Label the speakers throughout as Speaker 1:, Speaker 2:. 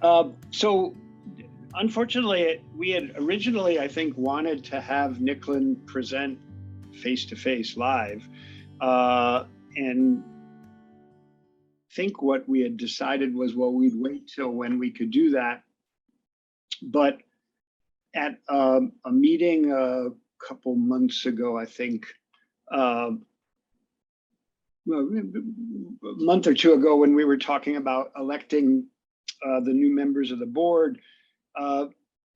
Speaker 1: So unfortunately, we had originally, I think, wanted to have Nicklin present face-to-face live. And I think what we had decided was, well, we'd wait till when we could do that. But at a meeting a couple months ago, I think, well, a month or two ago, when we were talking about electing the new members of the board,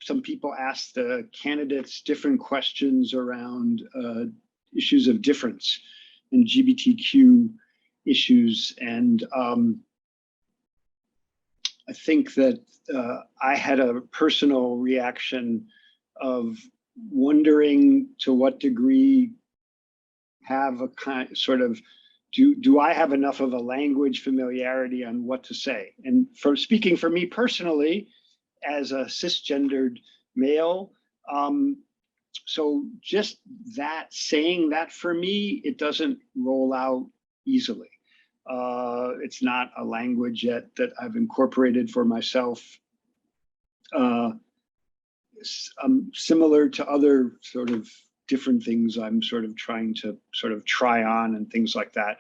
Speaker 1: some people asked the candidates different questions around issues of difference and GBTQ issues. And I think that I had a personal reaction of wondering to what degree have a kind sort of, do I have enough of a language familiarity on what to say? And for speaking for me personally, as a cisgendered male, so just that, saying that for me, it doesn't roll out easily. It's not a language yet that I've incorporated for myself. Similar to other sort of different things I'm sort of trying to sort of try on and things like that.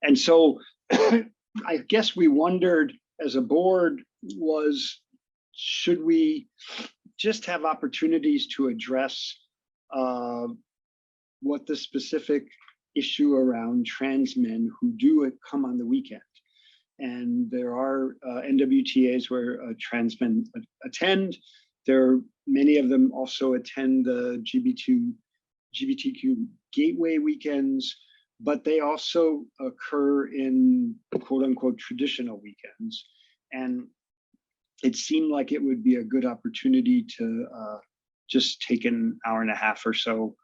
Speaker 1: And so I guess we wondered as a board was, should we just have opportunities to address what the specific issue around trans men who do come on the weekend? And there are NWTAs where trans men attend. There are many of them also attend the GBTQ gateway weekends, but they also occur in quote unquote traditional weekends. And it seemed like it would be a good opportunity to just take an hour and a half or so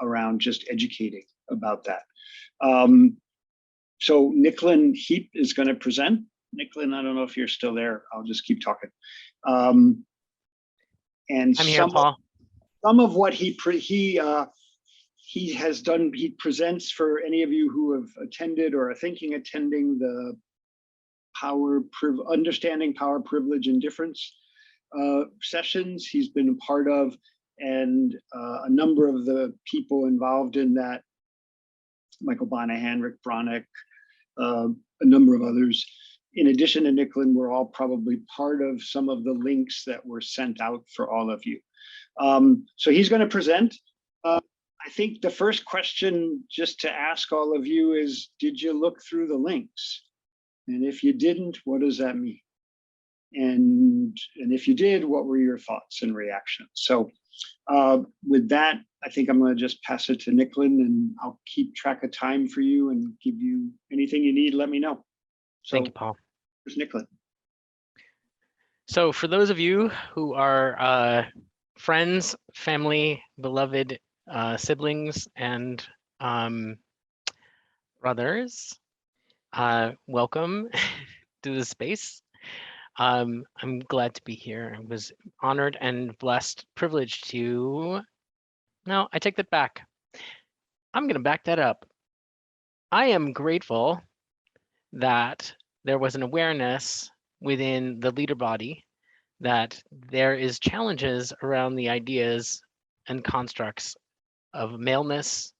Speaker 1: around just educating about that. So Nicklin Heap is going to present. Nicklin, I don't know if you're still there. I'll just keep talking. And
Speaker 2: I'm here, Paul.
Speaker 1: Some of what he has done, he presents for any of you who have attended or are thinking attending the understanding power, privilege, and difference sessions he's been a part of, and a number of the people involved in that, Michael Bonahan, Rick Bronick, a number of others. In addition to Nicklin, we're all probably part of some of the links that were sent out for all of you. So he's going to present. I think the first question just to ask all of you is, did you look through the links? And if you didn't, what does that mean? And if you did, what were your thoughts and reactions? So with that, I think I'm going to just pass it to Nicklin, and I'll keep track of time for you and give you anything you need, let me know. So,
Speaker 2: thank you, Paul.
Speaker 1: Here's Nicklin.
Speaker 2: So for those of you who are friends, family, beloved siblings, and brothers, welcome to the space. I'm glad to be here. I was honored and blessed, privileged to, no, I take that back. I'm going to back that up. I am grateful that there was an awareness within the leader body that there is challenges around the ideas and constructs of maleness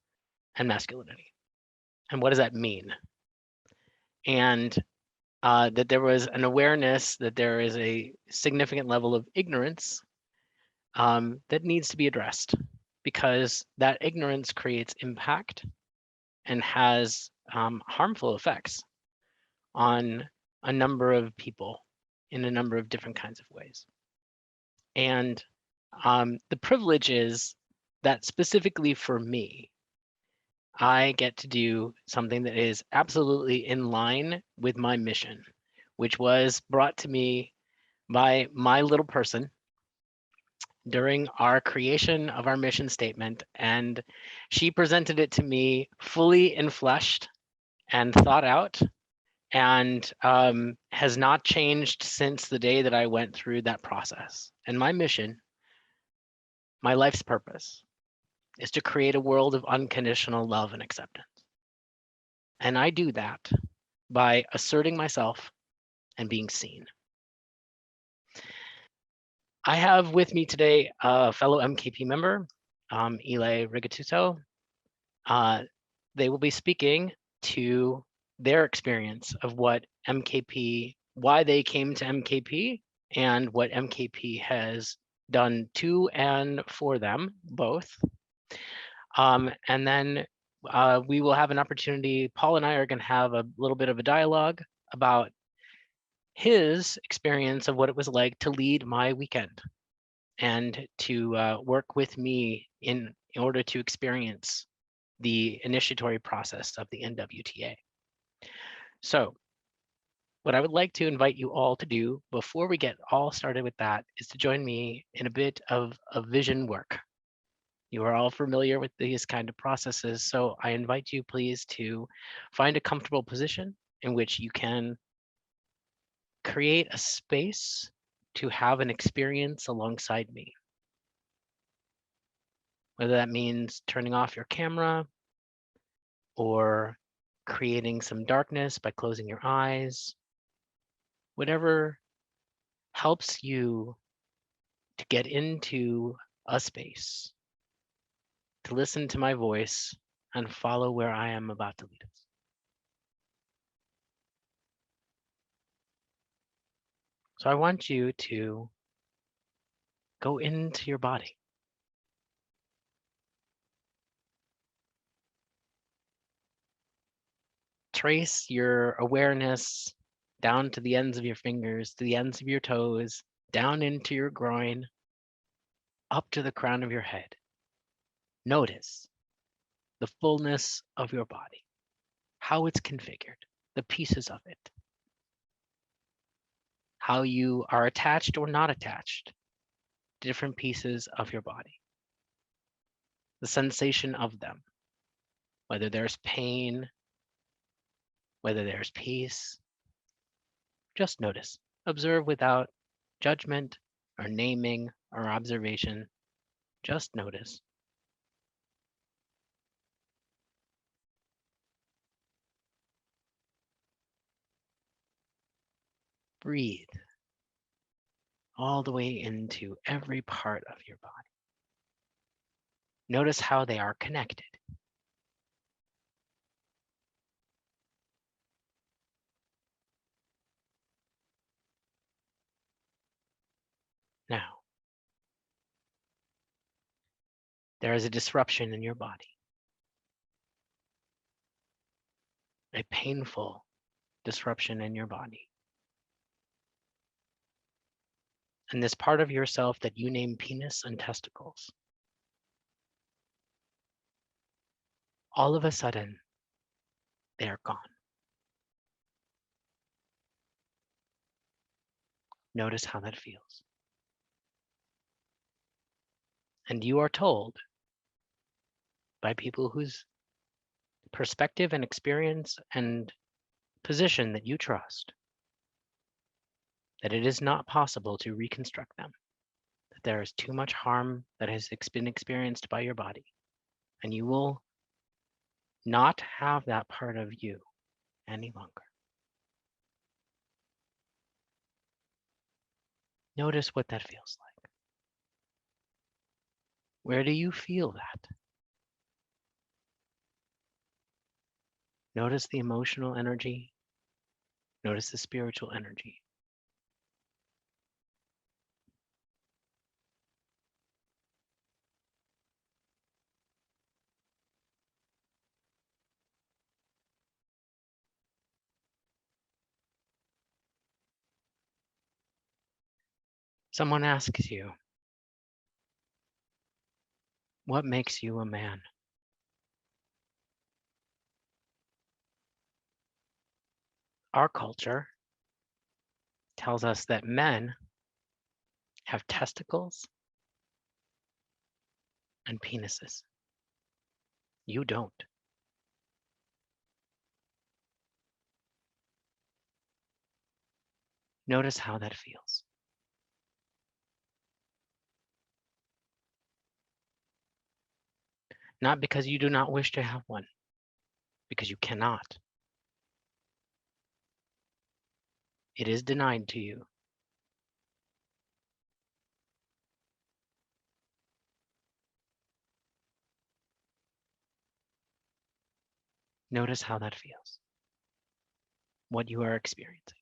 Speaker 2: and masculinity. And what does that mean? And that there was an awareness that there is a significant level of ignorance that needs to be addressed, because that ignorance creates impact and has harmful effects on a number of people in a number of different kinds of ways. And the privilege is that specifically for me, I get to do something that is absolutely in line with my mission, which was brought to me by my little person during our creation of our mission statement. And she presented it to me fully enfleshed and thought out, and has not changed since the day that I went through that process. And my mission, my life's purpose, is to create a world of unconditional love and acceptance. And I do that by asserting myself and being seen. I have with me today a fellow MKP member, Eli Rigatuso. They will be speaking to their experience of what MKP, why they came to MKP, and what MKP has done to and for them both. And then we will have an opportunity. Paul and I are going to have a little bit of a dialogue about his experience of what it was like to lead my weekend and to work with me in order to experience the initiatory process of the NWTA. So what I would like to invite you all to do before we get all started with that is to join me in a bit of a vision work. You are all familiar with these kind of processes, so I invite you please to find a comfortable position in which you can create a space to have an experience alongside me. Whether that means turning off your camera or creating some darkness by closing your eyes, whatever helps you to get into a space, to listen to my voice and follow where I am about to lead us. So I want you to go into your body. Trace your awareness down to the ends of your fingers, to the ends of your toes, down into your groin, up to the crown of your head. Notice the fullness of your body, how it's configured, the pieces of it, how you are attached or not attached to different pieces of your body, the sensation of them, whether there's pain, whether there's peace. Just notice, observe without judgment or naming or observation. Just notice. Breathe all the way into every part of your body. Notice how they are connected. Now, there is a disruption in your body, a painful disruption in your body. And this part of yourself that you name penis and testicles, all of a sudden, they are gone. Notice how that feels. And you are told by people whose perspective and experience and position that you trust that it is not possible to reconstruct them, that there is too much harm that has been experienced by your body, and you will not have that part of you any longer. Notice what that feels like. Where do you feel that? Notice the emotional energy. Notice the spiritual energy. Someone asks you, what makes you a man? Our culture tells us that men have testicles and penises. You don't. Notice how that feels. Not because you do not wish to have one, because you cannot. It is denied to you. Notice how that feels, what you are experiencing.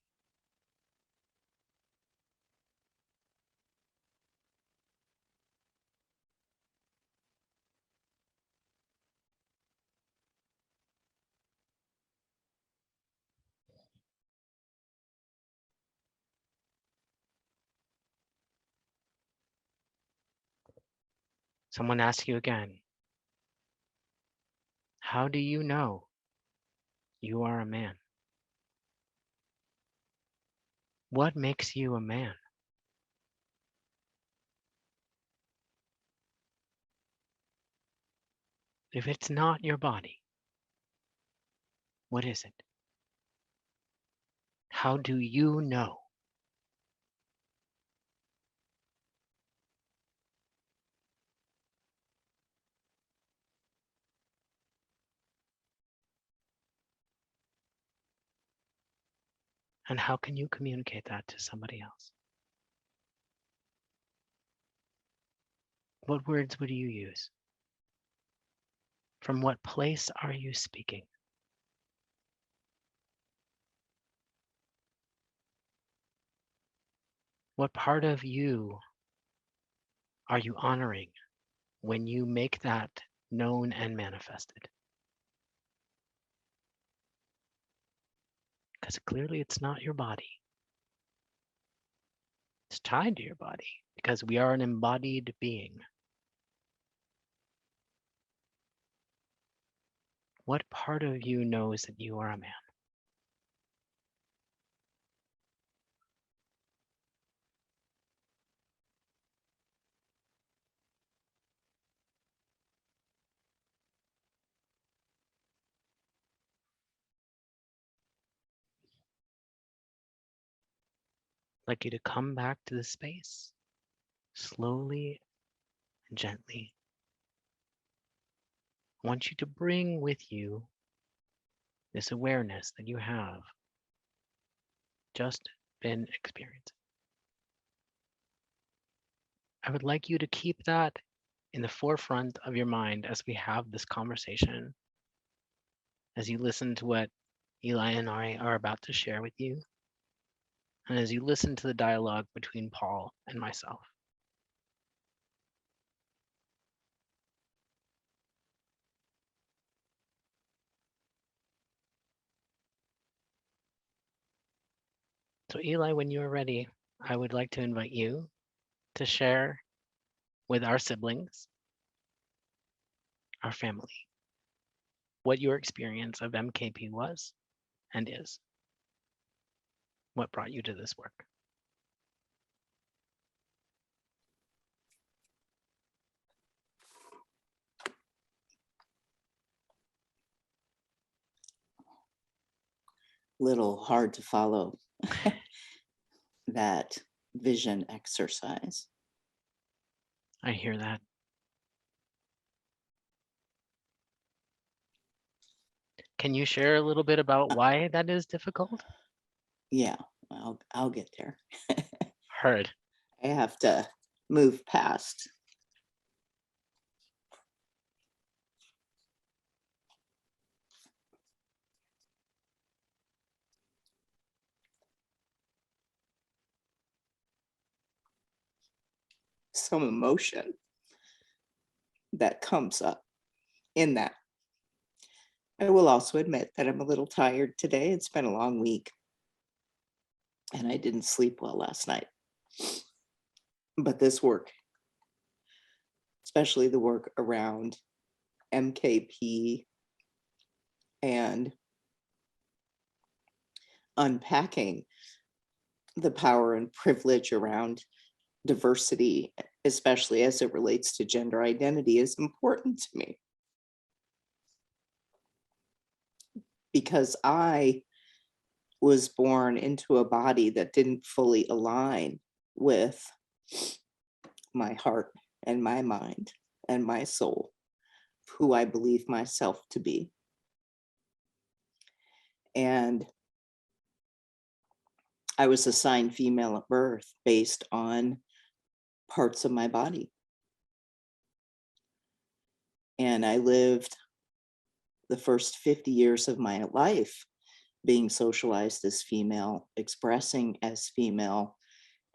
Speaker 2: Someone asks you again, how do you know you are a man? What makes you a man? If it's not your body, what is it? How do you know? And how can you communicate that to somebody else? What words would you use? From what place are you speaking? What part of you are you honoring when you make that known and manifested? Because clearly it's not your body. It's tied to your body because we are an embodied being. What part of you knows that you are a man? I'd like you to come back to the space slowly and gently. I want you to bring with you this awareness that you have just been experiencing. I would like you to keep that in the forefront of your mind as we have this conversation, as you listen to what Eli and I are about to share with you, and as you listen to the dialogue between Paul and myself. So Eli, when you are ready, I would like to invite you to share with our siblings, our family, what your experience of MKP was and is. What brought you to this work?
Speaker 3: Little hard to follow that vision exercise.
Speaker 2: I hear that. Can you share a little bit about why that is difficult?
Speaker 3: Yeah, I'll get there.
Speaker 2: Heard.
Speaker 3: I have to move past. Some emotion that comes up in that. I will also admit that I'm a little tired today. It's been a long week and I didn't sleep well last night. But this work, especially the work around MKP and unpacking the power and privilege around diversity, especially as it relates to gender identity, is important to me. Because I was born into a body that didn't fully align with my heart and my mind and my soul, who I believe myself to be. And I was assigned female at birth based on parts of my body. And I lived the first 50 years of my life being socialized as female, expressing as female,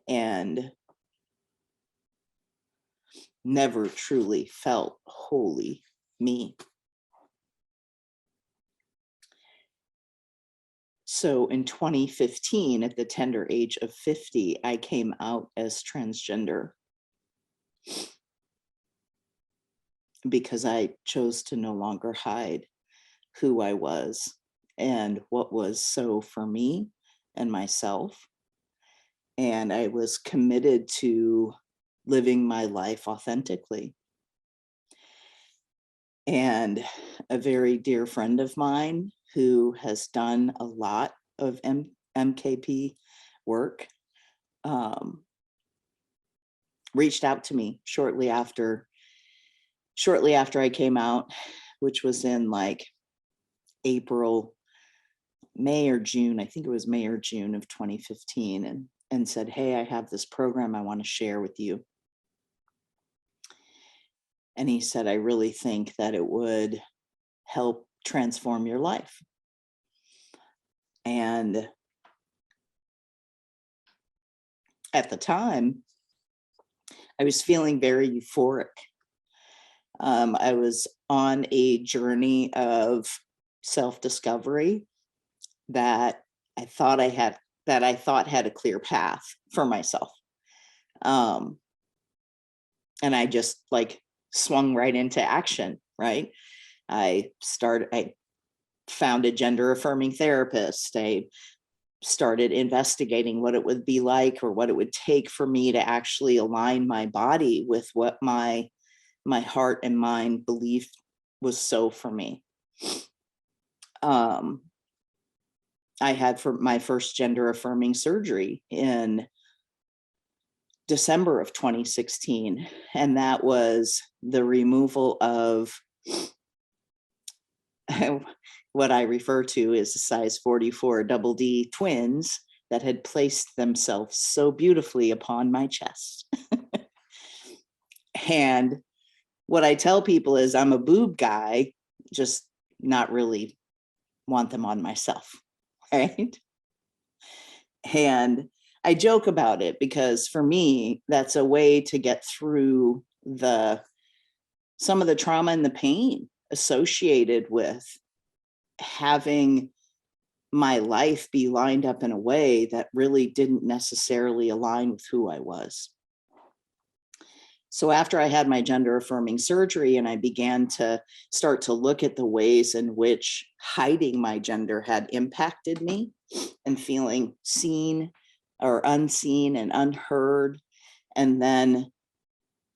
Speaker 3: and never truly felt wholly me. So in 2015, at the tender age of 50, I came out as transgender because I chose to no longer hide who I was and what was so for me and myself. And I was committed to living my life authentically. And a very dear friend of mine who has done a lot of MKP work reached out to me shortly after I came out, which was in like May or June, I think it was May or June of 2015, and said, hey, I have this program I want to share with you. And he said, I really think that it would help transform your life. And at the time, I was feeling very euphoric. I was on a journey of self-discovery that I thought had a clear path for myself. And I just like swung right into action, right? I found a gender affirming therapist. I started investigating what it would be like or what it would take for me to actually align my body with what my heart and mind believed was so for me. I had for my first gender affirming surgery in December of 2016, and that was the removal of what I refer to as a size 44 double D twins that had placed themselves so beautifully upon my chest. And what I tell people is I'm a boob guy, just not really want them on myself, right? And I joke about it because for me, that's a way to get through some of the trauma and the pain associated with having my life be lined up in a way that really didn't necessarily align with who I was. So after I had my gender affirming surgery and I began to start to look at the ways in which hiding my gender had impacted me and feeling seen or unseen and unheard, and then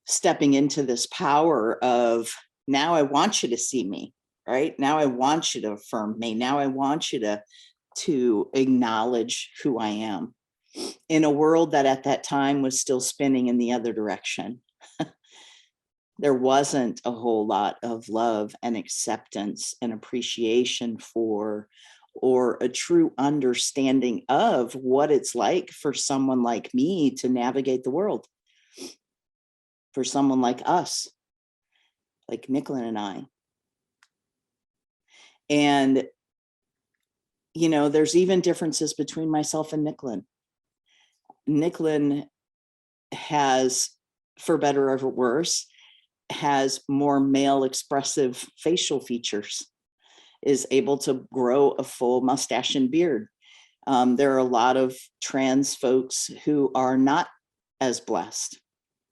Speaker 3: stepping into this power of, now I want you to see me, right? Now I want you to affirm me. Now I want you to acknowledge who I am in a world that at that time was still spinning in the other direction. There wasn't a whole lot of love and acceptance and appreciation for, or a true understanding of what it's like for someone like me to navigate the world. For someone like us, like Nicklin and I. And, you know, there's even differences between myself and Nicklin. Nicklin has, for better or for worse, has more male expressive facial features, is able to grow a full mustache and beard. There are a lot of trans folks who are not as blessed.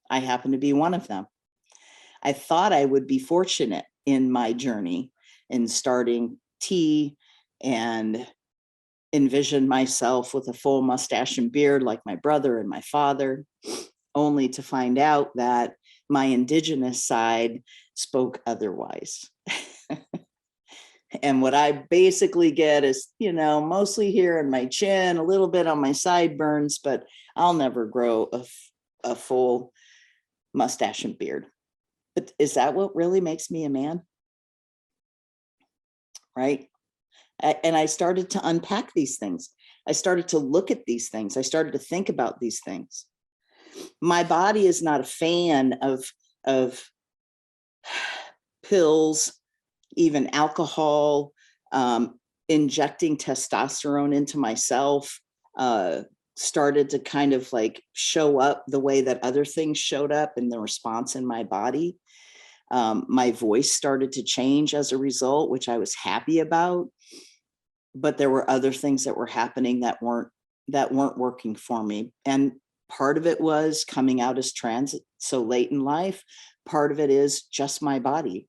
Speaker 3: I happen to be one of them. I thought I would be fortunate in my journey in starting tea and envision myself with a full mustache and beard like my brother and my father, only to find out that my indigenous side spoke otherwise. And what I basically get is, you know, mostly here in my chin, a little bit on my sideburns, but I'll never grow a full mustache and beard. But is that what really makes me a man? Right? And I started to unpack these things. I started to look at these things. I started to think about these things. My body is not a fan of pills even alcohol, injecting testosterone into myself, started to kind of like show up the way that other things showed up in the response in my body. My voice started to change as a result, which I was happy about. But there were other things that were happening that weren't working for me. And part of it was coming out as trans so late in life. Part of it is just my body.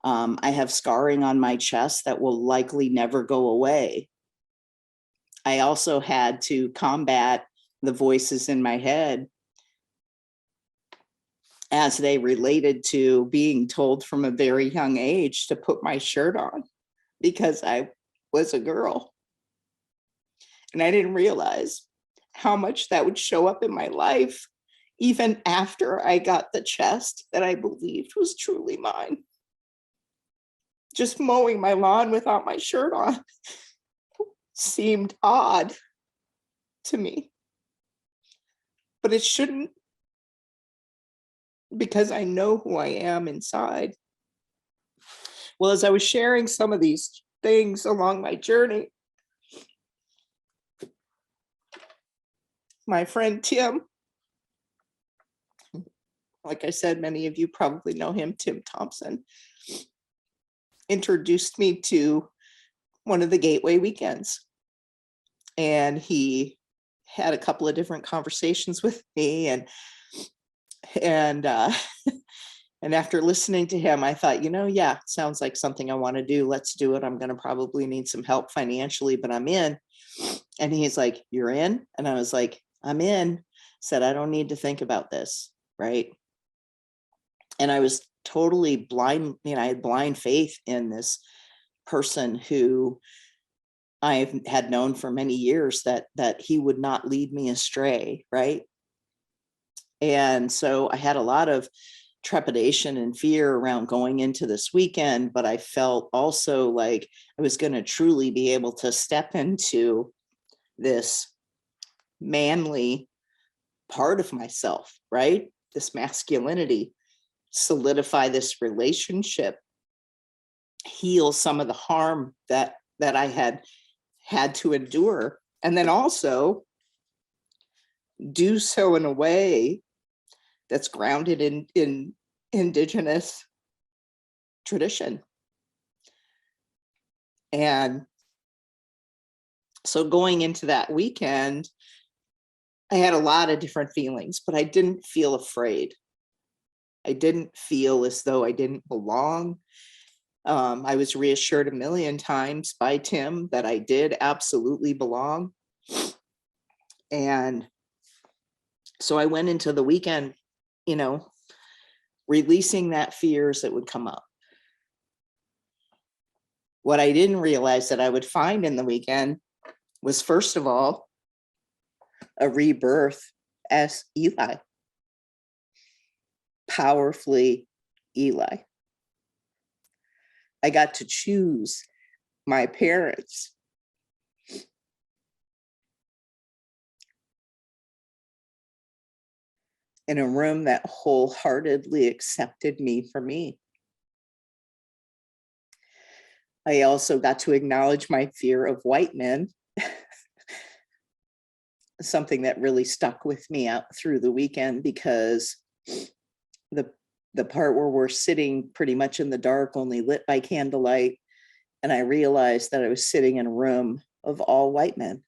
Speaker 3: I have scarring on my chest that will likely never go away. I also had to combat the voices in my head as they related to being told from a very young age to put my shirt on because I was a girl. And I didn't realize how much that would show up in my life, even after I got the chest that I believed was truly mine. Just mowing my lawn without my shirt on seemed odd to me. But it shouldn't, because I know who I am inside. Well, as I was sharing some of these things along my journey, my friend Tim, like I said, many of you probably know him, Tim Thompson, introduced me to one of the Gateway weekends. And he had a couple of different conversations with me, and after listening to him, I thought, yeah, sounds like something I want to do. Let's do it. I'm going to probably need some help financially, but I'm in. And he's like, you're in? And I was like, I'm in. Said, I don't need to think about this, right? And I was totally blind. I had blind faith in this person who I had known for many years that he would not lead me astray, right? And so I had a lot of trepidation and fear around going into this weekend, but I felt also like I was going to truly be able to step into this manly part of myself, right? This masculinity, solidify this relationship, heal some of the harm that I had to endure, and then also do so in a way that's grounded in Indigenous tradition. And so going into that weekend, I had a lot of different feelings, but I didn't feel afraid. I didn't feel as though I didn't belong. I was reassured a million times by Tim that I did absolutely belong. And so I went into the weekend, releasing that fears that would come up. What I didn't realize that I would find in the weekend was, first of all, a rebirth as Eli. Powerfully Eli. I got to choose my parents. In a room that wholeheartedly accepted me for me. I also got to acknowledge my fear of white men, something that really stuck with me out through the weekend, because the part where we're sitting pretty much in the dark, only lit by candlelight, and I realized that I was sitting in a room of all white men.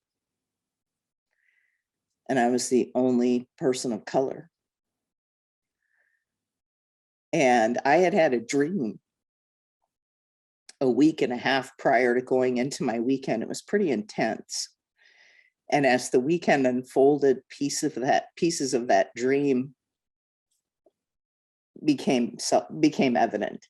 Speaker 3: And I was the only person of color. And I had had a dream a week and a half prior to going into my weekend. It was pretty intense. And as the weekend unfolded, pieces of that dream became evident.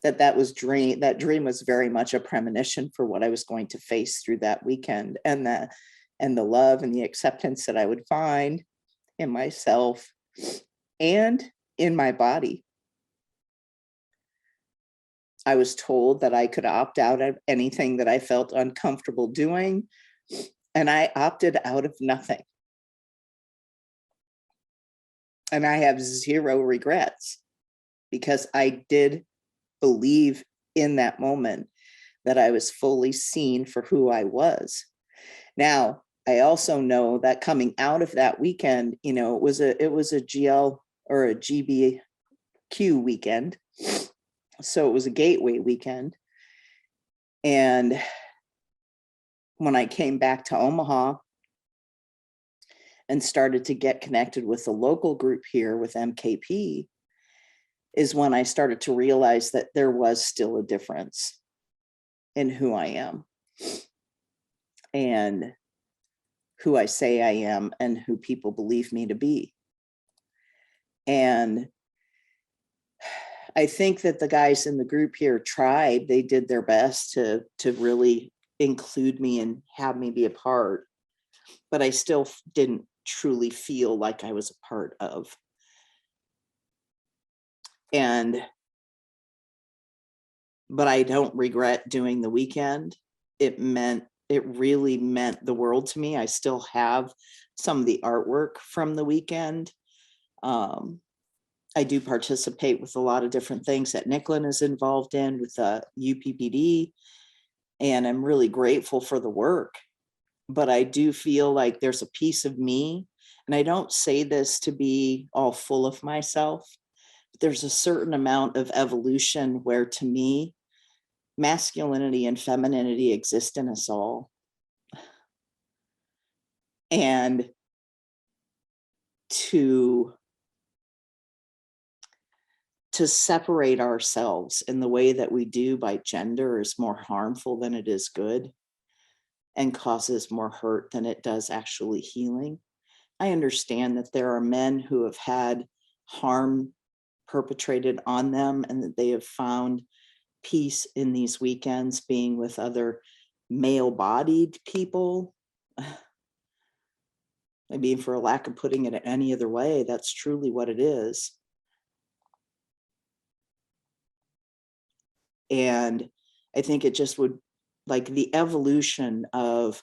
Speaker 3: That dream was very much a premonition for what I was going to face through that weekend, and the love and the acceptance that I would find in myself and in my body. I was told that I could opt out of anything that I felt uncomfortable doing, and I opted out of nothing. And I have zero regrets. because I did believe in that moment that I was fully seen for who I was. Now, I also know that coming out of that weekend, you know, it was a GL or a GBQ weekend. So it was a gateway weekend. And when I came back to Omaha and started to get connected with the local group here with MKP, is when I started to realize that there was still a difference in who I am and who I say I am and who people believe me to be. And I think that the guys in the group here tried, they did their best to really include me and have me be a part, but I still didn't truly feel like I was a part of. But I don't regret doing the weekend. It really meant the world to me. I still have some of the artwork from the weekend. I do participate with a lot of different things that Nicklin is involved in with UPPD, and I'm really grateful for the work. But I do feel like there's a piece of me, and I don't say this to be all full of myself, but there's a certain amount of evolution where, to me, masculinity and femininity exist in us all. And to separate ourselves in the way that we do by gender is more harmful than it is good, and causes more hurt than it does actually healing. I understand that there are men who have had harm perpetrated on them and that they have found peace in these weekends being with other male-bodied people. I mean, for a lack of putting it any other way, that's truly what it is. And I think it just would, like, the evolution of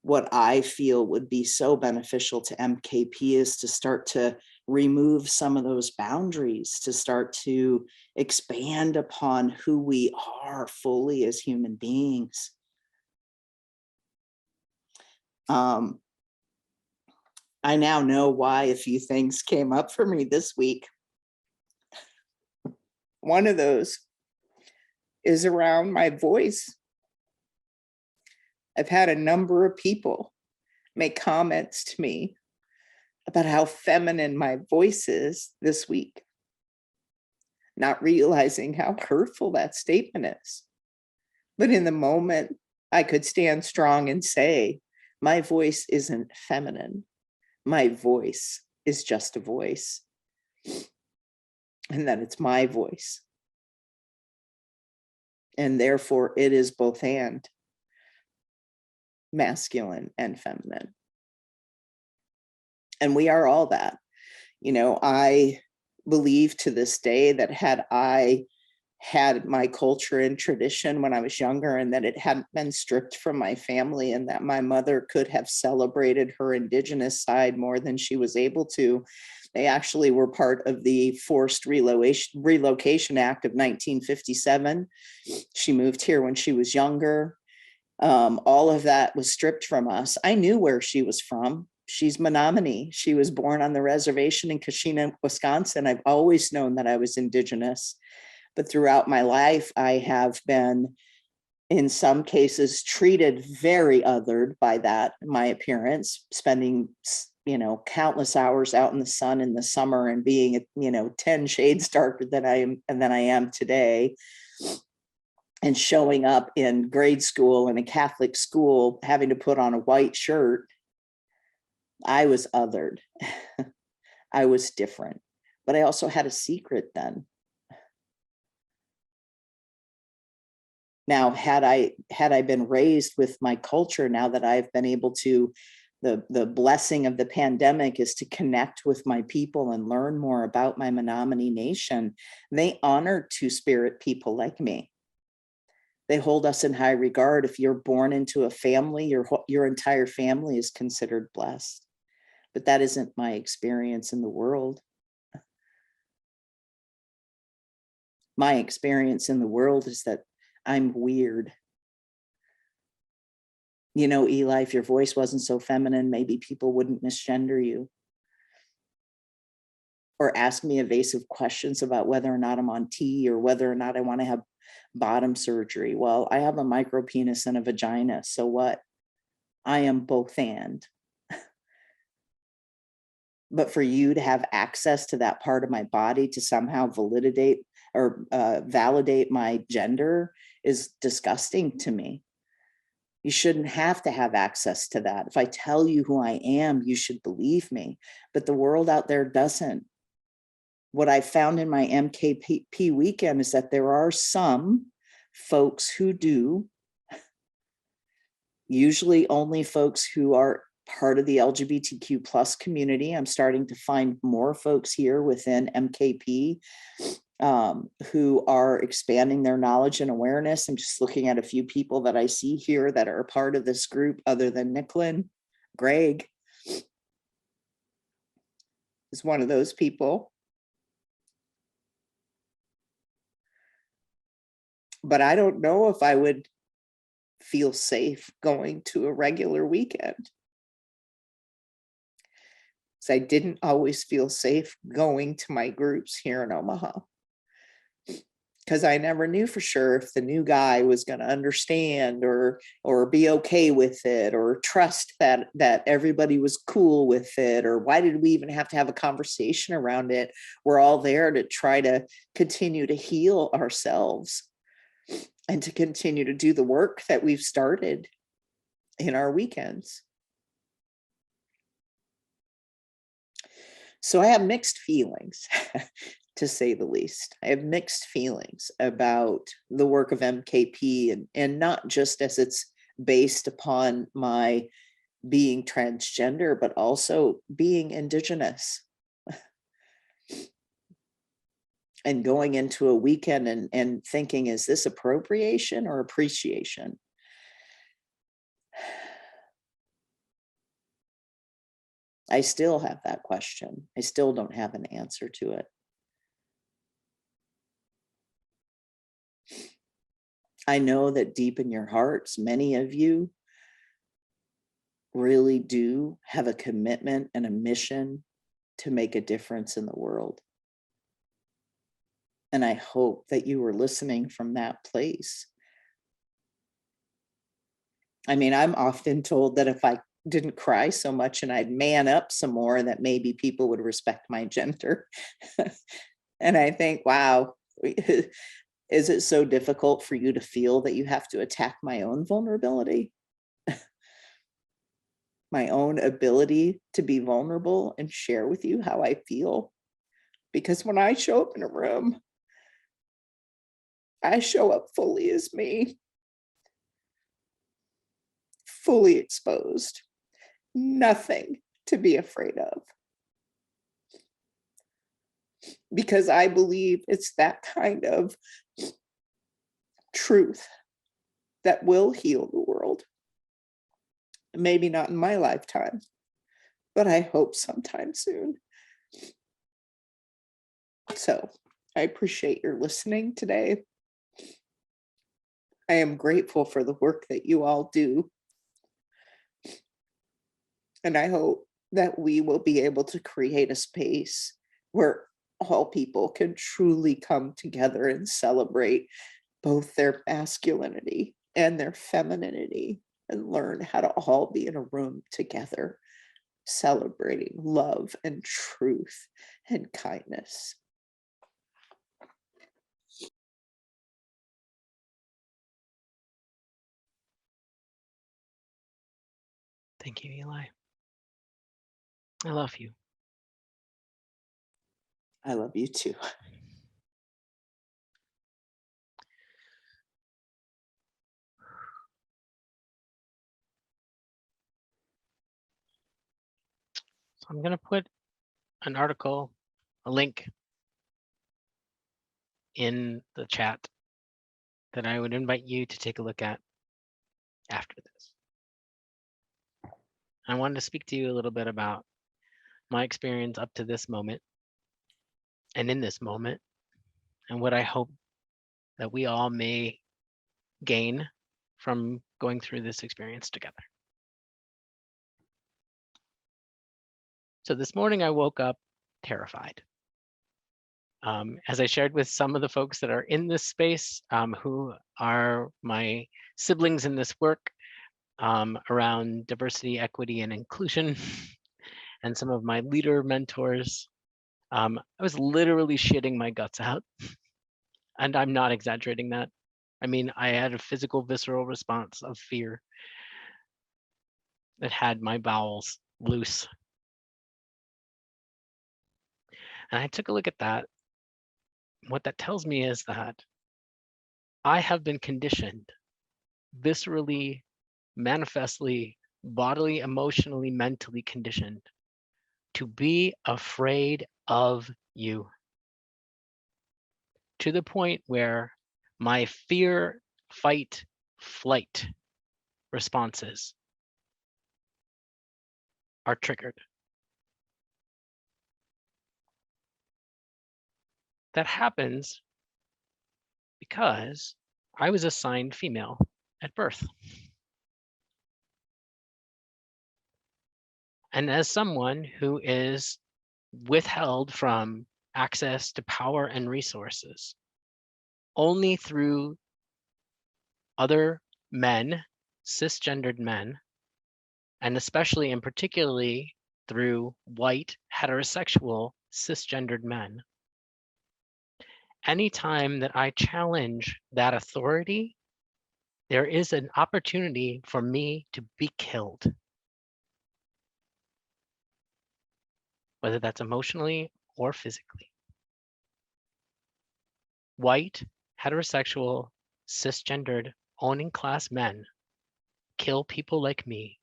Speaker 3: what I feel would be so beneficial to MKP is to start to remove some of those boundaries, to start to expand upon who we are fully as human beings. I now know why a few things came up for me this week. One of those is around my voice. I've had a number of people make comments to me about how feminine my voice is this week, not realizing how hurtful that statement is. But in the moment, I could stand strong and say, my voice isn't feminine. My voice is just a voice, and that it's my voice. And therefore it is both and, masculine and feminine. And we are all that. You know, I believe to this day that had I had my culture and tradition when I was younger, and that it hadn't been stripped from my family, and that my mother could have celebrated her indigenous side more than she was able to. They actually were part of the Forced Relocation Act of 1957. She moved here when she was younger. All of that was stripped from us. I knew where she was from. She's Menominee. She was born on the reservation in Kashina, Wisconsin. I've always known that I was indigenous. But throughout my life, I have been, in some cases, treated very othered by that, my appearance, spending, you know, countless hours out in the sun in the summer and being, you know, 10 shades darker than I am today. And showing up in grade school in a Catholic school, having to put on a white shirt. I was othered. I was different, but I also had a secret then. Now, had I been raised with my culture, now that I've been able to, the blessing of the pandemic is to connect with my people and learn more about my Menominee Nation. They honor Two-Spirit people like me. They hold us in high regard. If you're born into a family, your entire family is considered blessed. But that isn't my experience in the world. my experience in the world is that I'm weird. You know, Eli, if your voice wasn't so feminine, maybe people wouldn't misgender you or ask me evasive questions about whether or not I'm on T or whether or not I want to have bottom surgery. Well, I have a micro penis and a vagina. So what? I am both and. But for you to have access to that part of my body to somehow validate or validate my gender is disgusting to me. You shouldn't have to have access to that. If I tell you who I am, you should believe me. But the world out there doesn't. What I found in my MKP weekend is that there are some folks who do, usually only folks who are part of the LGBTQ plus community. I'm starting to find more folks here within MKP who are expanding their knowledge and awareness. I'm just looking at a few people that I see here that are a part of this group other than Nicklin. Greg is one of those people. But I don't know if I would feel safe going to a regular weekend. So I didn't always feel safe going to my groups here in Omaha because I never knew for sure if the new guy was going to understand or be okay with it or trust that everybody was cool with it, or why did we even have to have a conversation around it? We're all there to try to continue to heal ourselves and to continue to do the work that we've started in our weekends. So I have mixed feelings, to say the least. I have mixed feelings about the work of MKP, and not just as it's based upon my being transgender, but also being Indigenous. And going into a weekend and thinking, is this appropriation or appreciation? I still have that question. I still don't have an answer to it. I know that deep in your hearts, many of you really do have a commitment and a mission to make a difference in the world. And I hope that you were listening from that place. I mean, I'm often told that if I didn't cry so much and I'd man up some more, that maybe people would respect my gender. And I think, wow, is it so difficult for you to feel that you have to attack my own vulnerability? My own ability to be vulnerable and share with you how I feel? Because when I show up in a room, I show up fully as me, fully exposed, nothing to be afraid of. Because I believe it's that kind of truth that will heal the world. Maybe not in my lifetime, but I hope sometime soon. So I appreciate your listening today. I am grateful for the work that you all do. And I hope that we will be able to create a space where all people can truly come together and celebrate both their masculinity and their femininity and learn how to all be in a room together, celebrating love and truth and kindness.
Speaker 2: Thank you, Eli. I love you.
Speaker 3: I love you too.
Speaker 2: So I'm going to put an article, a link in the chat that I would invite you to take a look at after this. I wanted to speak to you a little bit about my experience up to this moment and in this moment, and what I hope that we all may gain from going through this experience together. So this morning I woke up terrified. As I shared with some of the folks that are in this space, who are my siblings in this work around diversity, equity, and inclusion, and some of my leader mentors, I was literally shitting my guts out. And I'm not exaggerating that. I mean, I had a physical, visceral response of fear that had my bowels loose. And I took a look at that. What that tells me is that I have been conditioned viscerally, manifestly, bodily, emotionally, mentally conditioned to be afraid of you, to the point where my fear, fight, flight responses are triggered. That happens because I was assigned female at birth. And as someone who is withheld from access to power and resources only through other men, cisgendered men, and especially and particularly through white, heterosexual, cisgendered men, anytime that I challenge that authority, there is an opportunity for me to be killed. Whether that's emotionally or physically. White, heterosexual, cisgendered, owning class men kill people like me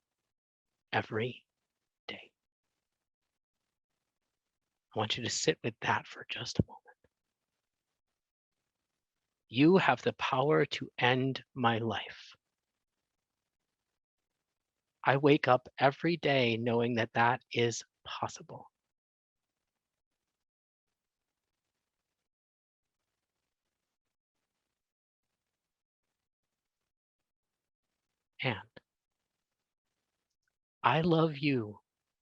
Speaker 2: every day. I want you to sit with that for just a moment. You have the power to end my life. I wake up every day knowing that that is possible. And I love you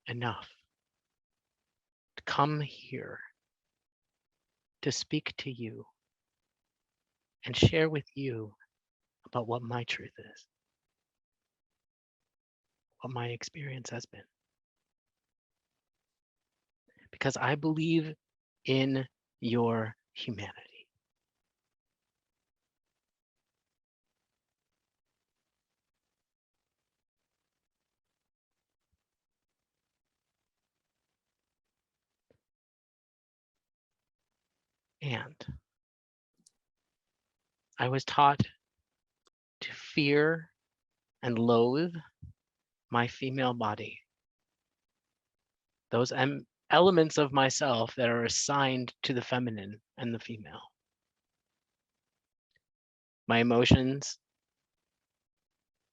Speaker 2: enough to come here to speak to you and share with you about what my truth is, what my experience has been. Because I believe in your humanity. And I was taught to fear and loathe my female body. Those elements of myself that are assigned to the feminine and the female. My emotions,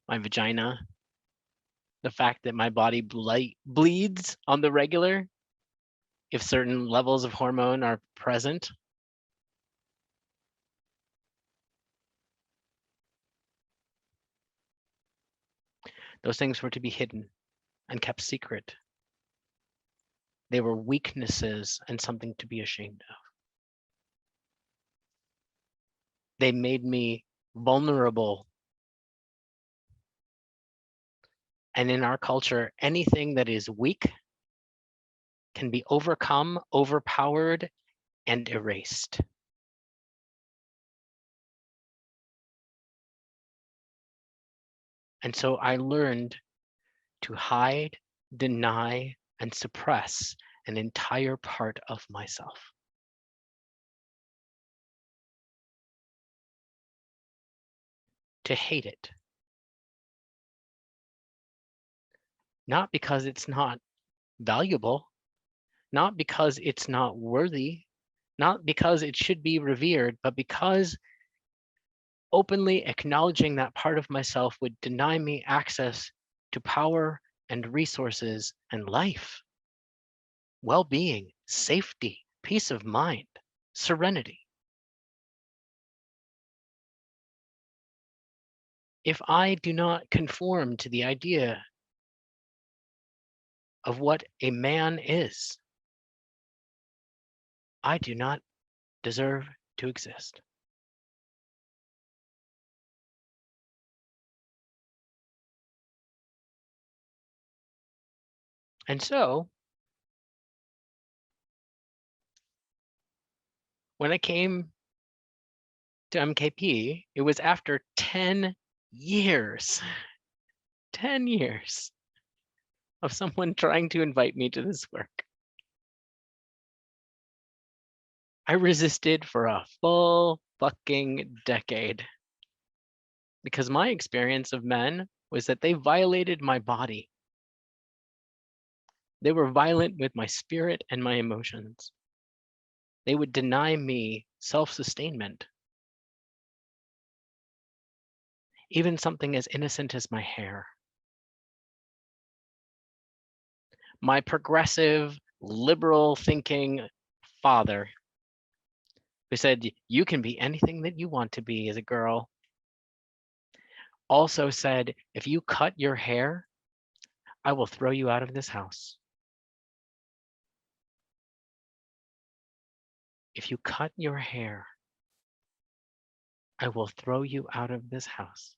Speaker 2: my vagina, the fact that my body bleeds on the regular if certain levels of hormone are present. Those things were to be hidden and kept secret. They were weaknesses and something to be ashamed of. They made me vulnerable. And in our culture, anything that is weak can be overcome, overpowered, and erased. And so I learned to hide, deny, and suppress an entire part of myself. To hate it. Not because it's not valuable, not because it's not worthy, not because it should be revered, but because openly acknowledging that part of myself would deny me access to power and resources and life, well-being, safety, peace of mind, serenity. if I do not conform to the idea of what a man is, I do not deserve to exist. And so, when I came to MKP, it was after 10 years, 10 years of someone trying to invite me to this work. I resisted for a full fucking decade because my experience of men was that they violated my body. They were violent with my spirit and my emotions. They would deny me self-sustainment. Even something as innocent as my hair. My progressive, liberal thinking father, who said, you can be anything that you want to be as a girl, also said, if you cut your hair, I will throw you out of this house. If you cut your hair, I will throw you out of this house.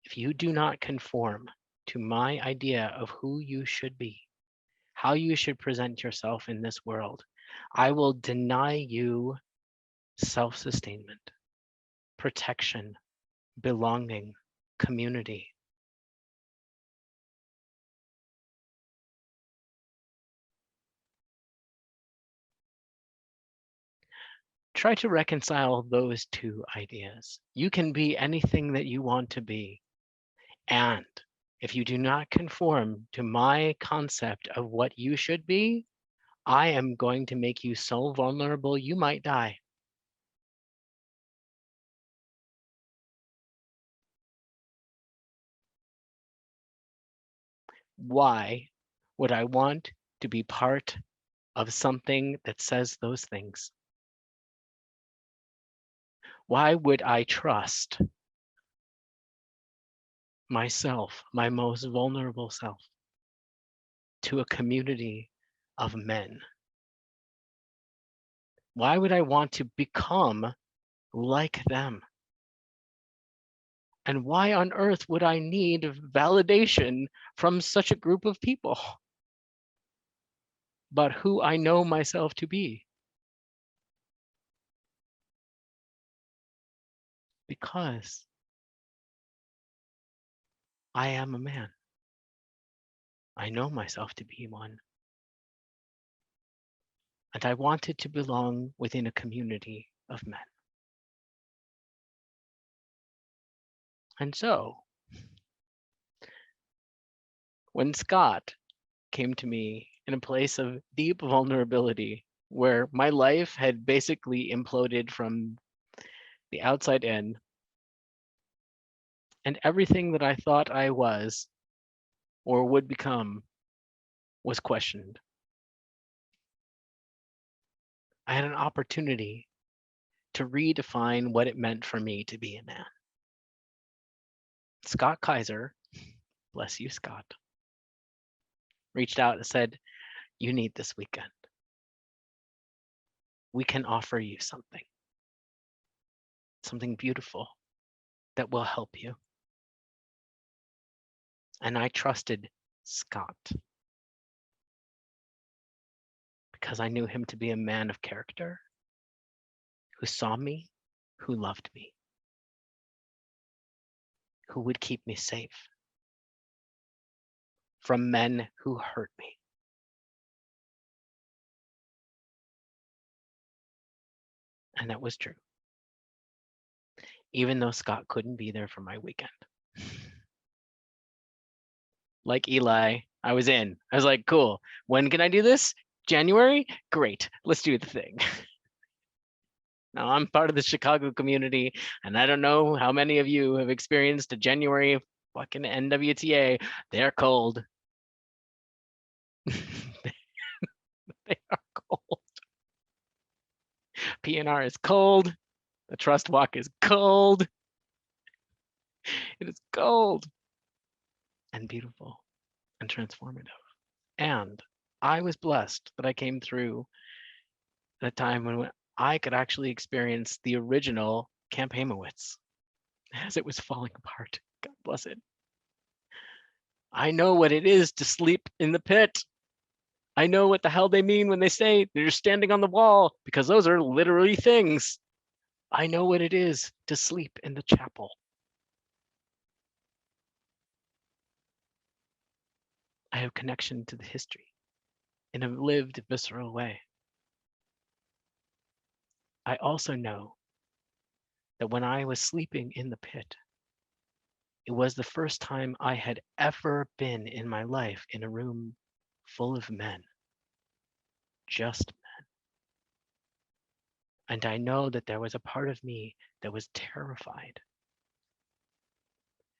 Speaker 2: If you do not conform to my idea of who you should be, how you should present yourself in this world, I will deny you self-sustainment, protection, belonging, community. Try to reconcile those two ideas. You can be anything that you want to be. And if you do not conform to my concept of what you should be, I am going to make you so vulnerable you might die. Why would I want to be part of something that says those things? Why would I trust myself, my most vulnerable self, to a community of men? Why would I want to become like them? And why on earth would I need validation from such a group of people about who I know myself to be? Because I am a man. I know myself to be one. And I wanted to belong within a community of men. And so, when Scott came to me in a place of deep vulnerability, where my life had basically imploded from the outside in, and everything that I thought I was or would become was questioned, I had an opportunity to redefine what it meant for me to be a man. Scott Kaiser, bless you, Scott, reached out and said, you need this weekend. We can offer you something beautiful that will help you. And I trusted Scott because I knew him to be a man of character who saw me, who loved me, who would keep me safe from men who hurt me. And that was true, even though Scott couldn't be there for my weekend. Like Eli, I was in. I was like, cool. When can I do this? January? Great. Let's do the thing. Now I'm part of the Chicago community, and I don't know how many of you have experienced a January fucking NWTA. They're cold. They are cold. PNR is cold. The trust walk is cold. It is gold and beautiful and transformative. And I was blessed that I came through at a time when I could actually experience the original Camp Hamowitz as it was falling apart. God bless it. I know what it is to sleep in the pit. I know what the hell they mean when they say they're standing on the wall, because those are literally things. I know what it is to sleep in the chapel. I have connection to the history in a lived, visceral way. I also know that when I was sleeping in the pit, it was the first time I had ever been in my life in a room full of men, just men. And I know that there was a part of me that was terrified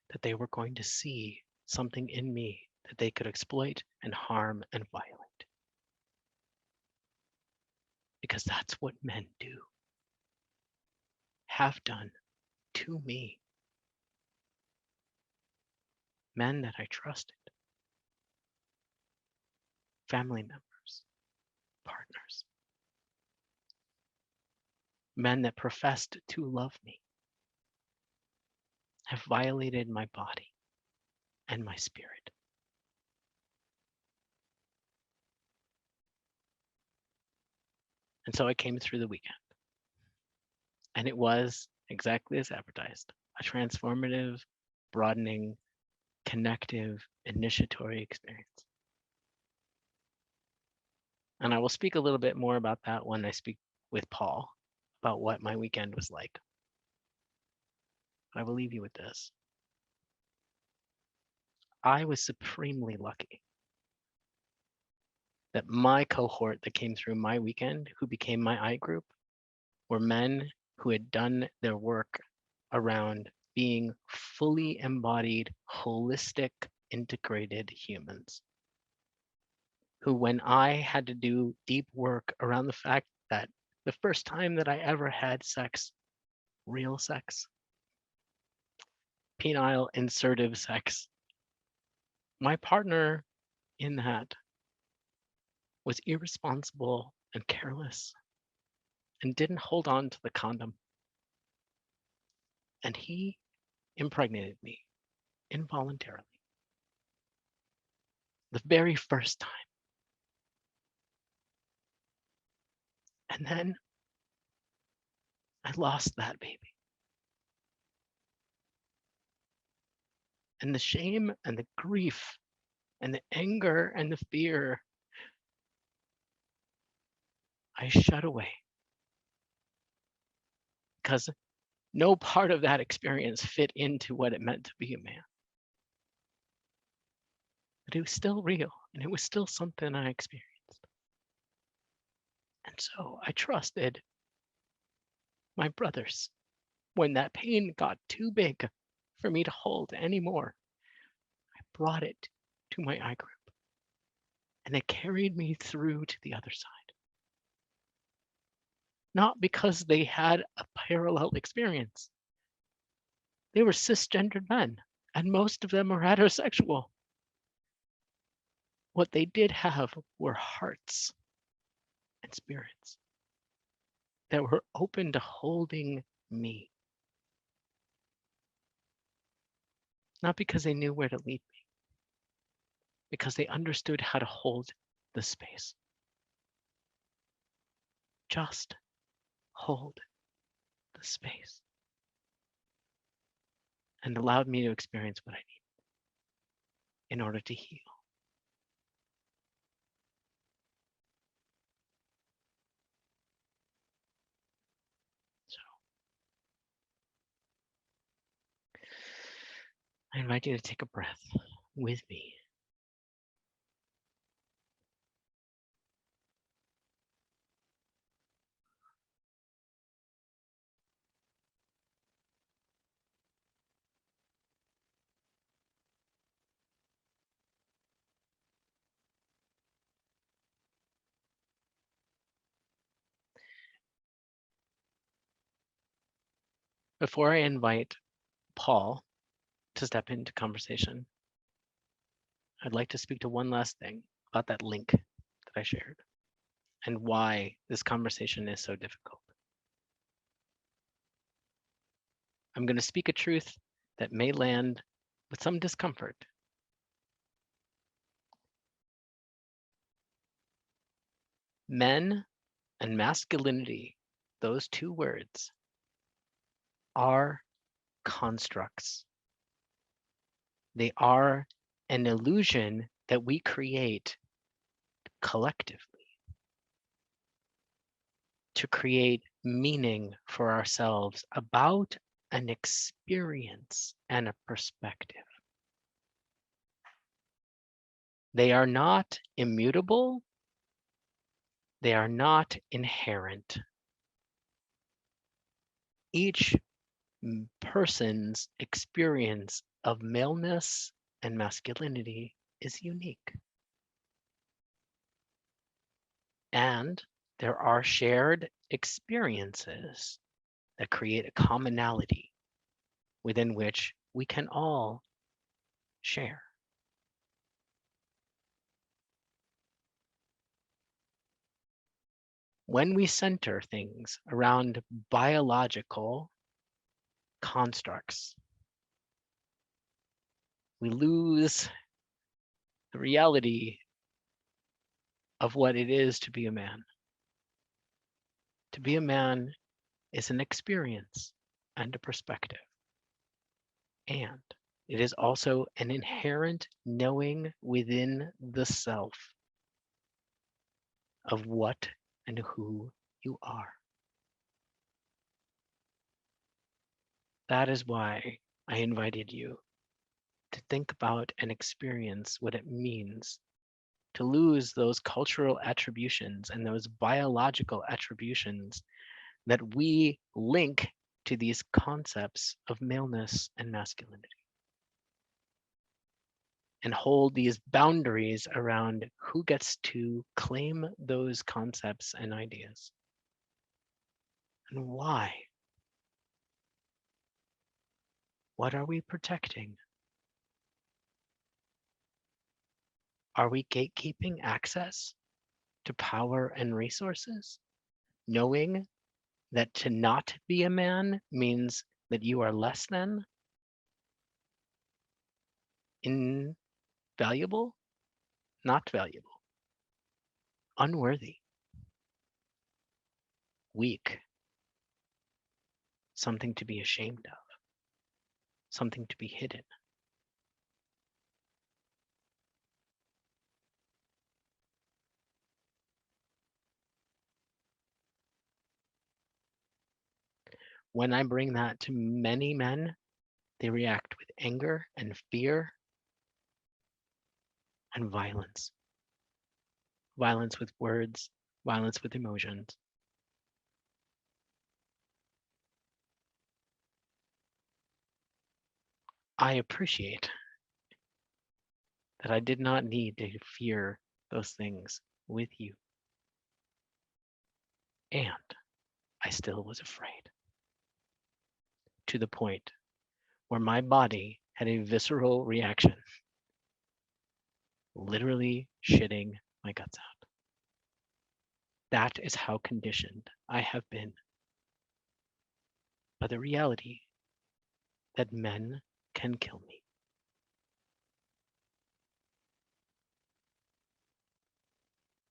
Speaker 2: that they were going to see something in me that they could exploit and harm and violate. Because that's what men do, have done to me. Men that I trusted, family members, partners, men that professed to love me, have violated my body and my spirit. And so I came through the weekend, and it was exactly as advertised, a transformative, broadening, connective, initiatory experience. And I will speak a little bit more about that when I speak with Paul about what my weekend was like. I will leave you with this. I was supremely lucky that my cohort that came through my weekend, who became my I group, were men who had done their work around being fully embodied, holistic, integrated humans. Who, when I had to do deep work around the fact that the first time that I ever had sex, real sex, penile insertive sex, my partner in that was irresponsible and careless and didn't hold on to the condom. And he impregnated me involuntarily. The very first time. And then I lost that baby. And the shame and the grief and the anger and the fear, I shut away. Because no part of that experience fit into what it meant to be a man. But it was still real, and it was still something I experienced. And so I trusted my brothers when that pain got too big for me to hold anymore. I brought it to my I group, and it carried me through to the other side. Not because they had a parallel experience. They were cisgendered men, and most of them were heterosexual. What they did have were hearts and spirits that were open to holding me. Not because they knew where to lead me, because they understood how to hold the space. Just hold the space. And allowed me to experience what I need in order to heal. So I invite you to take a breath with me. Before I invite Paul to step into conversation, I'd like to speak to one last thing about that link that I shared and why this conversation is so difficult. I'm going to speak a truth that may land with some discomfort. Men and masculinity, those two words, are constructs. They are an illusion that we create collectively to create meaning for ourselves about an experience and a perspective. They are not immutable. They are not inherent. Each person's experience of maleness and masculinity is unique. And there are shared experiences that create a commonality within which we can all share. When we center things around biological constructs, we lose the reality of what it is to be a man. To be a man is an experience and a perspective. And it is also an inherent knowing within the self of what and who you are. That is why I invited you to think about and experience what it means to lose those cultural attributions and those biological attributions that we link to these concepts of maleness and masculinity, and hold these boundaries around who gets to claim those concepts and ideas and why. What are we protecting? Are we gatekeeping access to power and resources, knowing that to not be a man means that you are less than, invaluable, not valuable, unworthy, weak, something to be ashamed of, something to be hidden? When I bring that to many men, they react with anger and fear and violence. Violence with words, violence with emotions. I appreciate that I did not need to fear those things with you. And I still was afraid, to the point where my body had a visceral reaction, literally shitting my guts out. That is how conditioned I have been by the reality that men can kill me.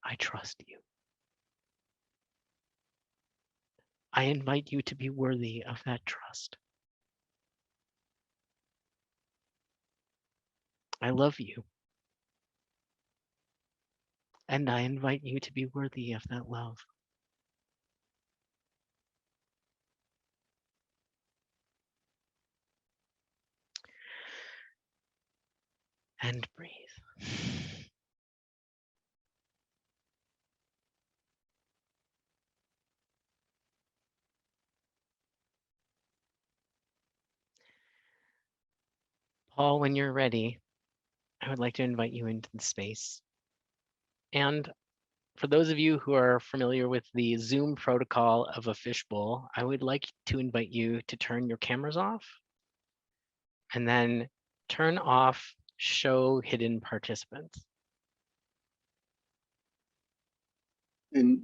Speaker 2: I trust you. I invite you to be worthy of that trust. I love you. And I invite you to be worthy of that love. And breathe. Paul, when you're ready, I would like to invite you into the space. And for those of you who are familiar with the Zoom protocol of a fishbowl, I would like to invite you to turn your cameras off and then turn off show hidden participants.
Speaker 1: And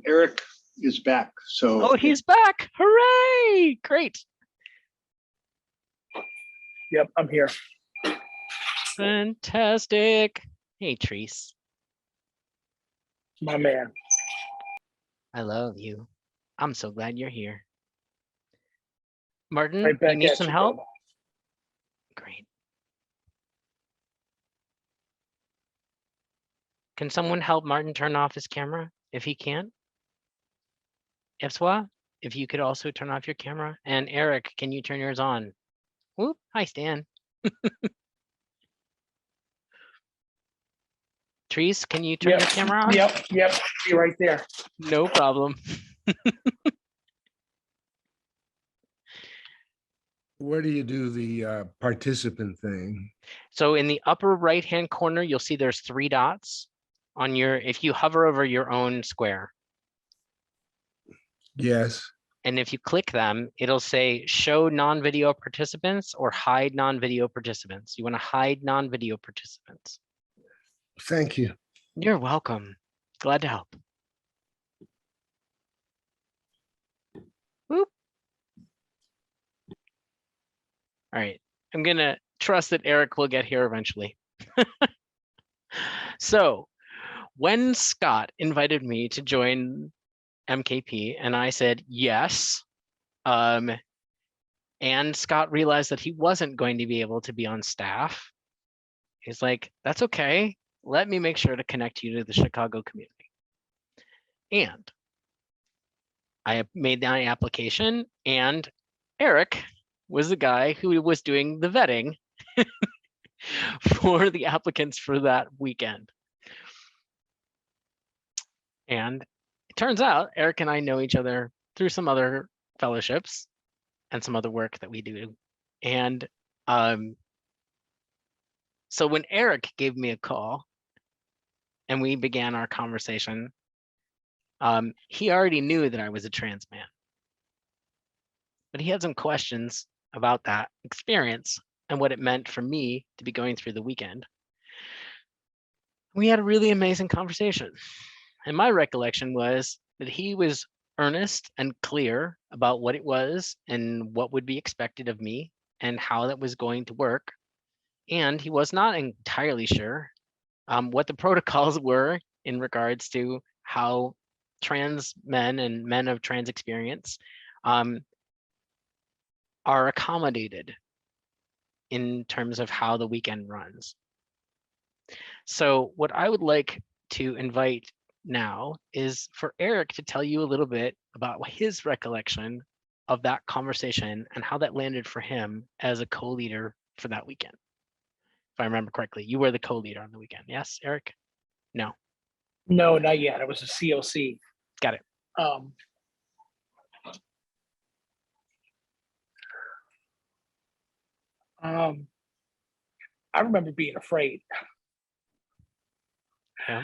Speaker 1: Eric is back. So
Speaker 2: Oh, he's back. Hooray! Great.
Speaker 4: Yep, I'm here.
Speaker 2: Fantastic. Hey, Treese.
Speaker 4: My man.
Speaker 2: I love you. I'm so glad you're here. Martin,
Speaker 4: Right
Speaker 2: you
Speaker 4: back
Speaker 2: need
Speaker 4: at
Speaker 2: some
Speaker 4: you,
Speaker 2: help?
Speaker 4: brother.
Speaker 2: Great. Can someone help Martin turn off his camera if he can? Efswa, if you could also turn off your camera. And Eric, can you turn yours on? Whoop, hi, Stan. Treese, can you turn
Speaker 4: Yep.
Speaker 2: your camera on?
Speaker 4: Yep. Be right there.
Speaker 2: No problem.
Speaker 5: Where do you do the participant thing?
Speaker 2: So in the upper right-hand corner, you'll see there's 3 dots on your, if you hover over your own square.
Speaker 5: Yes.
Speaker 2: And if you click them, it'll say show non-video participants or hide non-video participants. You want to hide non-video participants.
Speaker 5: Thank you.
Speaker 2: You're welcome. Glad to help. Whoop. All right. I'm going to trust that Eric will get here eventually. So when Scott invited me to join MKP and I said yes, and Scott realized that he wasn't going to be able to be on staff, he's like, that's okay. Let me make sure to connect you to the Chicago community. And I made my application, and Eric was the guy who was doing the vetting for the applicants for that weekend. And it turns out Eric and I know each other through some other fellowships and some other work that we do. And so when Eric gave me a call and we began our conversation, he already knew that I was a trans man, but he had some questions about that experience and what it meant for me to be going through the weekend. We had a really amazing conversation. And my recollection was that he was earnest and clear about what it was and what would be expected of me and how that was going to work. And he was not entirely sure what the protocols were in regards to how trans men and men of trans experience are accommodated in terms of how the weekend runs. So what I would like to invite now is for Eric to tell you a little bit about his recollection of that conversation and how that landed for him as a co-leader for that weekend. If I remember correctly, you were the co-leader on the weekend. Yes, Eric? No.
Speaker 4: No, not yet. It was a COC.
Speaker 2: Got it.
Speaker 4: I remember being afraid.
Speaker 2: Yeah.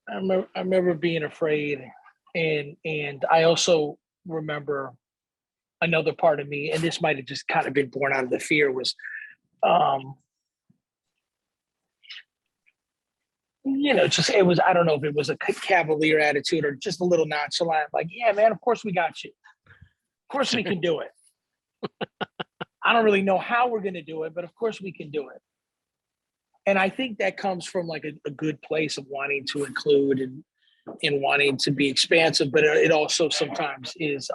Speaker 4: I remember being afraid, and I also remember another part of me, and this might have just kind of been born out of the fear, was just, it was, I don't know if it was a cavalier attitude or just a little nonchalant, like, yeah, man, of course we got you. Of course we can do it. I don't really know how we're going to do it, but of course we can do it. And I think that comes from like a good place of wanting to include and wanting to be expansive, but it also sometimes is,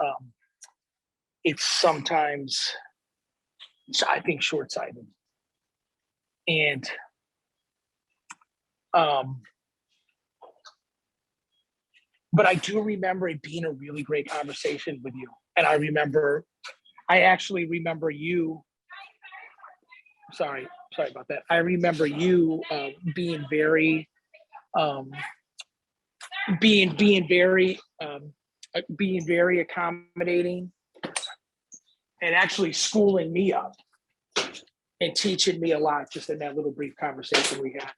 Speaker 4: it's sometimes, I think, short-sighted. And but I do remember it being a really great conversation with you. And I actually remember you, sorry about that. I remember you being very accommodating and actually schooling me up and teaching me a lot just in that little brief conversation we had.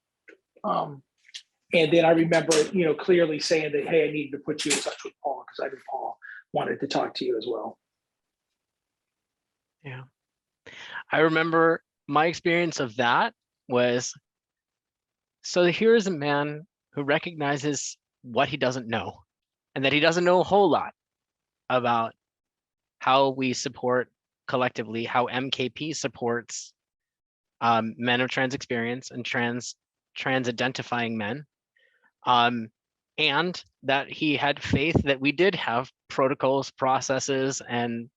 Speaker 4: And then I remember, clearly saying that, hey, I needed to put you in touch with Paul because I think Paul wanted to talk to you as well.
Speaker 2: Yeah. I remember my experience of that was, so here is a man who recognizes what he doesn't know, and that he doesn't know a whole lot about how we support collectively, how MKP supports men of trans experience and trans identifying men. And that he had faith that we did have protocols, processes, and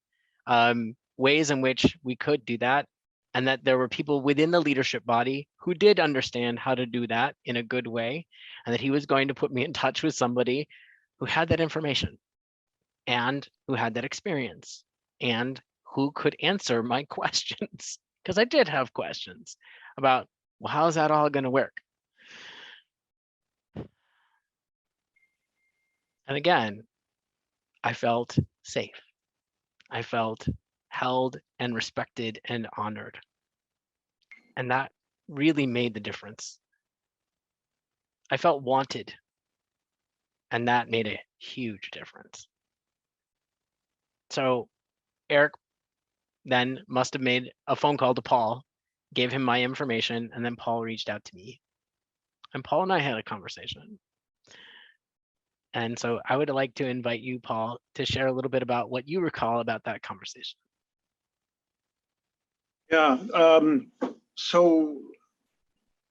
Speaker 2: ways in which we could do that, and that there were people within the leadership body who did understand how to do that in a good way, and that he was going to put me in touch with somebody who had that information and who had that experience and who could answer my questions, because I did have questions about, well, how's that all going to work? And again, I felt safe. I felt held and respected and honored. And that really made the difference. I felt wanted. And that made a huge difference. So Eric then must have made a phone call to Paul, gave him my information, and then Paul reached out to me. And Paul and I had a conversation. And so I would like to invite you, Paul, to share a little bit about what you recall about that conversation.
Speaker 1: Yeah. So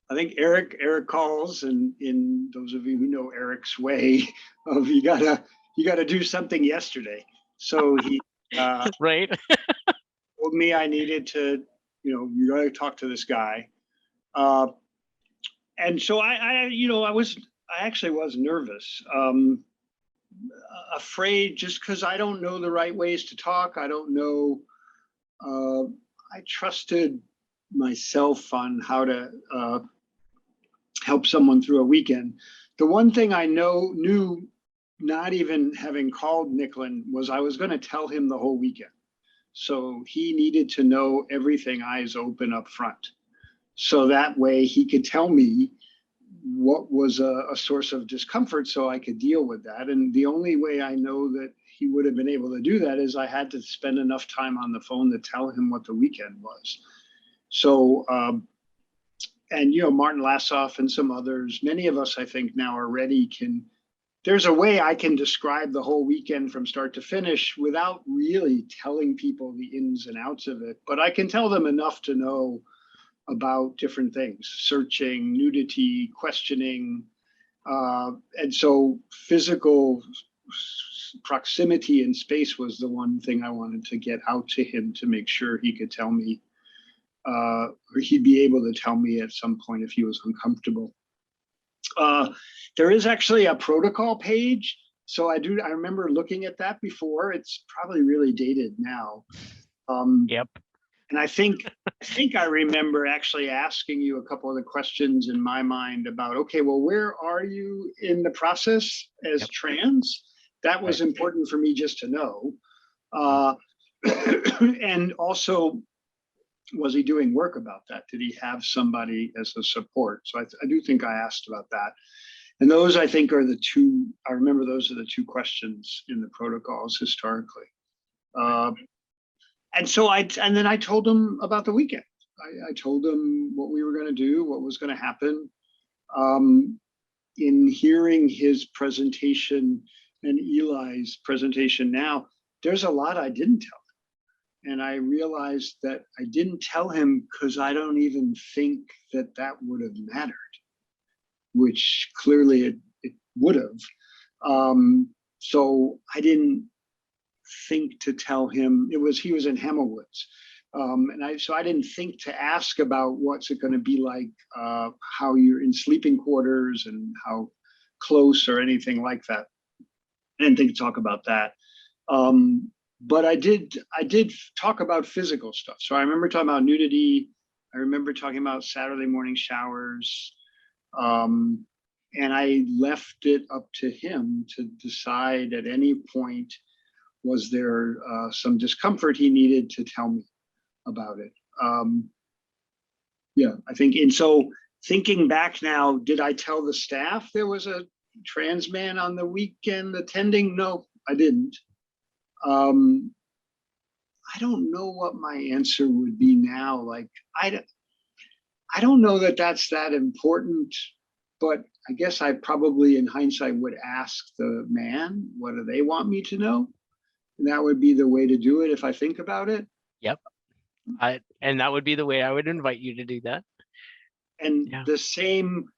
Speaker 1: I think Eric calls, and in those of you who know Eric's way of you gotta do something yesterday. So he
Speaker 2: Right.
Speaker 1: told me I needed to, you gotta talk to this guy. And so I actually was nervous, afraid, just because I don't know the right ways to talk. I don't know. I trusted myself on how to help someone through a weekend. The one thing I knew, not even having called Nicklin, was I was going to tell him the whole weekend. So he needed to know everything eyes open up front. So that way he could tell me what was a source of discomfort so I could deal with that. And the only way I know that he would have been able to do that is I had to spend enough time on the phone to tell him what the weekend was. So, and, Martin Lassoff and some others, many of us, I think now already there's a way I can describe the whole weekend from start to finish without really telling people the ins and outs of it, but I can tell them enough to know about different things: searching, nudity, questioning. And so physical proximity and space was the one thing I wanted to get out to him, to make sure he could tell me, or he'd be able to tell me at some point if he was uncomfortable. There is actually a protocol page. So I remember looking at that before. It's probably really dated now.
Speaker 2: Yep.
Speaker 1: And I think I remember actually asking you a couple of the questions in my mind about, okay, well, where are you in the process as
Speaker 2: Yep.
Speaker 1: trans? That was
Speaker 2: Right.
Speaker 1: important for me just to know. And also, was he doing work about that? Did he have somebody as a support? So I do think I asked about that. And those, I think, are the two, I remember those are the two questions in the protocols historically. And so and then I told him about the weekend. I told him what we were going to do, what was going to happen. In hearing his presentation and Eli's presentation now, there's a lot I didn't tell him. And I realized that I didn't tell him because I don't even think that would have mattered, which clearly it would have. So I didn't think to tell him. He was in Hammerwoods. So I didn't think to ask about what's it going to be like, how you're in sleeping quarters and how close or anything like that. I didn't think to talk about that. But I did talk about physical stuff. So I remember talking about nudity. I remember talking about Saturday morning showers. And I left it up to him to decide at any point, was there some discomfort he needed to tell me about it. Yeah, I think, and so thinking back now, did I tell the staff there was a trans man on the weekend attending? No, I didn't. I don't know what my answer would be now. Like, I don't know that that's that important, but I guess I probably in hindsight would ask the man, what do they want me to know? And that would be the way to do it if I think about it.
Speaker 2: Yep. And that would be the way I would invite you to do that.
Speaker 1: And
Speaker 2: Yeah.
Speaker 1: the same,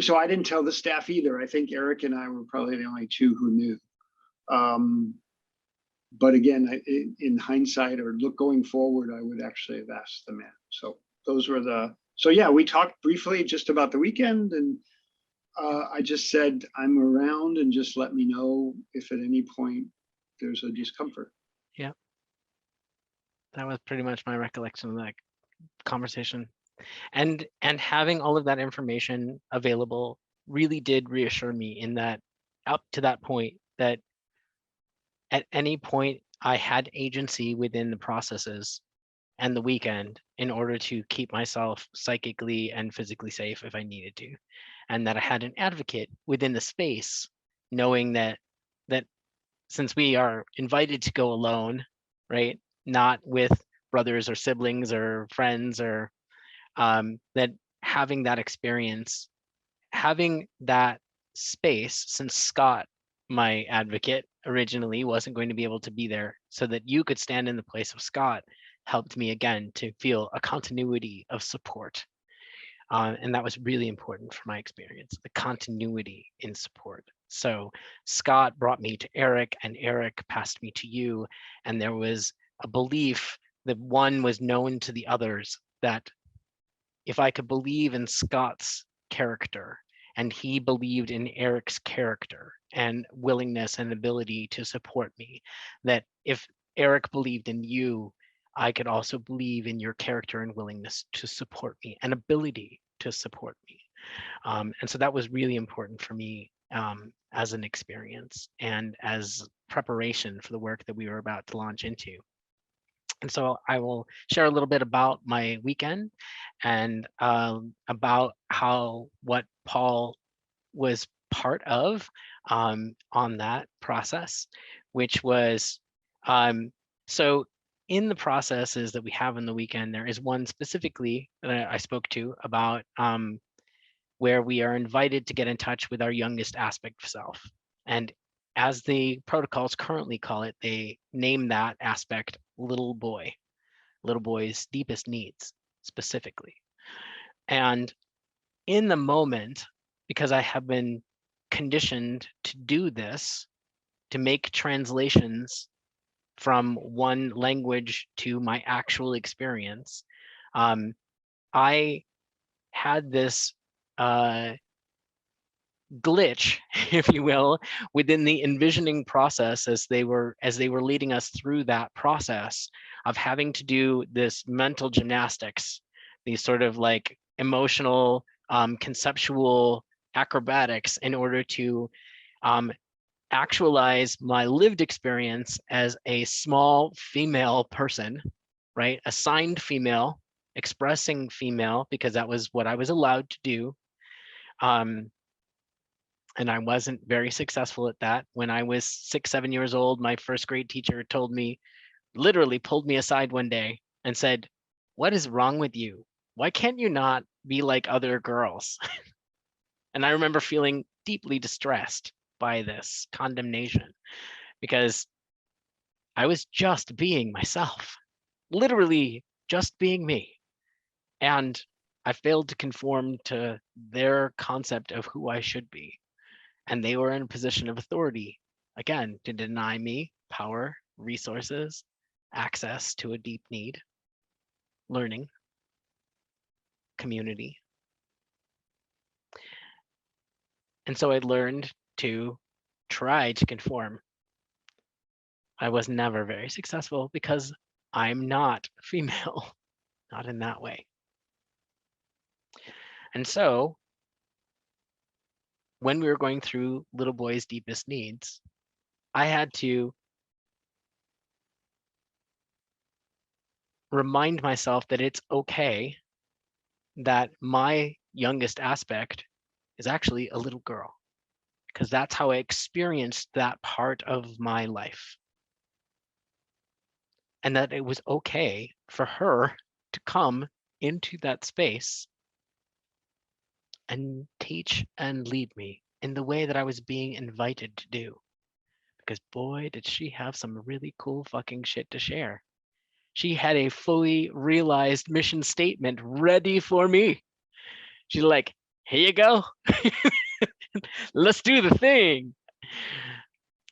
Speaker 1: so I didn't tell the staff either. I think Eric and I were probably the only two who knew. But again, in hindsight or going forward, I would actually have asked the man. So those were so yeah, we talked briefly just about the weekend, and I just said, I'm around and just let me know if at any point there's a discomfort.
Speaker 2: Yeah. That was pretty much my recollection of that conversation. And having all of that information available really did reassure me in that up to that point, that at any point I had agency within the processes and the weekend in order to keep myself psychically and physically safe if I needed to. And that I had an advocate within the space, knowing that since we are invited to go alone, right, not with brothers or siblings or friends, or that having that experience, having that space, since Scott, my advocate, originally wasn't going to be able to be there, so that you could stand in the place of Scott, helped me again to feel a continuity of support. And that was really important for my experience, the continuity in support. So Scott brought me to Eric, and Eric passed me to you. And there was a belief that one was known to the others, that if I could believe in Scott's character, and he believed in Eric's character and willingness and ability to support me, that if Eric believed in you, I could also believe in your character and willingness to support me and ability to support me. And so that was really important for me as an experience and as preparation for the work that we were about to launch into. And so I will share a little bit about my weekend and about what Paul was part of on that process, which was so in the processes that we have in the weekend, there is one specifically that I spoke to about where we are invited to get in touch with our youngest aspect of self. And as the protocols currently call it, they name that aspect little boy's deepest needs specifically. And in the moment, because I have been conditioned to do this, to make translations from one language to my actual experience, I had this glitch, if you will, within the envisioning process as they were leading us through that process of having to do this mental gymnastics, these sort of like emotional, conceptual acrobatics in order to actualize my lived experience as a small female person, right? Assigned female, expressing female, because that was what I was allowed to do. And I wasn't very successful at that. When I was 6, 7 years old, my first grade teacher told me, literally pulled me aside one day and said, "What is wrong with you? Why can't you not be like other girls?" And I remember feeling deeply distressed by this condemnation, because I was just being myself, literally just being me. And I failed to conform to their concept of who I should be. And they were in a position of authority, again, to deny me power, resources, access to a deep need, learning, community. And so I learned to try to conform. I was never very successful because I'm not female, not in that way. And so when we were going through little boy's deepest needs, I had to remind myself that it's okay that my youngest aspect is actually a little girl, because that's how I experienced that part of my life. and that it was okay for her to come into that space and teach and lead me in the way that I was being invited to do. Because boy, did she have some really cool fucking shit to share. She had a fully realized mission statement ready for me. She's like, here you go. Let's do the thing.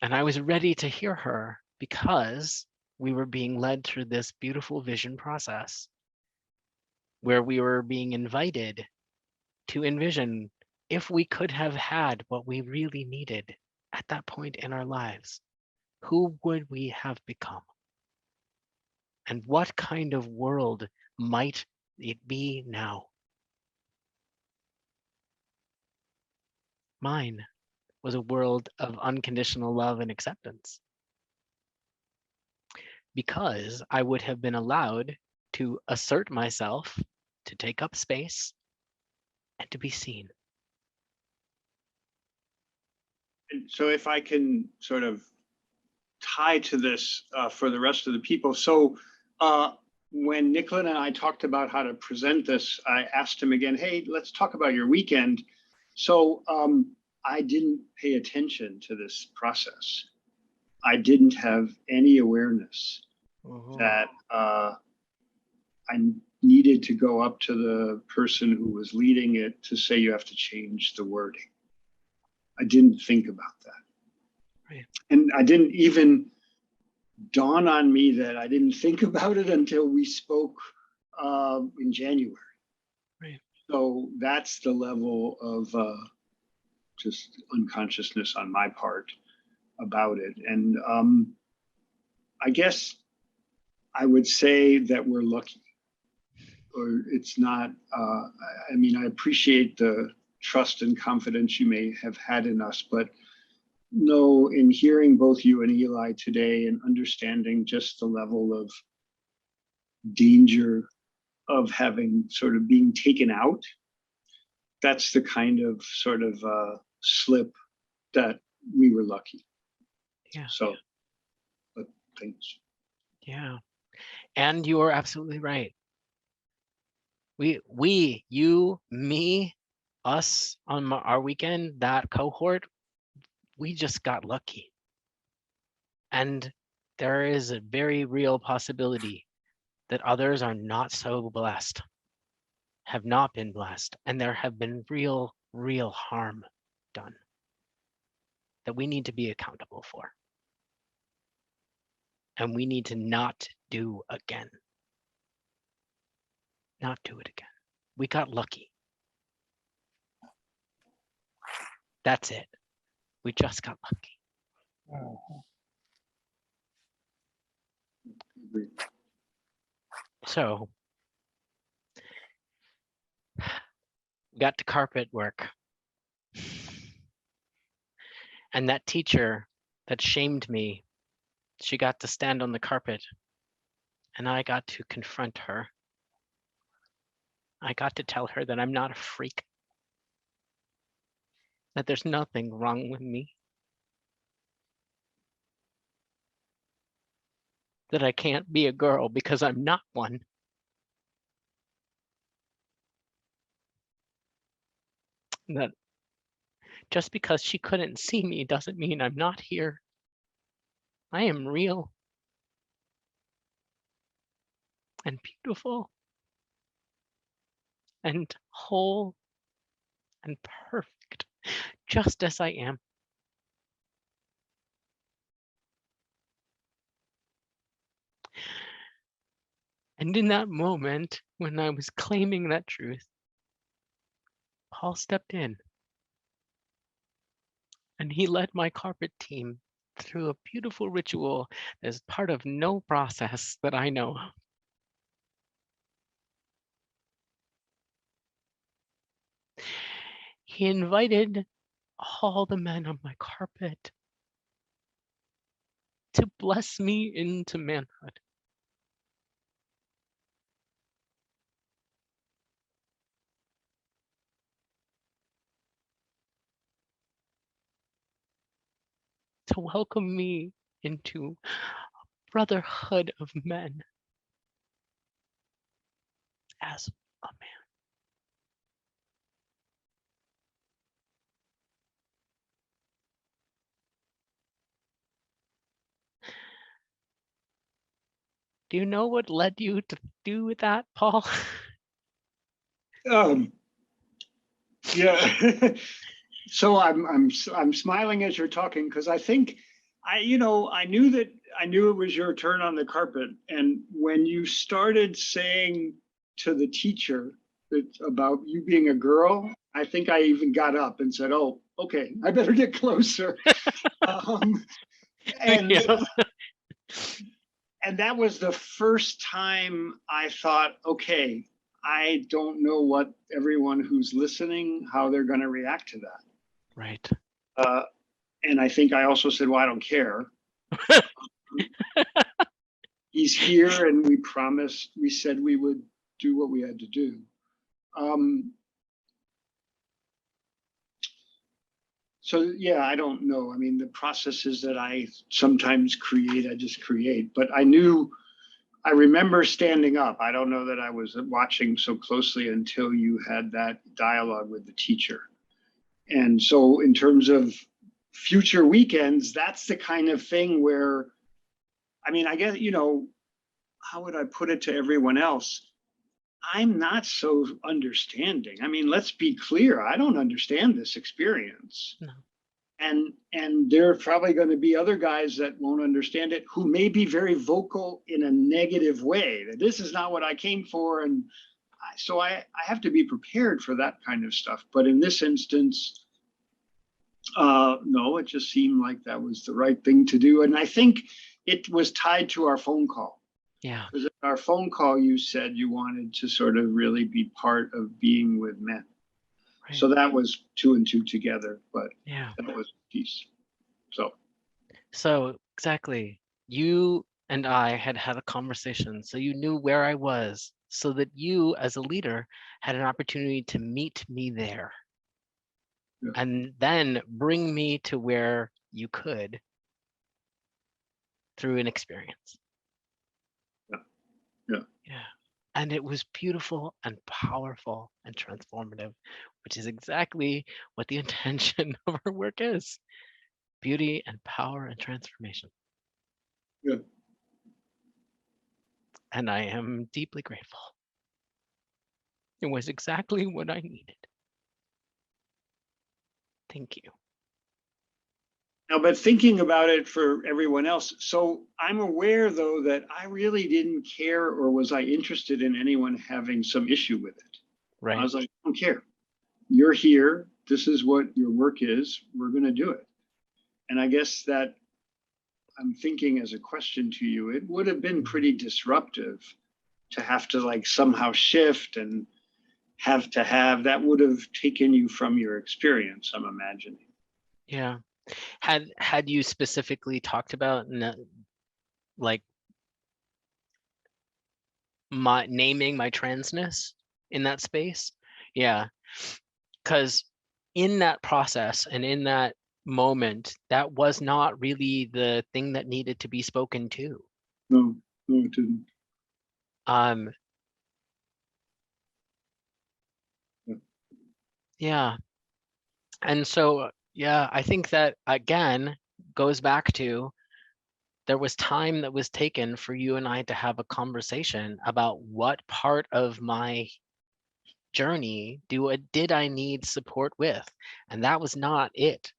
Speaker 2: And I was ready to hear her because we were being led through this beautiful vision process where we were being invited to envision if we could have had what we really needed at that point in our lives, who would we have become? And what kind of world might it be now? Mine was a world of unconditional love and acceptance, because I would have been allowed to assert myself, to take up space, and to be seen.
Speaker 1: And so if I can sort of tie to this for the rest of the people. So when Nicola and I talked about how to present this, I asked him again, hey, let's talk about your weekend. So I didn't pay attention to this process. I didn't have any awareness that I needed to go up to the person who was leading it to say, you have to change the wording. I didn't think about that.
Speaker 2: Right.
Speaker 1: And I didn't even dawn on me that I didn't think about it until we spoke in January.
Speaker 2: Right.
Speaker 1: So that's the level of just unconsciousness on my part about it. And I guess I would say that we're lucky, or it's not, I mean, I appreciate the trust and confidence you may have had in us, but no, in hearing both you and Eli today and understanding just the level of danger of having sort of being taken out, that's the kind of sort of slip that we were lucky.
Speaker 2: Yeah.
Speaker 1: So, but thanks.
Speaker 2: Yeah. And you are absolutely right. We, you, me, us on our weekend, that cohort, we just got lucky. And there is a very real possibility that others are not so blessed, have not been blessed, and there have been real harm done that we need to be accountable for. And we need to not do again. Not do it again. We got lucky. That's it. We just got lucky.
Speaker 1: Agreed.
Speaker 2: So we got to carpet work. And that teacher that shamed me, she got to stand on the carpet and I got to confront her. I got to tell her that I'm not a freak, that there's nothing wrong with me, that I can't be a girl because I'm not one. That just because she couldn't see me doesn't mean I'm not here. I am real and beautiful and whole and perfect, just as I am. And in that moment, when I was claiming that truth, Paul stepped in and he led my carpet team through a beautiful ritual as part of no process that I know of. He invited all the men on my carpet to bless me into manhood. To welcome me into a brotherhood of men as a man. Do you know what led you to do that, Paul?
Speaker 1: Yeah. So I'm smiling as you're talking because I think I knew it was your turn on the carpet, and when you started saying to the teacher that about you being a girl, I think I even got up and said, "Oh, okay, I better get closer." um, and
Speaker 2: Yeah.
Speaker 1: and that was the first time I thought, okay, I don't know what everyone who's listening, how they're going to react to that.
Speaker 2: Right.
Speaker 1: And I think I also said, well, I don't care. He's here, and we said we would do what we had to do. So yeah, I don't know. I mean, the processes that I sometimes create, I just create. But I remember standing up. I don't know that I was watching so closely until you had that dialogue with the teacher. And so in terms of future weekends, that's the kind of thing where, I mean, I guess, how would I put it to everyone else? I'm not so understanding. I mean, let's be clear. I don't understand this experience.
Speaker 2: No.
Speaker 1: And there are probably going to be other guys that won't understand it, who may be very vocal in a negative way, that this is not what I came for. And so I have to be prepared for that kind of stuff. But in this instance, no, it just seemed like that was the right thing to do. And I think it was tied to our phone call.
Speaker 2: Yeah.
Speaker 1: Because in our phone call, you said you wanted to sort of really be part of being with men.
Speaker 2: Right.
Speaker 1: So that was 2 and 2 together, but
Speaker 2: Yeah.
Speaker 1: that was a piece.
Speaker 2: So exactly, you and I had had a conversation, so you knew where I was, so that you, as a leader, had an opportunity to meet me there,
Speaker 1: Yeah.
Speaker 2: and then bring me to where you could through an experience. Yeah. And it was beautiful and powerful and transformative, which is exactly what the intention of our work is. Beauty and power and transformation.
Speaker 1: Yeah.
Speaker 2: And I am deeply grateful. It was exactly what I needed. Thank you.
Speaker 1: Now, but thinking about it for everyone else, so I'm aware, though, that I really didn't care, or was I interested in anyone having some issue with it.
Speaker 2: Right.
Speaker 1: I was like, I don't care. You're here. This is what your work is. We're going to do it. And I guess that I'm thinking as a question to you, it would have been pretty disruptive to have to like somehow shift and have that would have taken you from your experience, I'm imagining.
Speaker 2: Yeah. Had you specifically talked about like naming my transness in that space? Yeah. Because in that process and in that moment, that was not really the thing that needed to be spoken to.
Speaker 1: No, it didn't.
Speaker 2: Yeah. And so, yeah, I think that again goes back to there was time that was taken for you and I to have a conversation about what part of my journey did I need support with, and that was not it.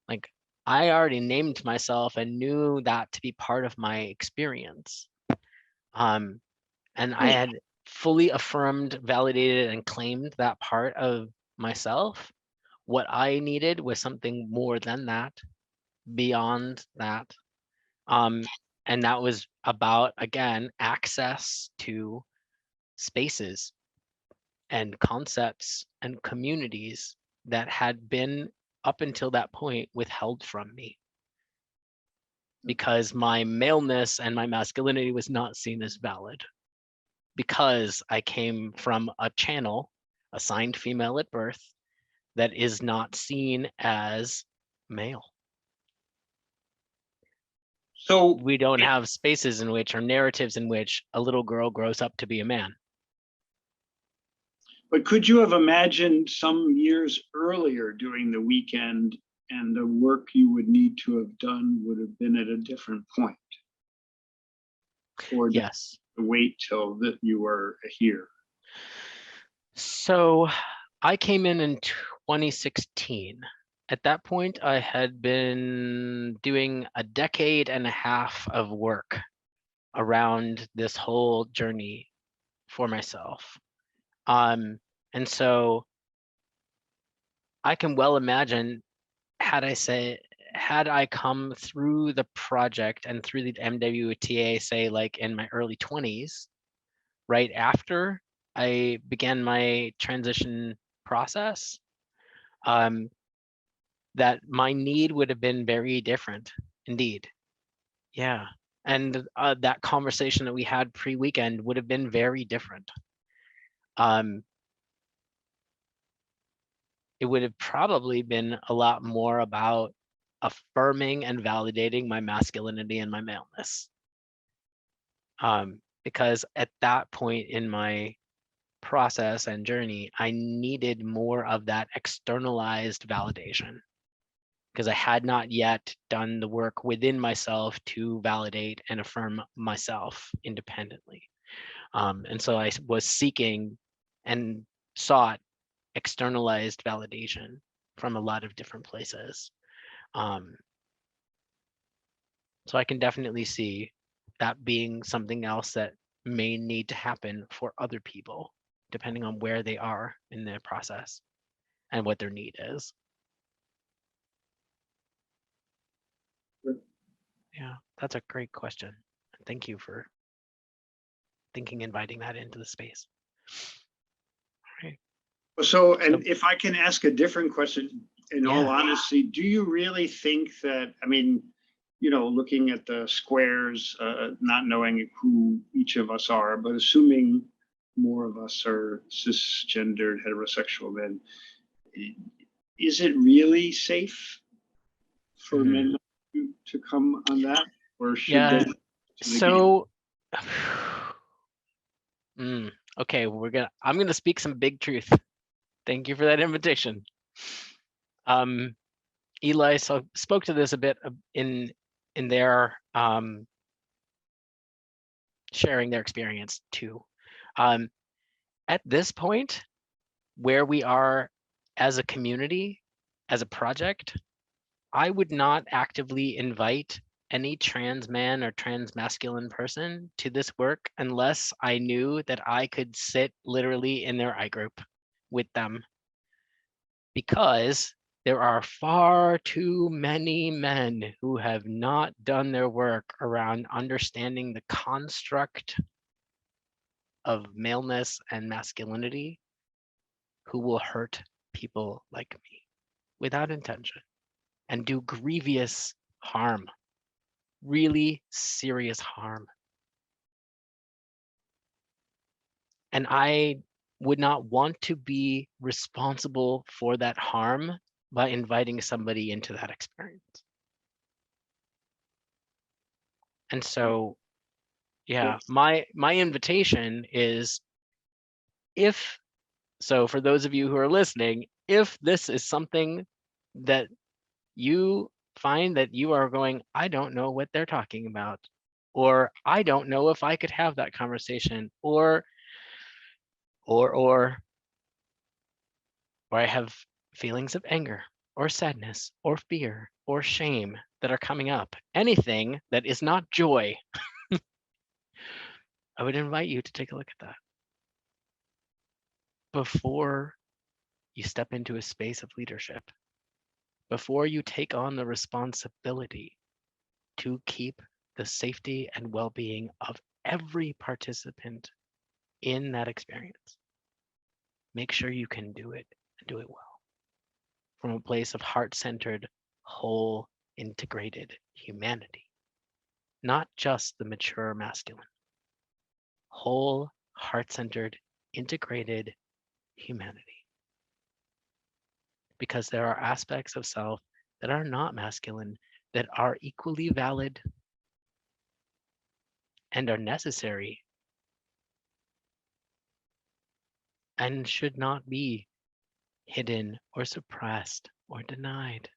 Speaker 2: Like I already named myself and knew that to be part of my experience, and I had fully affirmed, validated, and claimed that part of myself. What I needed was something more than that, beyond that. And that was about, again, access to spaces and concepts and communities that had been, up until that point, withheld from me because my maleness and my masculinity was not seen as valid, because I came from a channel assigned female at birth that is not seen as male.
Speaker 1: So,
Speaker 2: we don't have spaces in which, or narratives in which, a little girl grows up to be a man.
Speaker 1: but could you have imagined some years earlier doing the weekend and the work you would need to have done would have been at a different point? Or
Speaker 2: Yes.
Speaker 1: wait till that you were here?
Speaker 2: So I came in 2016. At that point, I had been doing a decade and a half of work around this whole journey for myself. And so I can well imagine, had I come through the project and through the MWTA, say like in my early 20s, right after I began my transition process, that my need would have been very different indeed. Yeah. And that conversation that we had pre-weekend would have been very different. It would have probably been a lot more about affirming and validating my masculinity and my maleness. Because at that point in my process and journey, I needed more of that externalized validation, because I had not yet done the work within myself to validate and affirm myself independently. And so I was seeking and sought externalized validation from a lot of different places. So I can definitely see that being something else that may need to happen for other people, depending on where they are in their process and what their need is. Yeah, that's a great question. Thank you for inviting that into the space. All right.
Speaker 1: So, and if I can ask a different question, in all
Speaker 2: Yeah.
Speaker 1: honesty, do you really think that, I mean, you know, looking at the squares, not knowing who each of us are, but assuming more of us are cisgendered heterosexual men, is it really safe for men to come on that, or should
Speaker 2: Yeah.
Speaker 1: they? to the game?
Speaker 2: So, okay, I'm gonna speak some big truth. Thank you for that invitation. Eli spoke to this a bit in their sharing their experience too. At this point, where we are as a community, as a project, I would not actively invite any trans man or trans masculine person to this work unless I knew that I could sit literally in their eye group with them, because there are far too many men who have not done their work around understanding the construct of maleness and masculinity, who will hurt people like me without intention and do grievous harm, really serious harm. And I would not want to be responsible for that harm by inviting somebody into that experience. And so, yeah, my invitation is, for those of you who are listening, if this is something that you find that you are going, I don't know what they're talking about, or I don't know if I could have that conversation, or I have feelings of anger or sadness or fear or shame that are coming up, anything that is not joy, I would invite you to take a look at that before you step into a space of leadership, before you take on the responsibility to keep the safety and well-being of every participant in that experience. Make sure you can do it and do it well from a place of heart-centered, whole, integrated humanity, not just the mature masculine. Whole, heart-centered, integrated humanity. Because there are aspects of self that are not masculine that are equally valid and are necessary and should not be hidden or suppressed or denied.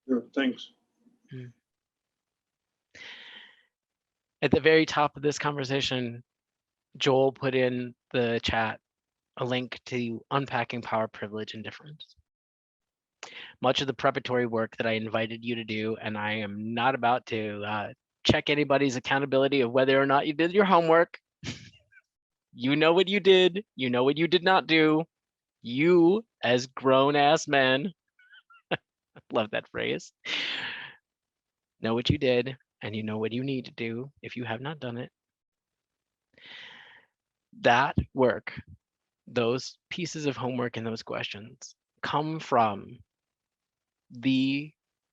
Speaker 1: Sure, thanks.
Speaker 2: At the very top of this conversation, Joel put in the chat a link to Unpacking Power, Privilege, and Difference. Much of the preparatory work that I invited you to do, and I am not about to check anybody's accountability of whether or not you did your homework. You know what you did. You know what you did not do. You, as grown-ass men, love that phrase, know what you did, and you know what you need to do if you have not done it. That work, those pieces of homework and those questions come from the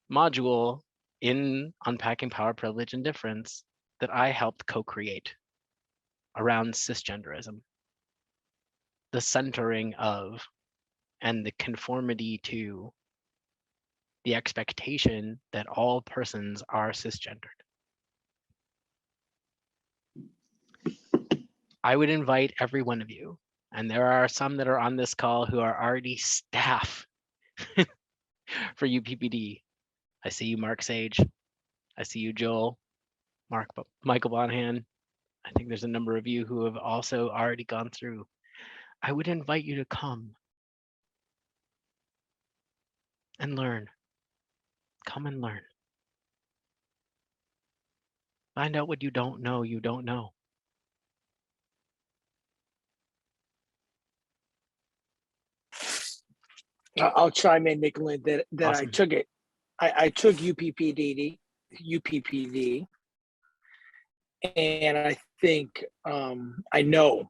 Speaker 2: module in Unpacking Power, Privilege, and Difference that I helped co-create around cisgenderism, the centering of and the conformity to the expectation that all persons are cisgendered. I would invite every one of you, and there are some that are on this call who are already staff for UPPD. I see you, Mark Sage. I see you, Joel, Michael Bonhan. I think there's a number of you who have also already gone through. I would invite you to come and learn. Come and learn. Find out what you don't know, you don't know.
Speaker 4: I'll chime in, Nicolin, that
Speaker 2: Awesome.
Speaker 4: I took it. I took UPPD, and I think I know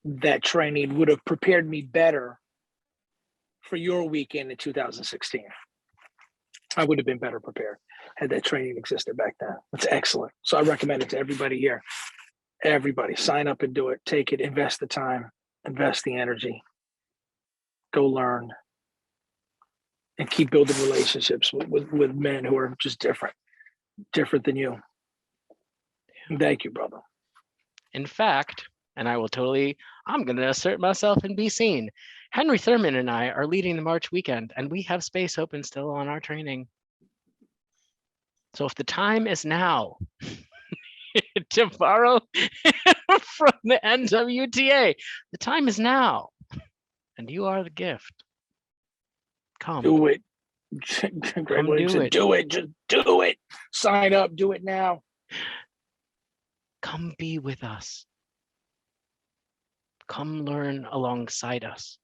Speaker 4: that training would have prepared me better for your weekend in 2016. I would have been better prepared had that training existed back then. It's excellent. So I recommend it to everybody here. Everybody sign up and do it. Take it, invest the time, invest the energy, go learn, and keep building relationships with men who are just different than you. Thank you, brother.
Speaker 2: In fact, and I'm going to assert myself and be seen. Henry Thurman and I are leading the March weekend, and we have space open still on our training. So if the time is now to borrow from the NWTA, the time is now, and you are the gift. Come.
Speaker 4: Do it. Greg
Speaker 2: Come
Speaker 4: Williams
Speaker 2: do
Speaker 4: said,
Speaker 2: it.
Speaker 4: do it. Just do it. Sign up. Do it now.
Speaker 2: Come be with us. Come learn alongside us.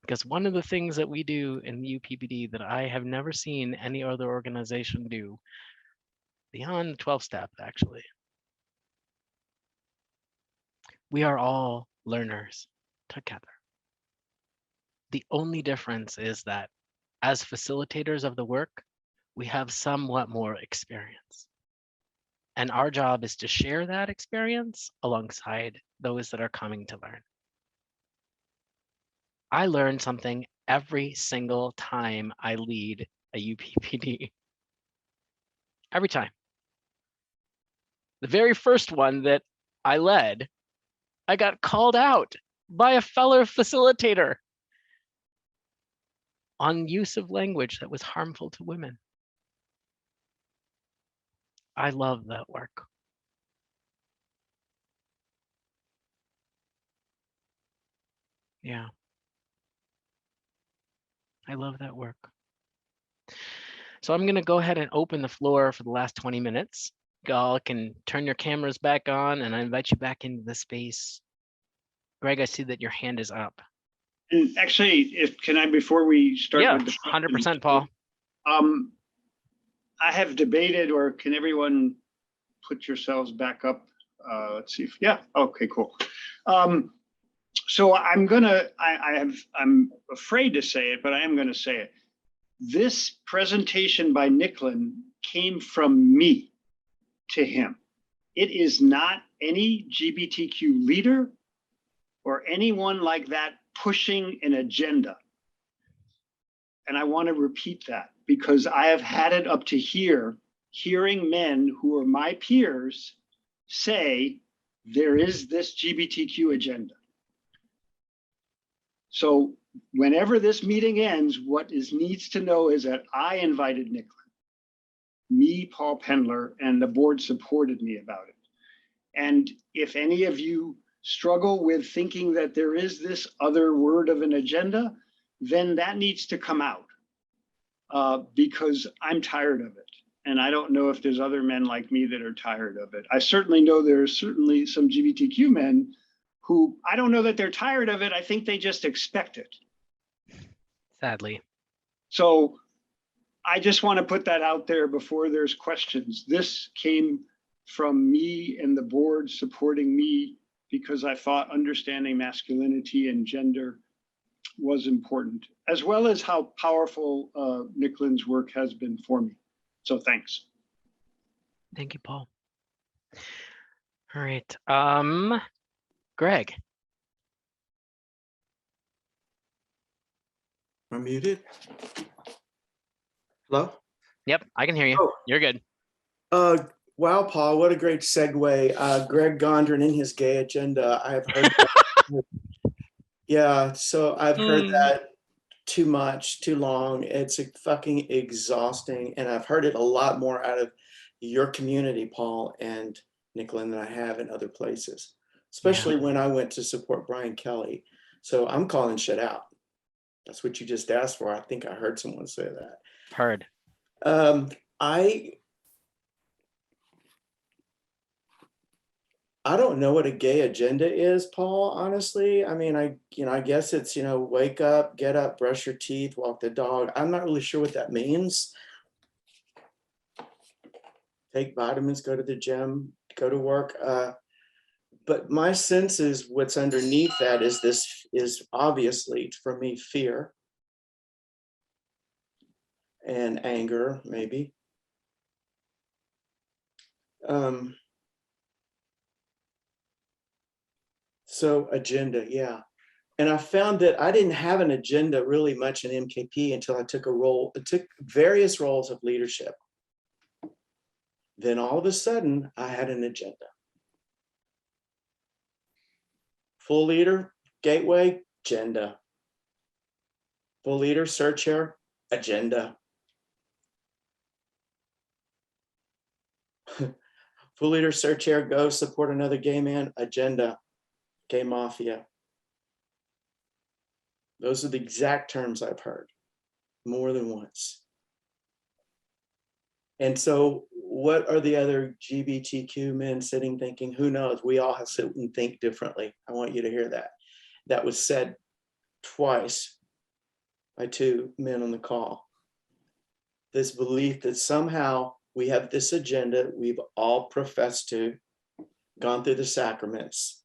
Speaker 2: Because one of the things that we do in the UPPD that I have never seen any other organization do, beyond the 12-step actually, we are all learners together. The only difference is that as facilitators of the work, we have somewhat more experience. And our job is to share that experience alongside those that are coming to learn. I learn something every single time I lead a UPPD. Every time. The very first one that I led, I got called out by a fellow facilitator on use of language that was harmful to women. I love that work. Yeah. I love that work. So I'm going to go ahead and open the floor for the last 20 minutes. Y'all can turn your cameras back on, and I invite you back into the space. Greg, I see that your hand is up.
Speaker 1: And actually, before we start
Speaker 2: Yeah,
Speaker 1: with the
Speaker 2: 100%, Paul.
Speaker 1: I have debated, or can everyone put yourselves back up? Let's see. Yeah. Okay, cool. So I'm afraid to say it, but I am going to say it. This presentation by Nicolin came from me to him. It is not any LGBTQ leader or anyone like that pushing an agenda. And I want to repeat that because I have had it up to here, hearing men who are my peers say there is this GBTQ agenda. So whenever this meeting ends, what needs to know is that I invited Nicklin, me, Paul Pendler, and the board supported me about it. And if any of you struggle with thinking that there is this other word of an agenda, then that needs to come out because I'm tired of it. And I don't know if there's other men like me that are tired of it. I certainly know there are certainly some GBTQ men who I don't know that they're tired of it. I think they just expect it.
Speaker 2: Sadly.
Speaker 1: So I just want to put that out there before there's questions. This came from me and the board supporting me because I thought understanding masculinity and gender was important, as well as how powerful Nicklin's work has been for me. So thanks.
Speaker 2: Thank you, Paul. All right. Greg.
Speaker 6: I'm muted. Hello?
Speaker 2: Yep, I can hear you.
Speaker 6: Oh.
Speaker 2: You're good.
Speaker 6: Wow, Paul, what a great segue. Greg Gondrin in his gay agenda. I've heard that. Yeah, so I've heard that too much, too long. It's fucking exhausting. And I've heard it a lot more out of your community, Paul and Nicklin, than I have in other places, especially when I went to support Brian Kelly. So I'm calling shit out. That's what you just asked for. I think I heard someone say that.
Speaker 2: Heard.
Speaker 6: I don't know what a gay agenda is, Paul, honestly. I mean, I guess it's, wake up, get up, brush your teeth, walk the dog. I'm not really sure what that means. Take vitamins, go to the gym, go to work. But my sense is what's underneath that is obviously, for me, fear and anger, maybe. So agenda, yeah. And I found that I didn't have an agenda really much in MKP until I took various roles of leadership. Then all of a sudden I had an agenda. Full leader, gateway, agenda. Full leader, search chair, agenda. Full leader, search chair, go support another gay man, agenda. Gay mafia. Those are the exact terms I've heard more than once. And so what are the other GBTQ men sitting thinking? Who knows? We all have sit and think differently. I want you to hear that. That was said twice by two men on the call. This belief that somehow we have this agenda we've all professed to, gone through the sacraments,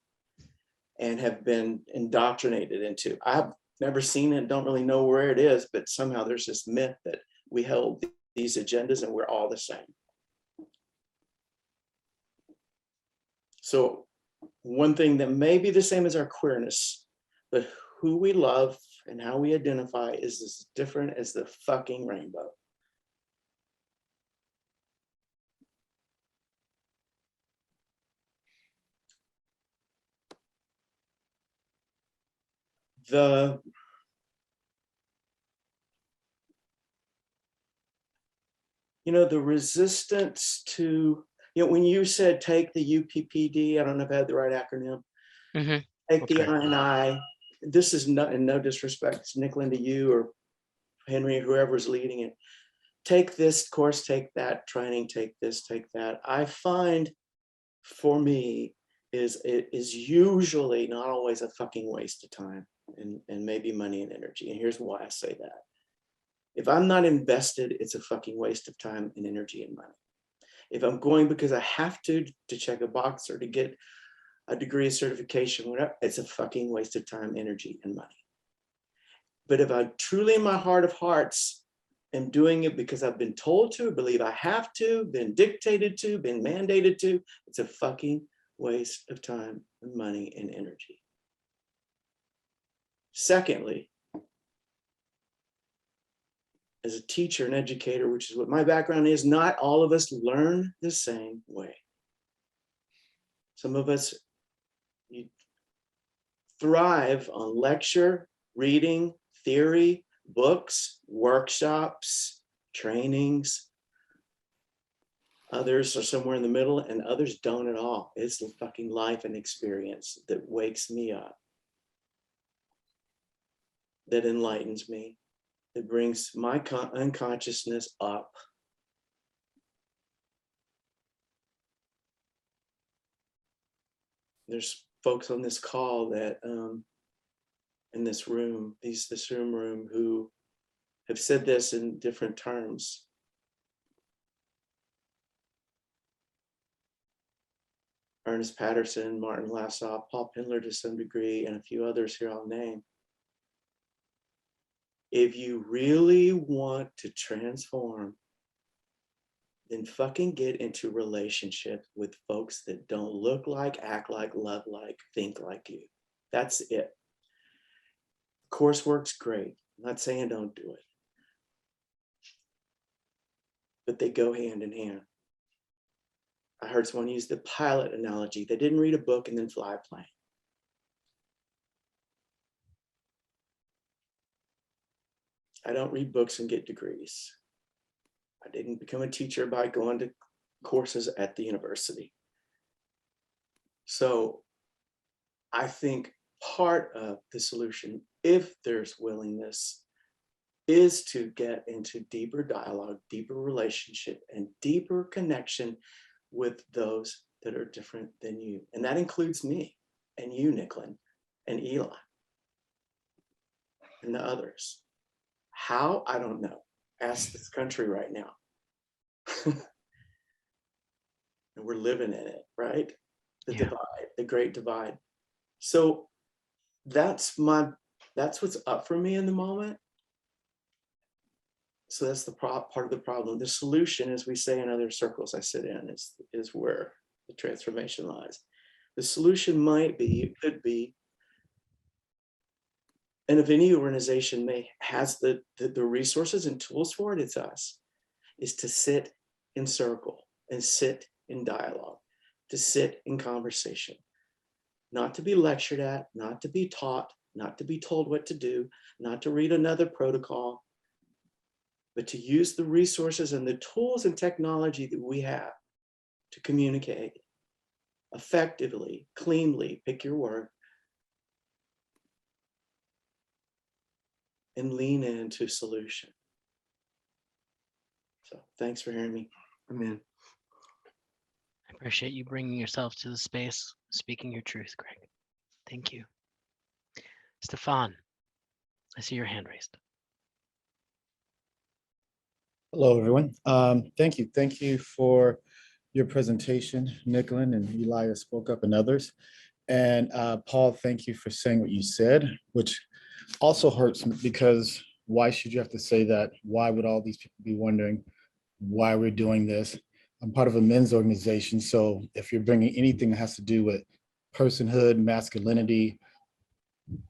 Speaker 6: and have been indoctrinated into. I've never seen it, don't really know where it is, but somehow there's this myth that we held these agendas and we're all the same. So one thing that may be the same as our queerness, but who we love and how we identify is as different as the fucking rainbow. The resistance to, when you said take the UPPD, I don't know if I had the right acronym, take the I&I, this is not, in no disrespect, it's Nicklin to you or Henry, whoever's leading it. Take this course, take that training, take this, take that. I find for me it is usually not always a fucking waste of time and maybe money and energy. And here's why I say that. If I'm not invested, it's a fucking waste of time and energy and money. If I'm going because I have to check a box or to get a degree of certification, whatever, it's a fucking waste of time, energy, and money. But if I truly in my heart of hearts am doing it because I've been told to, believe I have to, been dictated to, been mandated to, it's a fucking waste of time and money and energy. Secondly, as a teacher and educator, which is what my background is, not all of us learn the same way. Some of us thrive on lecture, reading, theory, books, workshops, trainings. Others are somewhere in the middle and others don't at all. It's the fucking life and experience that wakes me up, that enlightens me, that brings my unconsciousness up. There's folks on this call that in this room, this room who have said this in different terms. Ernest Patterson, Martin Lassaw, Paul Pindler to some degree, and a few others here I'll name. If you really want to transform, then fucking get into relationship with folks that don't look like, act like, love like, think like you. That's it. Coursework's great. I'm not saying don't do it. But they go hand in hand. I heard someone use the pilot analogy. They didn't read a book and then fly a plane. I don't read books and get degrees. I didn't become a teacher by going to courses at the university. So I think part of the solution, if there's willingness, is to get into deeper dialogue, deeper relationship, and deeper connection with those that are different than you. And that includes me and you, Nicklin, and Eli, and the others. How? I don't know. Ask this country right now. And we're living in it, right? The divide, the great divide. So that's what's up for me in the moment. So that's the part of the problem. The solution, as we say in other circles I sit in, is where the transformation lies. The solution might be, it could be, and if any organization has the resources and tools for it, it's us, is to sit in circle and sit in dialogue, to sit in conversation, not to be lectured at, not to be taught, not to be told what to do, not to read another protocol, but to use the resources and the tools and technology that we have to communicate effectively, cleanly, pick your word, and lean into solution. So thanks for hearing me. Amen.
Speaker 2: I appreciate you bringing yourself to the space, speaking your truth, Greg. Thank you. Stefan, I see your hand raised.
Speaker 7: Hello, everyone. Thank you. Thank you for your presentation. Nicklin and Elias spoke up and others. And Paul, thank you for saying what you said, which also hurts me because why should you have to say that? Why would all these people be wondering why we're doing this? I'm part of a men's organization. So if you're bringing anything that has to do with personhood, masculinity,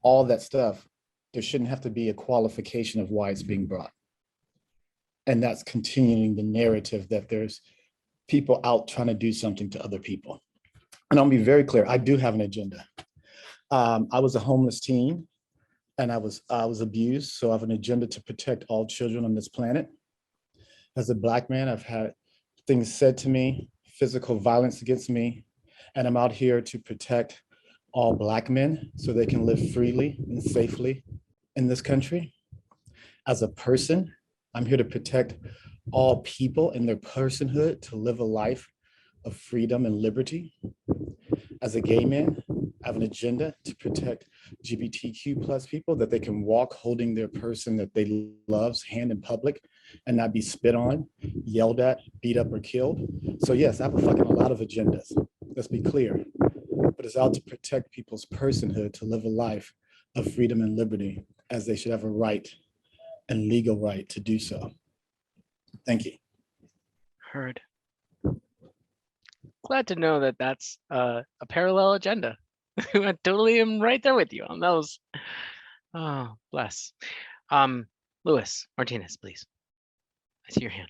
Speaker 7: all that stuff, there shouldn't have to be a qualification of why it's being brought. And that's continuing the narrative that there's people out trying to do something to other people. And I'll be very clear, I do have an agenda. I was a homeless teen and I was abused. So I have an agenda to protect all children on this planet. As a Black man, I've had things said to me, physical violence against me, and I'm out here to protect all Black men so they can live freely and safely in this country. As a person, I'm here to protect all people in their personhood to live a life of freedom and liberty. As a gay man, I have an agenda to protect LGBTQ plus people, that they can walk holding their person that they love's hand in public and not be spit on, yelled at, beat up, or killed. So yes, I have a lot of agendas, let's be clear, but it's out to protect people's personhood to live a life of freedom and liberty, as they should have a right and legal right to do so. Thank you.
Speaker 2: Heard. Glad to know that that's a parallel agenda. I totally am right there with you on those. Oh, bless. Luis Martinez, please. I see your hand.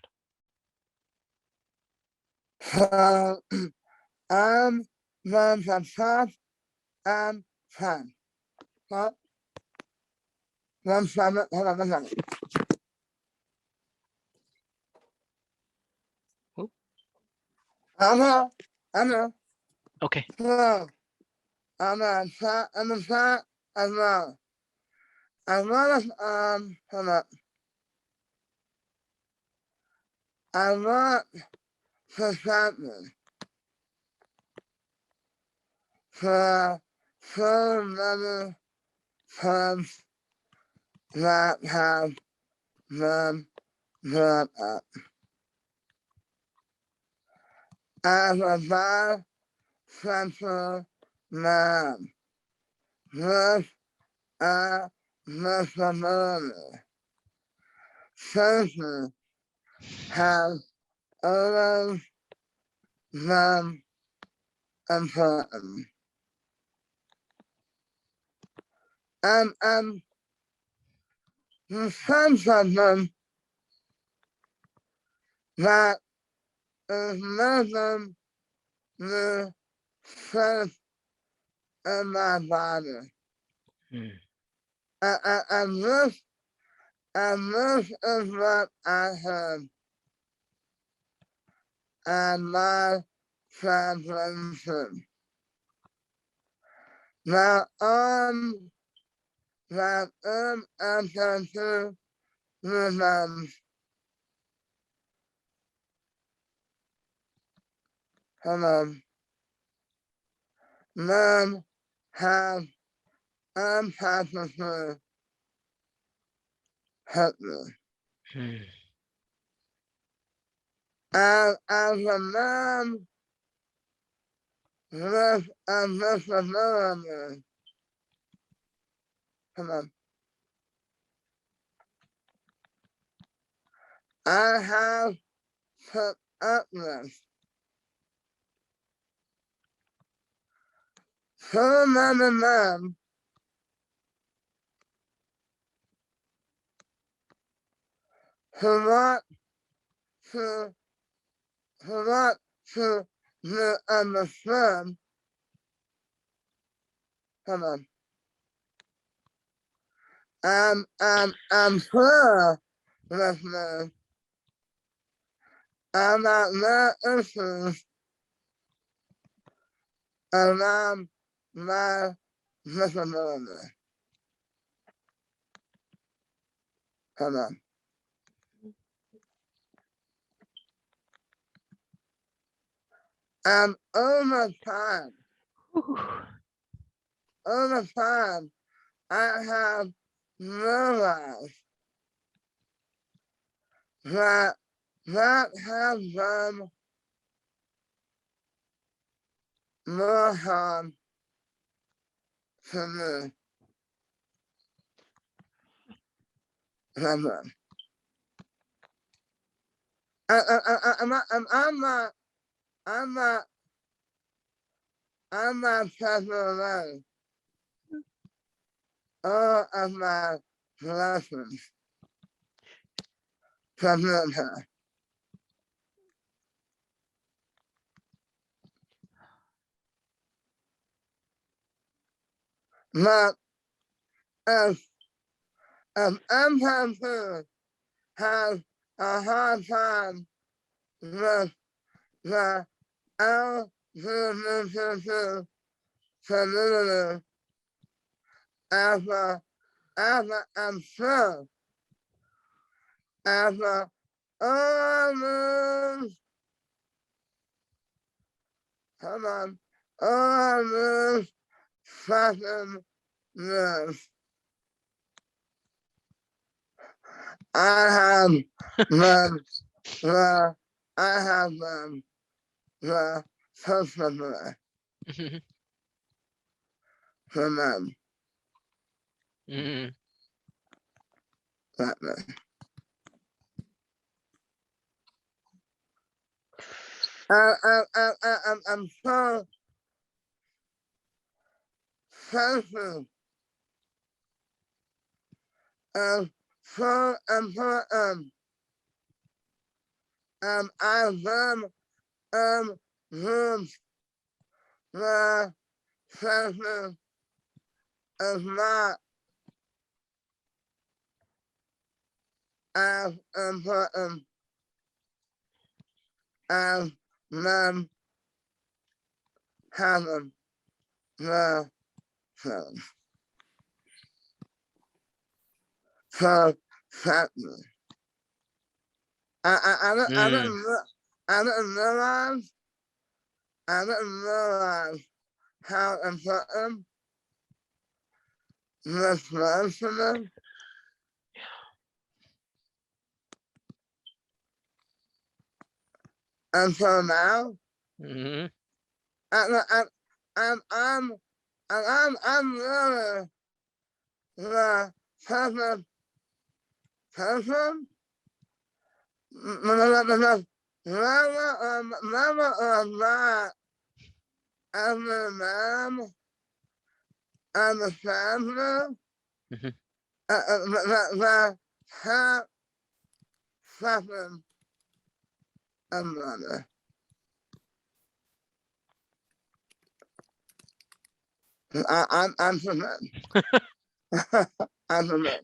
Speaker 2: Oop. Okay. Mm. Mm. Whew. Mm.
Speaker 8: I'm from the center of my as important as them having the same. So, I didn't realize how important this person is. And so now,
Speaker 2: Mhm.
Speaker 8: I'm really the perfect person. Never of that every man understands me.
Speaker 2: Mhm.
Speaker 8: The half second of money. I'm submit. I'm submit.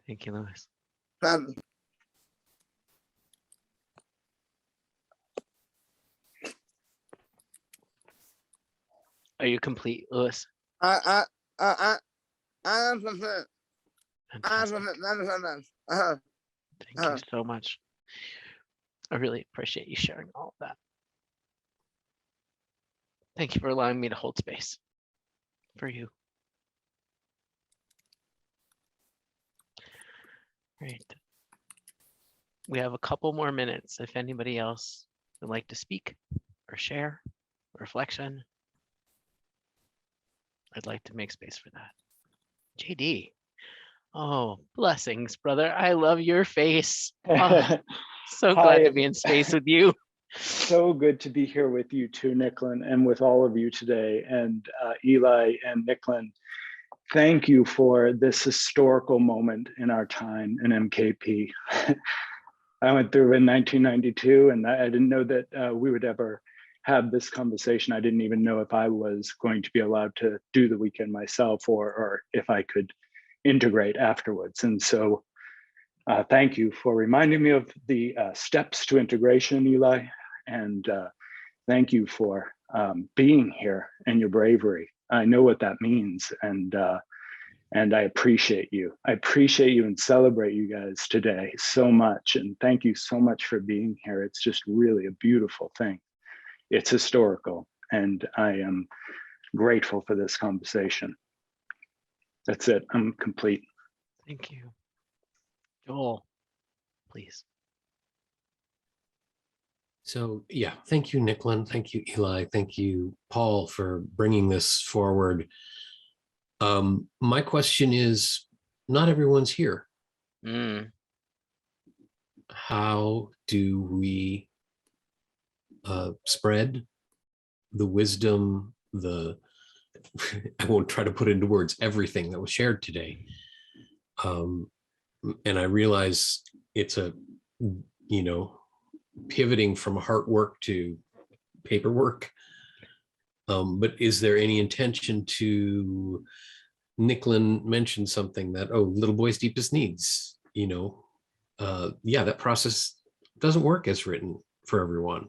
Speaker 2: Thank you, Louis. Are you complete, Louis?
Speaker 8: I am submit. I'm
Speaker 2: Fantastic.
Speaker 8: submit.
Speaker 2: Thank you so much. I really appreciate you sharing all of that. Thank you for allowing me to hold space for you. Great. We have a couple more minutes if anybody else would like to speak or share reflection. I'd like to make space for that. JD. Oh, blessings, brother. I love your face. Oh, so glad
Speaker 9: Hi,
Speaker 2: to be in space with you.
Speaker 9: so good to be here with you too, Nicklin, and with all of you today. And Eli and Nicklin, thank you for this historical moment in our time in MKP. I went through in 1992, and I didn't know that we would ever have this conversation. I didn't even know if I was going to be allowed to do the weekend myself, or if I could integrate afterwards. And so thank you for reminding me of the steps to integration, Eli, and thank you for being here and your bravery. I know what that means, and I appreciate you. I appreciate you and celebrate you guys today so much, and thank you so much for being here. It's just really a beautiful thing. It's historical, and I am grateful for this conversation. That's it. I'm complete.
Speaker 2: Thank you. Joel, please.
Speaker 10: So yeah, thank you, Nicklin. Thank you, Eli. Thank you, Paul, for bringing this forward. My question is, not everyone's here. How do we spread the wisdom, I won't try to put into words everything that was shared today. And I realize it's pivoting from heart work to paperwork. But is there any intention to, Nicklin mentioned something that, little boy's deepest needs, that process doesn't work as written for everyone.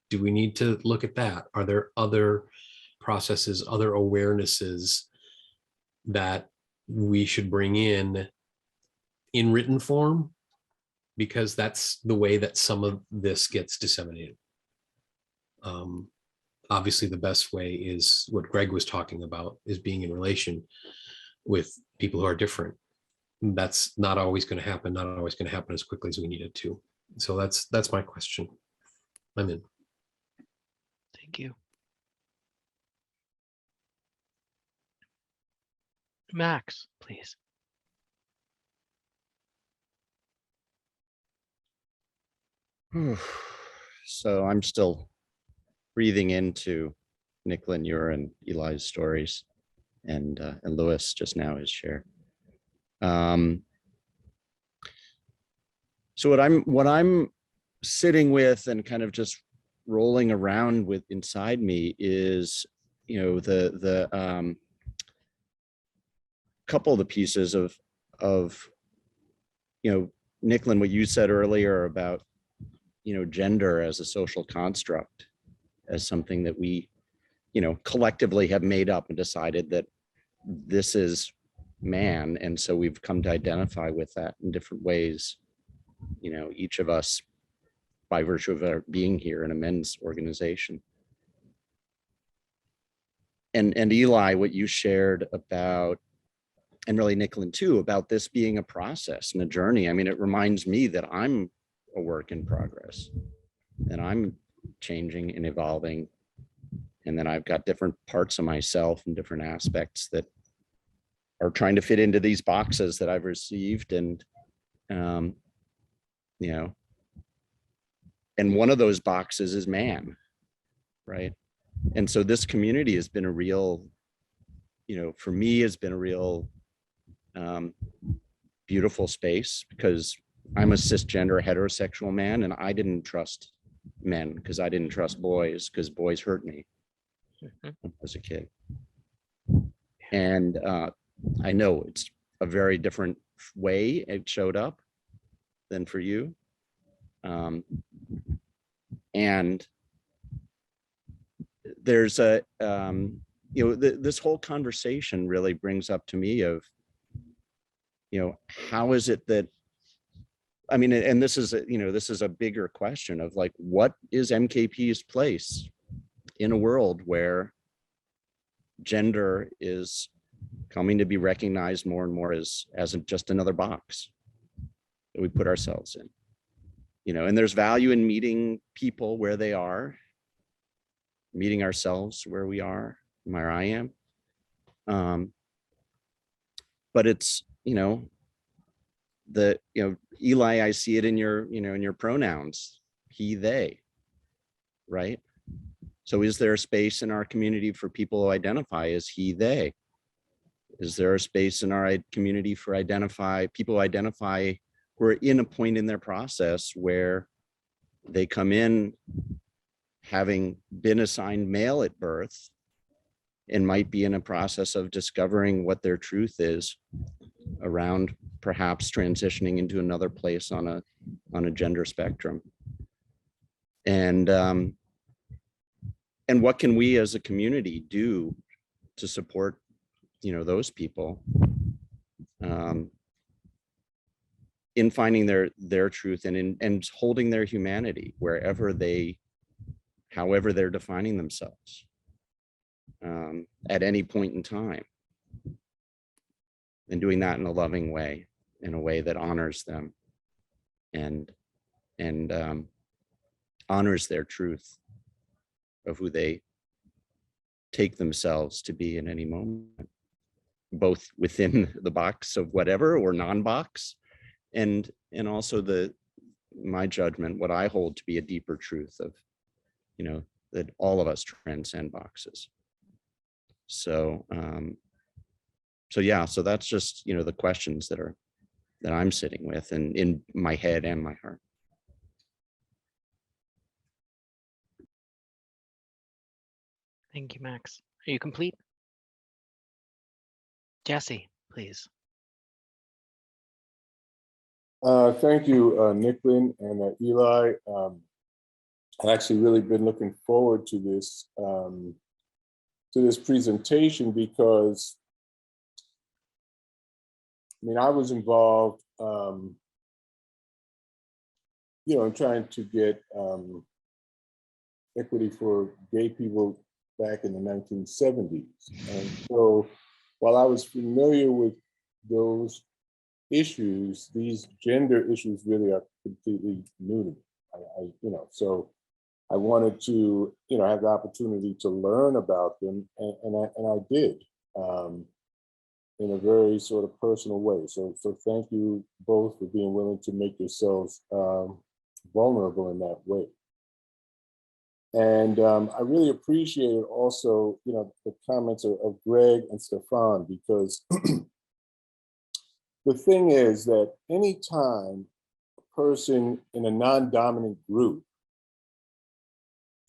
Speaker 10: Do we need to look at that? Are there other processes, other awarenesses that we should bring in written form? Because that's the way that some of this gets disseminated. Obviously, the best way is what Greg was talking about, is being in relation with people who are different. That's not always going to happen, not always going to happen as quickly as we need it to. So that's my question. I'm in.
Speaker 2: Thank you. Max, please.
Speaker 11: So I'm still breathing into Nicklin, your and Eli's stories, and Louis just now his share. So what I'm sitting with and kind of just rolling around with inside me is, you know, the couple of the pieces of, you know, Nicklin, what you said earlier about, you know, gender as a social construct, as something that we, you know, collectively have made up and decided that this is man. And so we've come to identify with that in different ways, you know, each of us by virtue of our being here in a men's organization. And Eli, what you shared about, and really Nicklin too, about this being a process and a journey. I mean, it reminds me that I'm a work in progress, and I'm changing and evolving. And then I've got different parts of myself and different aspects that are trying to fit into these boxes that I've received. And, you know, and one of those boxes is man, right? And so this community has been a real, you know, for me has been a real beautiful space, because I'm a cisgender heterosexual man, and I didn't trust men because I didn't trust boys, because boys hurt me when I was a kid. And I know it's a very different way it showed up than for you. And there's a, you know, this whole conversation really brings up to me of, you know, how is it that, I mean, and this is, you know, this is a bigger question of like, what is MKP's place in a world where gender is coming to be recognized more and more as just another box that we put ourselves in, you know? And there's value in meeting people where they are, meeting ourselves where we are, where I am. But it's, you know, you know, Eli, I see it in your, you know, in your pronouns, he, they, right? So is there a space in our community for people who identify as he, they? Is there a space in our community for people who identify who are in a point in their process where they come in having been assigned male at birth and might be in a process of discovering what their truth is around perhaps transitioning into another place on a gender spectrum? And what can we as a community do to support, you know, those people in finding their truth and holding their humanity wherever however they're defining themselves at any point in time, and doing that in a loving way, in a way that honors them and honors their truth of who they take themselves to be in any moment, both within the box of whatever or non-box, and also my judgment, what I hold to be a deeper truth of, you know, that all of us transcend boxes. So yeah, so that's just, you know, the questions that I'm sitting with and in my head and my heart.
Speaker 2: Thank you, Max. Are you complete? Jesse, please.
Speaker 5: Thank you, Nicklin and Eli. I've actually really been looking forward to this presentation because, I mean, I was involved, you know, in trying to get equity for gay people back in the 1970s. And so while I was familiar with those issues, these gender issues really are completely new to me. You know, so I wanted to, you know, have the opportunity to learn about them, and I did in a very sort of personal way. So thank you both for being willing to make yourselves vulnerable in that way. And I really appreciated also, you know, the comments of Greg and Stefan, because the thing is that anytime a person in a non-dominant group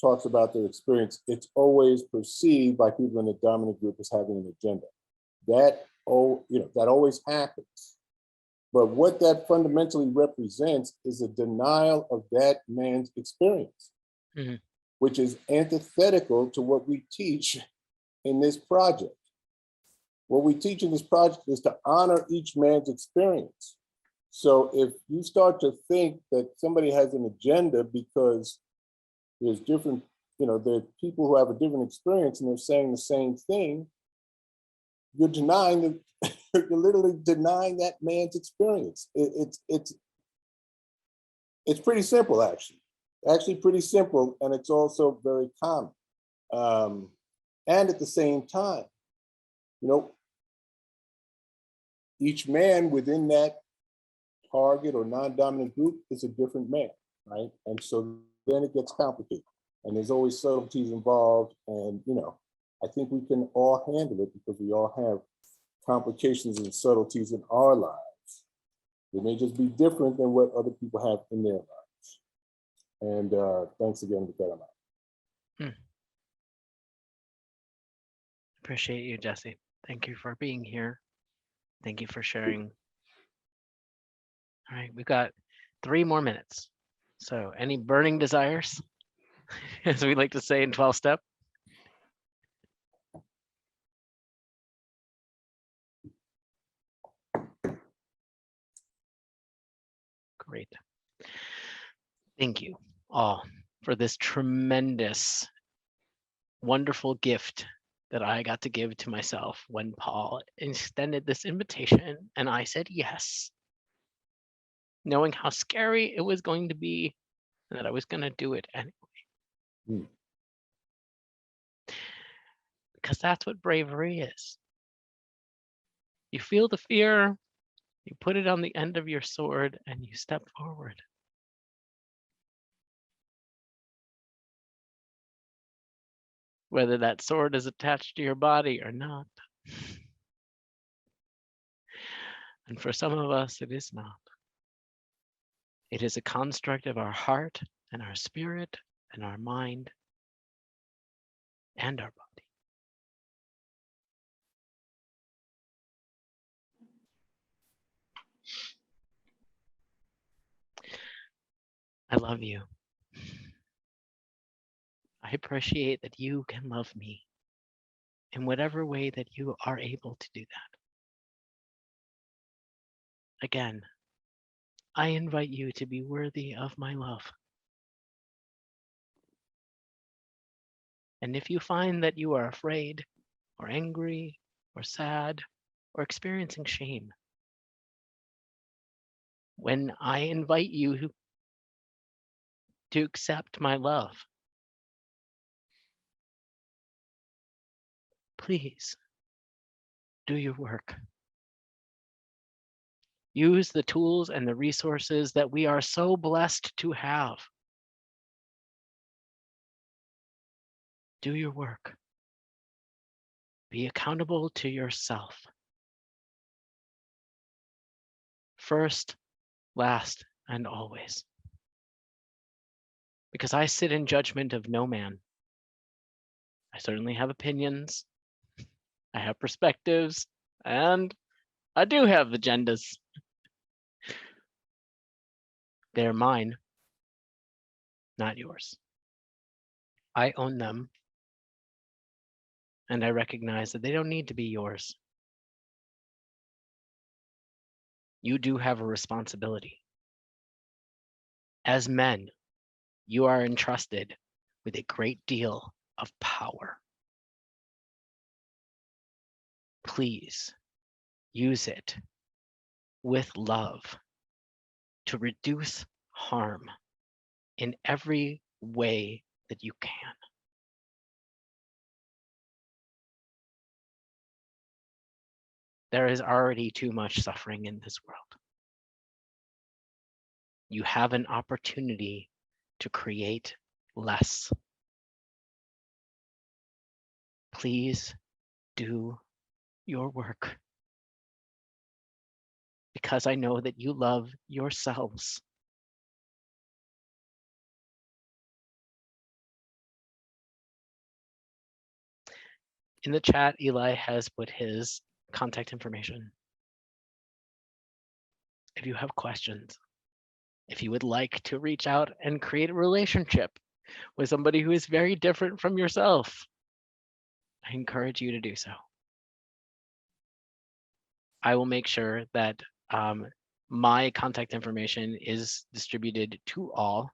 Speaker 5: talks about their experience, it's always perceived by people in the dominant group as having an agenda. That always happens. But what that fundamentally represents is a denial of that man's experience, which is antithetical to what we teach in this project. What we teach in this project is to honor each man's experience. So if you start to think that somebody has an agenda because there's different, there are people who have a different experience and they're saying the same thing, you're denying you're literally denying that man's experience. It's pretty simple, actually pretty simple, and it's also very common. And at the same time, each man within that target or non-dominant group is a different man, right? And so then it gets complicated, and there's always subtleties involved, and I think we can all handle it because we all have complications and subtleties in our lives. They may just be different than what other people have in their lives. And thanks again for that amount.
Speaker 2: Appreciate you, Jesse. Thank you for being here. Thank you for sharing. All right, we've got 3 more minutes. So any burning desires, as we like to say in 12-step? Great. Thank you all for this tremendous, wonderful gift that I got to give to myself when Paul extended this invitation and I said yes, knowing how scary it was going to be and that I was going to do it anyway. Because that's what bravery is. You feel the fear, you put it on the end of your sword, and you step forward. Whether that sword is attached to your body or not. And for some of us, it is not. It is a construct of our heart and our spirit and our mind and our body. I love you. I appreciate that you can love me in whatever way that you are able to do that. Again, I invite you to be worthy of my love. And if you find that you are afraid or angry or sad or experiencing shame, when I invite you to accept my love, please do your work. Use the tools and the resources that we are so blessed to have. Do your work. Be accountable to yourself. First, last, and always. Because I sit in judgment of no man. I certainly have opinions. I have perspectives, and I do have agendas. They're mine, not yours. I own them, and I recognize that they don't need to be yours. You do have a responsibility. As men, you are entrusted with a great deal of power. Please use it with love to reduce harm in every way that you can. There is already too much suffering in this world. You have an opportunity to create less. Please do your work. Because I know that you love yourselves In the chat, Eli has put his contact information. If you have questions, if you would like to reach out and create a relationship with somebody who is very different from yourself, I encourage you to do so. I will make sure that my contact information is distributed to all.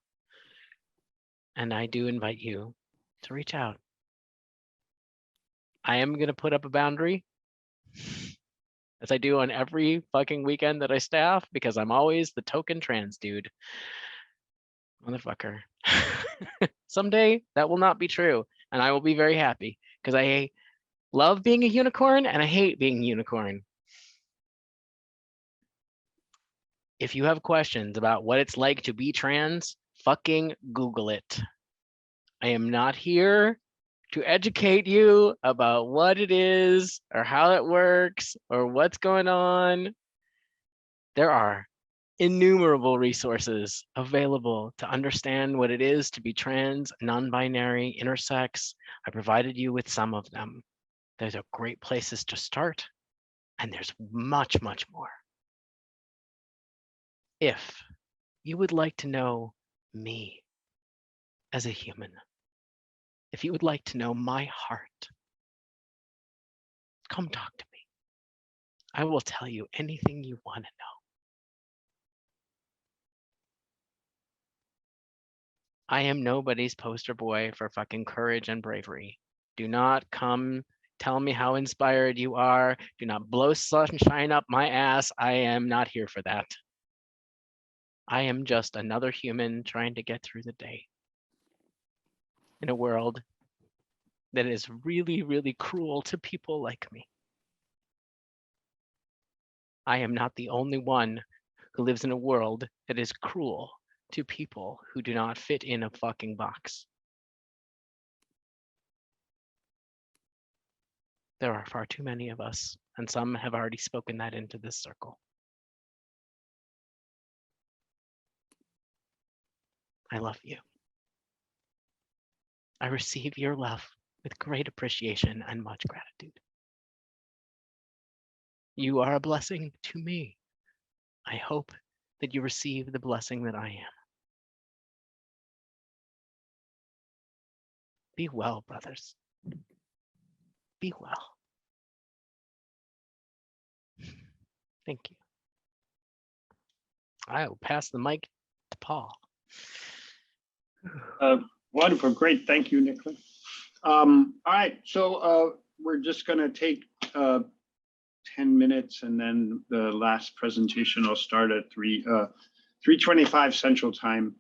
Speaker 2: And I do invite you to reach out. I am going to put up a boundary, as I do on every fucking weekend that I staff, because I'm always the token trans dude. Motherfucker. Someday that will not be true, and I will be very happy, because I love being a unicorn and I hate being a unicorn. If you have questions about what it's like to be trans, fucking Google it. I am not here to educate you about what it is or how it works or what's going on. There are innumerable resources available to understand what it is to be trans, non-binary, intersex. I provided you with some of them. Those are great places to start, and there's much, much more. If you would like to know me as a human, if you would like to know my heart, come talk to me. I will tell you anything you want to know. I am nobody's poster boy for fucking courage and bravery. Do not come tell me how inspired you are. Do not blow sunshine up my ass. I am not here for that. I am just another human trying to get through the day in a world that is really, really cruel to people like me. I am not the only one who lives in a world that is cruel to people who do not fit in a fucking box. There are far too many of us, and some have already spoken that into this circle. I love you. I receive your love with great appreciation and much gratitude. You are a blessing to me. I hope that you receive the blessing that I am. Be well, brothers. Be well. Thank you. I will pass the mic to Paul.
Speaker 1: Wonderful, great, thank you, Nicholas. All right, so we're just gonna take 10 minutes, and then the last presentation will start at 3:25 Central Time.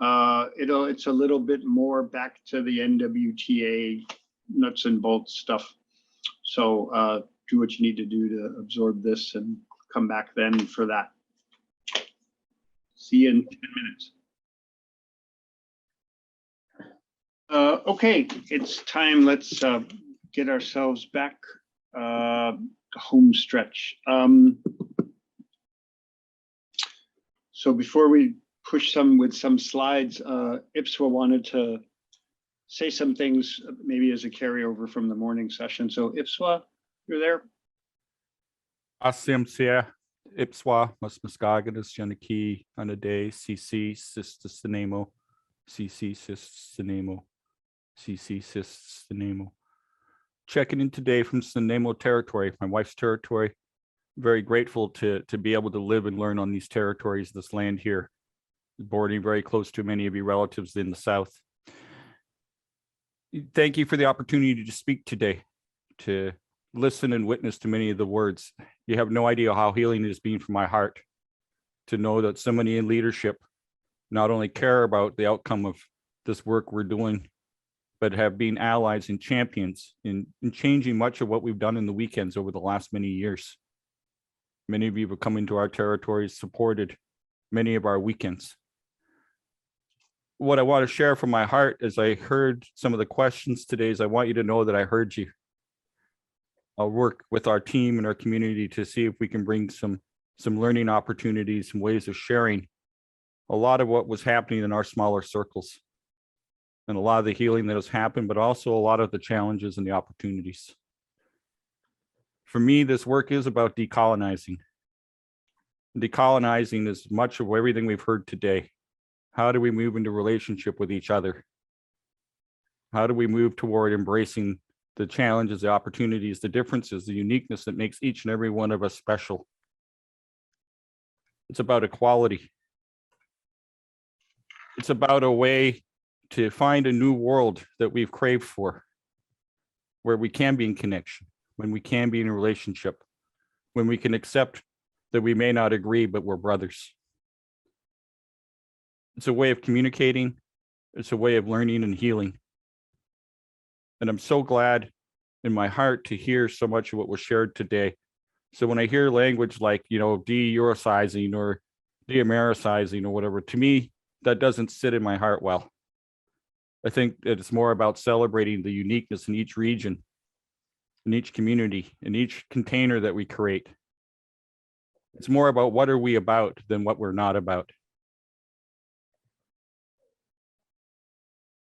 Speaker 1: It's a little bit more back to the NWTA nuts and bolts stuff. So do what you need to do to absorb this and come back then for that. See you in 10 minutes. Okay, it's time. Let's get ourselves back home stretch. So before we push with some slides, IPSWA wanted to say some things, maybe as a carryover from the morning session. So IPSWA, you're there?
Speaker 12: ASIMSIA, IPSWA, Musmuscagadas, Yanaki, Anade, CC, Sistanemo, CC, Sistanemo, CC, Sistanemo. Checking in today from Sistanemo territory, my wife's territory. Very grateful to be able to live and learn on these territories, this land here. Bordering very close to many of your relatives in the South. Thank you for the opportunity to speak today, to listen and witness to many of the words. You have no idea how healing it has been for my heart to know that somebody in leadership not only care about the outcome of this work we're doing, but have been allies and champions in changing much of what we've done in the weekends over the last many years. Many of you have come into our territories, supported many of our weekends. What I want to share from my heart as I heard some of the questions today is I want you to know that I heard you. I'll work with our team and our community to see if we can bring some learning opportunities, some ways of sharing a lot of what was happening in our smaller circles and a lot of the healing that has happened, but also a lot of the challenges and the opportunities. For me, this work is about decolonizing. Decolonizing is much of everything we've heard today. How do we move into relationship with each other? How do we move toward embracing the challenges, the opportunities, the differences, the uniqueness that makes each and every one of us special? It's about equality. It's about a way to find a new world that we've craved for, where we can be in connection, when we can be in a relationship, when we can accept that we may not agree, but we're brothers. It's a way of communicating. It's a way of learning and healing. And I'm so glad in my heart to hear so much of what was shared today. So when I hear language like, de-Eurocizing or de-Americizing or whatever, to me, that doesn't sit in my heart well. I think that it's more about celebrating the uniqueness in each region, in each community, in each container that we create. It's more about what are we about than what we're not about.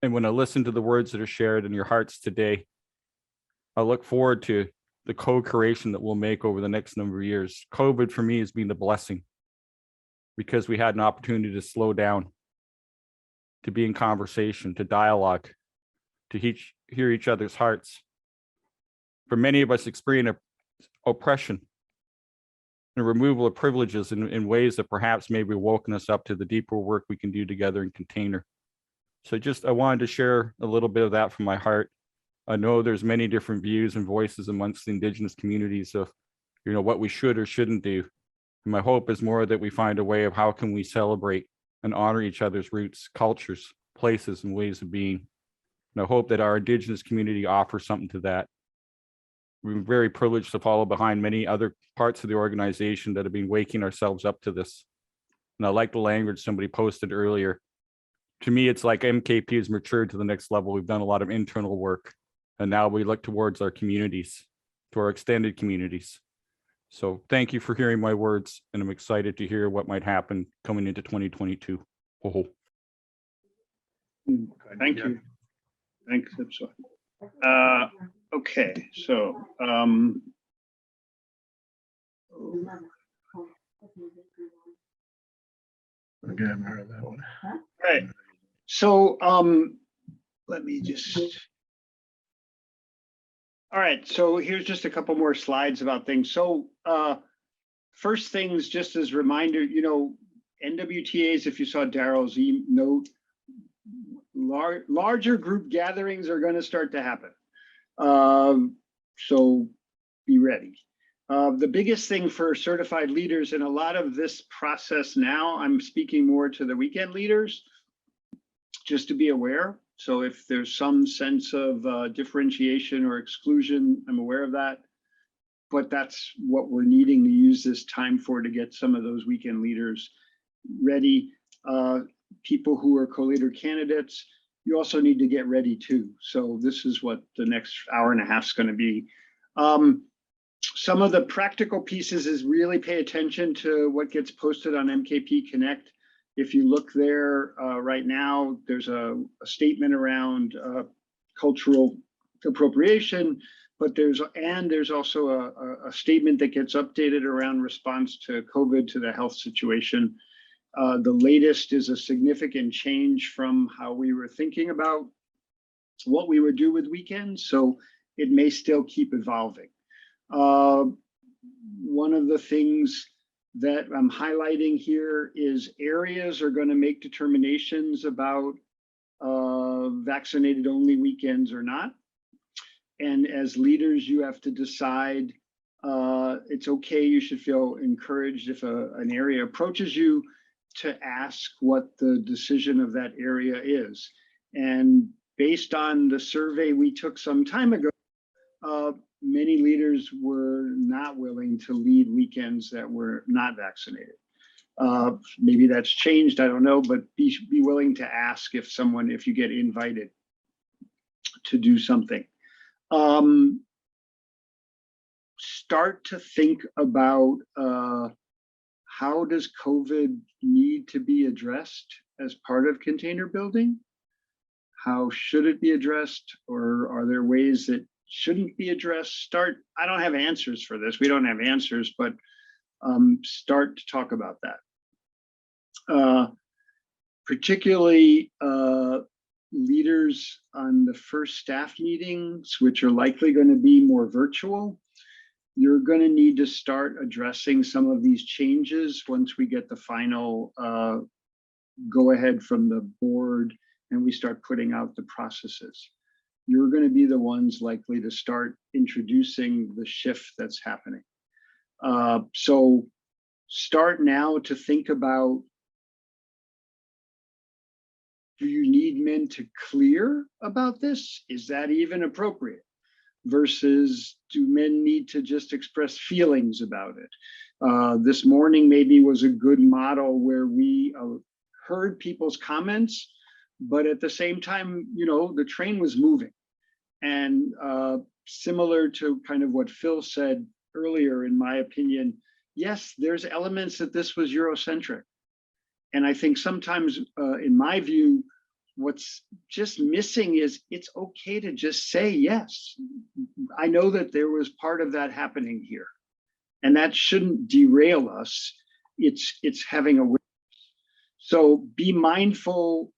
Speaker 12: And when I listen to the words that are shared in your hearts today, I look forward to the co-creation that we'll make over the next number of years. COVID for me has been the blessing because we had an opportunity to slow down, to be in conversation, to dialogue, to hear each other's hearts. For many of us, experience oppression and removal of privileges in ways that perhaps maybe woken us up to the deeper work we can do together in container. So I wanted to share a little bit of that from my heart. I know there's many different views and voices amongst the Indigenous communities of, what we should or shouldn't do. And my hope is more that we find a way of how can we celebrate and honor each other's roots, cultures, places, and ways of being. And I hope that our Indigenous community offers something to that. We're very privileged to follow behind many other parts of the organization that have been waking ourselves up to this. And I like the language somebody posted earlier. To me, it's like MKP has matured to the next level. We've done a lot of internal work, and now we look towards our communities, to our extended communities. So thank you for hearing my words, and I'm excited to hear what might happen coming into 2022. Oh.
Speaker 1: Thank you. Thanks. Okay, so
Speaker 5: Again, I heard that one.
Speaker 1: right. So let me just. All right, so here's just a couple more slides about things. So first things, just as a reminder, NWTAs, if you saw Daryl's note, larger group gatherings are going to start to happen. So be ready. The biggest thing for certified leaders in a lot of this process now, I'm speaking more to the weekend leaders, just to be aware. So if there's some sense of differentiation or exclusion, I'm aware of that. But that's what we're needing to use this time for, to get some of those weekend leaders ready. People who are co-leader candidates, you also need to get ready too. So this is what the next hour and a half is going to be. Some of the practical pieces is really pay attention to what gets posted on MKP Connect. If you look there right now, there's a statement around cultural appropriation, but there's also a statement that gets updated around response to COVID, to the health situation. The latest is a significant change from how we were thinking about what we would do with weekends, so it may still keep evolving. One of the things that I'm highlighting here is areas are going to make determinations about vaccinated only weekends or not. And as leaders, you have to decide, it's okay, you should feel encouraged if an area approaches you to ask what the decision of that area is. And based on the survey we took some time ago, many leaders were not willing to lead weekends that were not vaccinated. Maybe that's changed, I don't know, but be willing to ask if you get invited to do something. Start to think about how does COVID need to be addressed as part of container building? How should it be addressed? Or are there ways that shouldn't be addressed. Start, I don't have answers for this. We don't have answers, but start to talk about that. Particularly leaders on the first staff meetings, which are likely going to be more virtual. You're going to need to start addressing some of these changes once we get the final go ahead from the board and we start putting out the processes. You're going to be the ones likely to start introducing the shift that's happening. So start now to think about, do you need men to clear about this? Is that even appropriate? Versus, do men need to just express feelings about it? This morning maybe was a good model where we heard people's comments, but at the same time, you know, the train was moving. And similar to kind of what Phil said earlier, in my opinion, yes, there's elements that this was Eurocentric. And I think sometimes, in my view, what's just missing is it's okay to just say yes. I know that there was part of that happening here, and that shouldn't derail us. It's having awareness. So be mindful.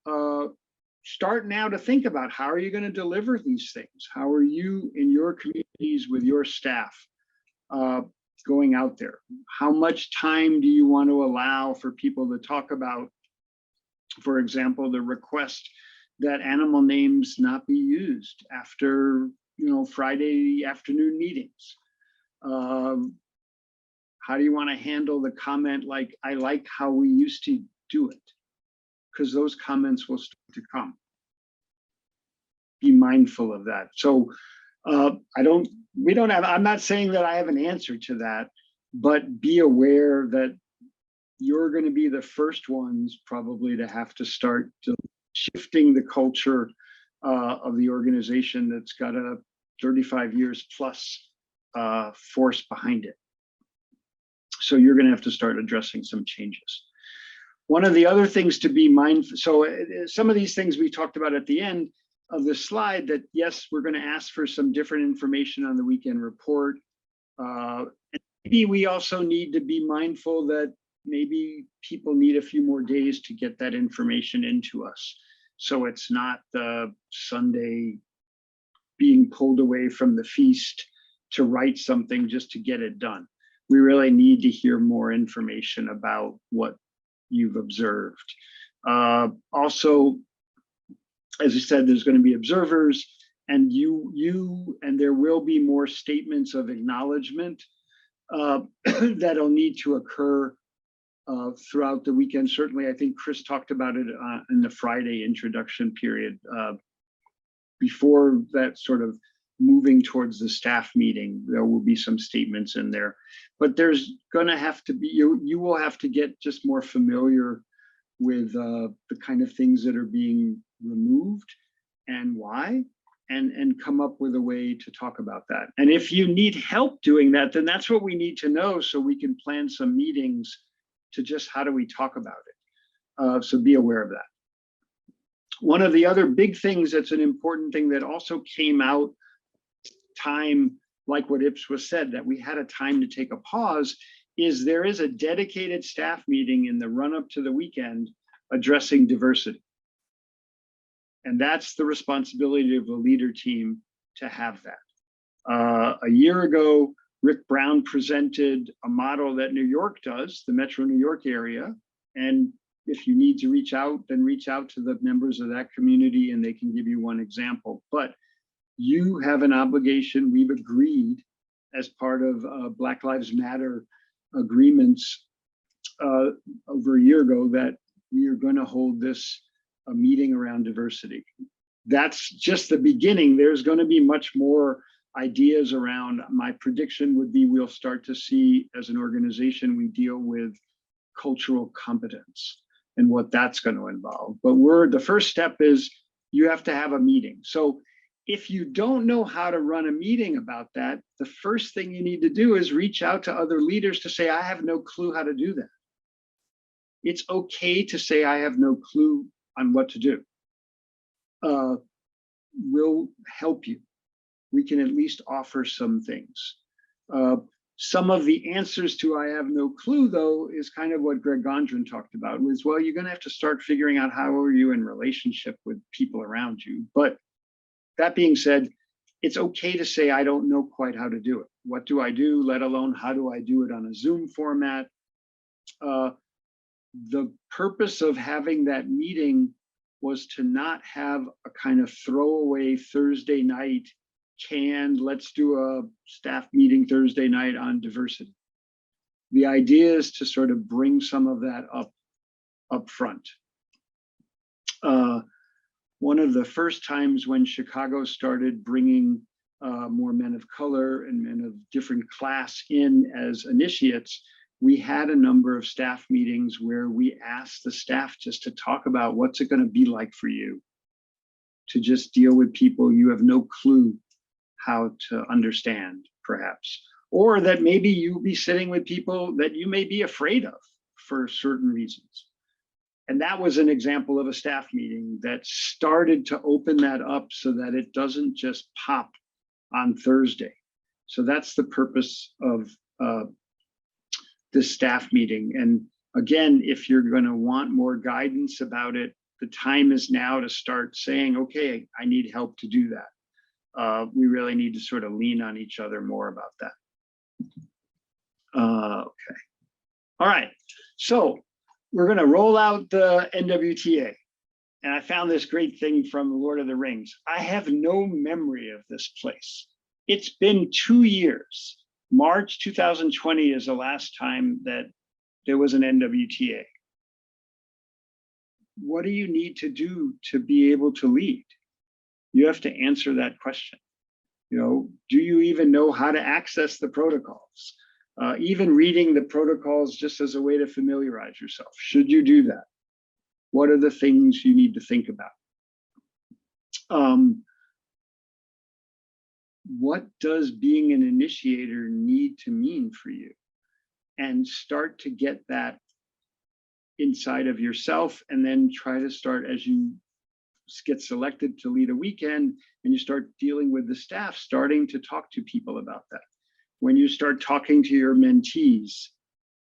Speaker 1: Start now to think about, how are you going to deliver these things? How are you in your communities with your staff going out there? How much time do you want to allow for people to talk about, for example, the request that animal names not be used after, you know, Friday afternoon meetings? How do you want to handle the comment like, I like how we used to do it? Because those comments will start to come. Be mindful of that. So I'm not saying that I have an answer to that, but be aware that you're going to be the first ones probably to have to start shifting the culture of the organization that's got a 35 years plus force behind it. So you're going to have to start addressing some changes. One of the other things to be mindful, so some of these things we talked about at the end of the slide, that yes, we're going to ask for some different information on the weekend report. Maybe we also need to be mindful that maybe people need a few more days to get that information into us. So it's not the Sunday being pulled away from the feast to write something just to get it done. We really need to hear more information about what you've observed. Also, as I said, there's going to be observers, and and there will be more statements of acknowledgement that'll need to occur throughout the weekend. Certainly, I think Chris talked about it in the Friday introduction period. Before that sort of moving towards the staff meeting, there will be some statements in there. But there's going to have to be, you will have to get just more familiar with the kind of things that are being removed and why, and come up with a way to talk about that. And if you need help doing that, then that's what we need to know, so we can plan some meetings to just, how do we talk about it? So be aware of that. One of the other big things that's an important thing that also came out time, like what Ipswich said, that we had a time to take a pause, is there is a dedicated staff meeting in the run-up to the weekend addressing diversity. And that's the responsibility of the leader team to have that. A year ago, Rick Brown presented a model that New York does, the Metro New York area. And if you need to reach out, then reach out to the members of that community and they can give you one example. But you have an obligation. We've agreed as part of Black Lives Matter agreements over a year ago that we are going to hold this a meeting around diversity. That's just the beginning. There's going to be much more ideas around. My prediction would be we'll start to see, as an organization, we deal with cultural competence and what that's going to involve. But the first step is you have to have a meeting. So if you don't know how to run a meeting about that, the first thing you need to do is reach out to other leaders to say, I have no clue how to do that. It's okay to say, I have no clue on what to do. We'll help you. we can at least offer some things. Some of the answers to I have no clue, though, is kind of what Greg Gondron talked about, was, well, you're going to have to start figuring out how are you in relationship with people around you. But that being said, it's okay to say, I don't know quite how to do it. What do I do, let alone how do I do it on a Zoom format? The purpose of having that meeting was to not have a kind of throwaway Thursday night canned, let's do a staff meeting Thursday night on diversity. The idea is to sort of bring some of that up front. One of the first times when Chicago started bringing more men of color and men of different class in as initiates, we had a number of staff meetings where we asked the staff just to talk about what's it going to be like for you to just deal with people you have no clue how to understand, perhaps, or that maybe you'll be sitting with people that you may be afraid of for certain reasons. And that was an example of a staff meeting that started to open that up so that it doesn't just pop on Thursday. So that's the purpose of this staff meeting. And again, if you're going to want more guidance about it, the time is now to start saying, okay, I need help to do that. We really need to sort of lean on each other more about that. Okay. All right. So we're going to roll out the NWTA. And I found this great thing from Lord of the Rings. I have no memory of this place. It's been 2 years. March 2020 is the last time that there was an NWTA. What do you need to do to be able to lead? You have to answer that question. You know, do you even know how to access the protocols? Even reading the protocols just as a way to familiarize yourself. Should you do that? What are the things you need to think about? What does being an initiator need to mean for you? And start to get that inside of yourself, and then try to start, as you get selected to lead a weekend and you start dealing with the staff, starting to talk to people about that. When you start talking to your mentees,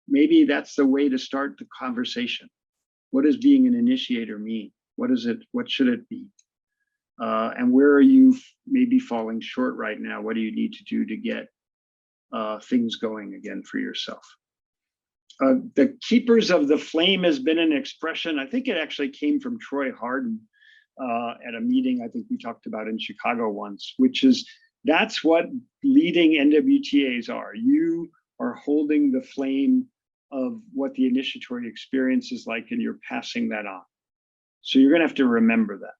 Speaker 1: maybe that's the way to start the conversation. What does being an initiator mean? What is it? What should it be? And where are you maybe falling short right now? What do you need to do to get things going again for yourself? The keepers of the flame has been an expression. I think it actually came from Troy Harden at a meeting I think we talked about in Chicago once, which is that's what leading NWTAs are. You are holding the flame of what the initiatory experience is like, and you're passing that on. So you're going to have to remember that.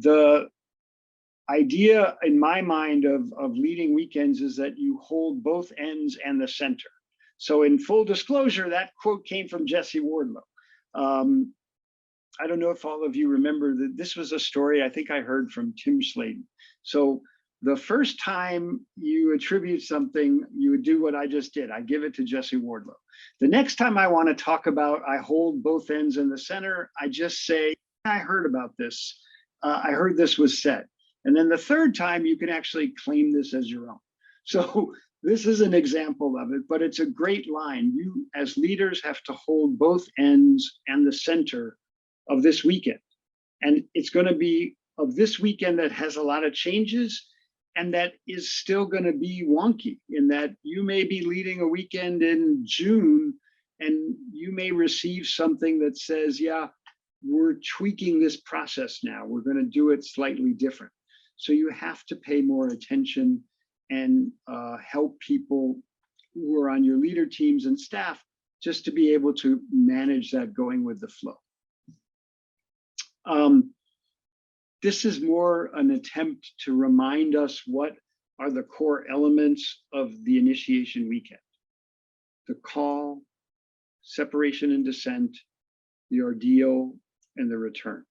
Speaker 1: The idea in my mind of leading weekends is that you hold both ends and the center. So in full disclosure, that quote came from Jesse Wardlow. I don't know if all of you remember that this was a story I think I heard from Tim Sladen. So the first time you attribute something, you would do what I just did. I give it to Jesse Wardlow. The next time I want to talk about I hold both ends in the center, I just say, I heard about this. I heard this was said. And then the third time you can actually claim this as your own. So this is an example of it, but it's a great line. You as leaders have to hold both ends and the center of this weekend. And it's going to be of this weekend that has a lot of changes and that is still going to be wonky in that you may be leading a weekend in June and you may receive something that says, yeah, we're tweaking this process now. We're going to do it slightly different. So you have to pay more attention and help people who are on your leader teams and staff just to be able to manage that going with the flow. This is more an attempt to remind us what are the core elements of the initiation weekend. The call, separation and descent, the ordeal, and the return.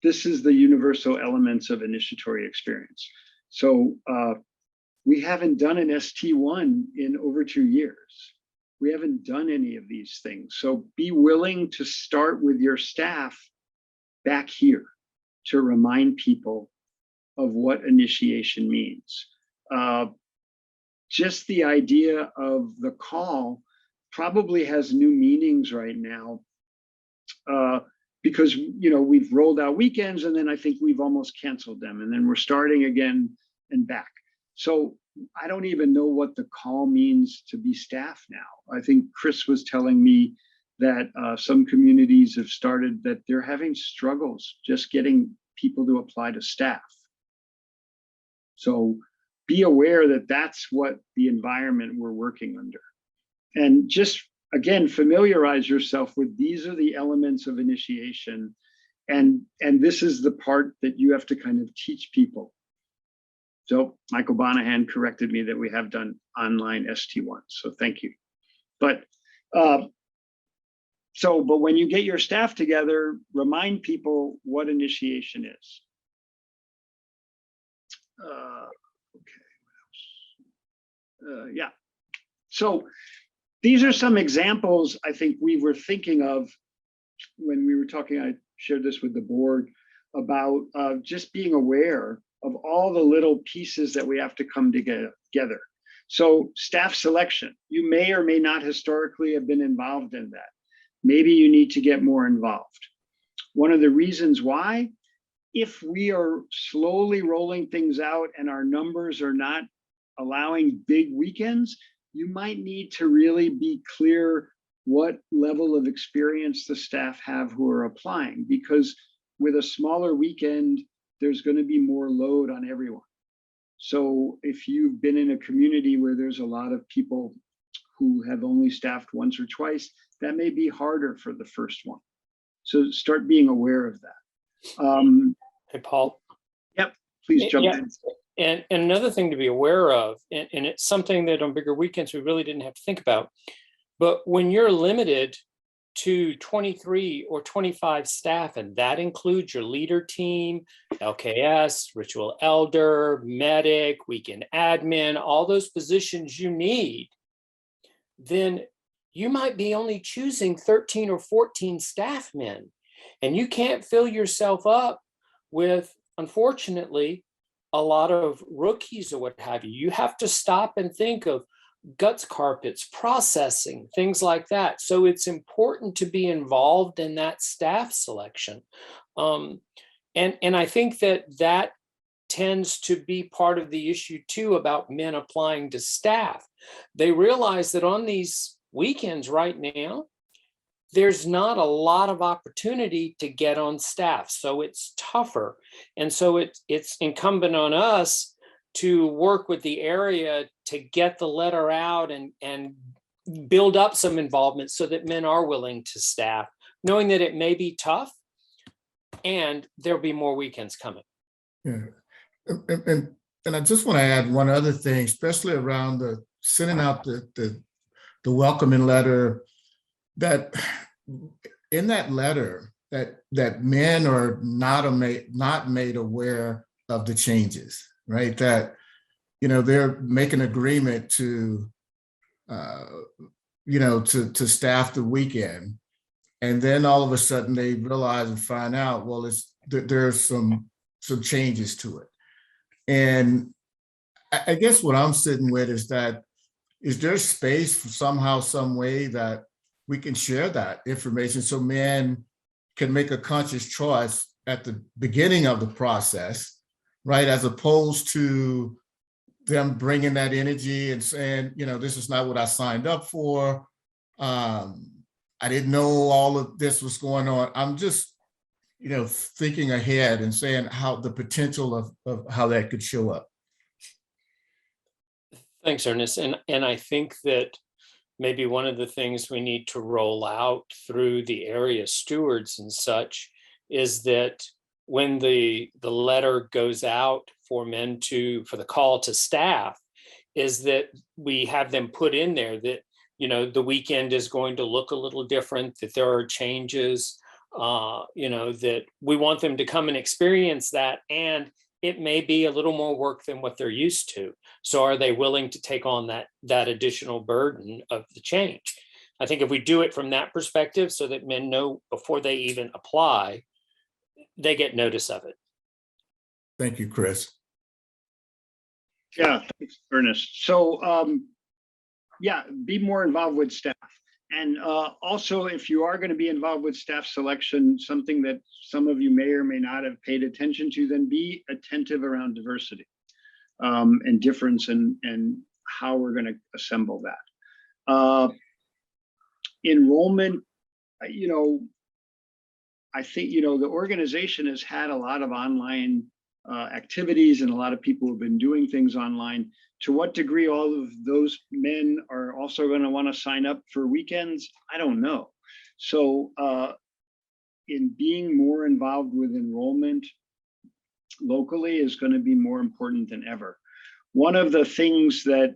Speaker 1: This is the universal elements of initiatory experience. So we haven't done an ST1 in over 2 years. We haven't done any of these things. So be willing to start with your staff back here to remind people of what initiation means. Just the idea of the call probably has new meanings right now, because we've rolled out weekends, and then I think we've almost canceled them, and then we're starting again and back. So I don't even know what the call means to be staff now. I think Chris was telling me that some communities have started that they're having struggles just getting people to apply to staff. So be aware that that's what the environment we're working under. And just, again, familiarize yourself with these are the elements of initiation. And this is the part that you have to kind of teach people. So Michael Bonahan corrected me that we have done online ST1, so thank you. But when you get your staff together, remind people what initiation is. Yeah. So these are some examples I think we were thinking of when we were talking. I shared this with the board about just being aware of all the little pieces that we have to come together. So staff selection, you may or may not historically have been involved in that. Maybe you need to get more involved. One of the reasons why, if we are slowly rolling things out and our numbers are not allowing big weekends, you might need to really be clear what level of experience the staff have who are applying, because with a smaller weekend, there's going to be more load on everyone. So if you've been in a community where there's a lot of people who have only staffed once or twice, that may be harder for the first one. So start being aware of that.
Speaker 13: Hey, Paul.
Speaker 1: Yep, please jump in.
Speaker 13: And another thing to be aware of, and it's something that on bigger weekends we really didn't have to think about, but when you're limited to 23 or 25 staff, and that includes your leader team, LKS, ritual elder, medic, weekend admin, all those positions you need, then you might be only choosing 13 or 14 staff men, and you can't fill yourself up with, unfortunately, a lot of rookies or what have you. You have to stop and think of guts carpets, processing, things like that. So it's important to be involved in that staff selection. And I think that tends to be part of the issue too about men applying to staff. They realize that on these weekends right now, there's not a lot of opportunity to get on staff. So it's tougher. And so it's incumbent on us to work with the area to get the letter out and build up some involvement so that men are willing to staff, knowing that it may be tough and there'll be more weekends coming.
Speaker 7: Yeah. And I just want to add one other thing, especially around the sending out the welcoming letter, that in that letter that men are not made aware of the changes, right? That, they're making agreement to, to staff the weekend. And then all of a sudden they realize and find out, well, there's some changes to it. And I guess what I'm sitting with is there space for somehow, some way that we can share that information so men can make a conscious choice at the beginning of the process, right? As opposed to them bringing that energy and saying, this is not what I signed up for. I didn't know all of this was going on. I'm just, thinking ahead and saying how the potential of how that could show up.
Speaker 13: Thanks, Ernest. And I think that maybe one of the things we need to roll out through the area stewards and such is that when the letter goes out for men for the call to staff, is that we have them put in there that, the weekend is going to look a little different, that there are changes, that we want them to come and experience that. And it may be a little more work than what they're used to. So are they willing to take on that additional burden of the change? I think if we do it from that perspective so that men know before they even apply, they get notice of it.
Speaker 14: Thank you, Chris.
Speaker 1: Yeah, thanks, Ernest. So yeah, be more involved with staff. And also, if you are going to be involved with staff selection, something that some of you may or may not have paid attention to, then be attentive around diversity and difference and how we're going to assemble that. Enrollment, you know, I think, you know, the organization has had a lot of online activities and a lot of people have been doing things online. To what degree all of those men are also going to want to sign up for weekends, I don't know. So in being more involved with enrollment locally is going to be more important than ever. One of the things that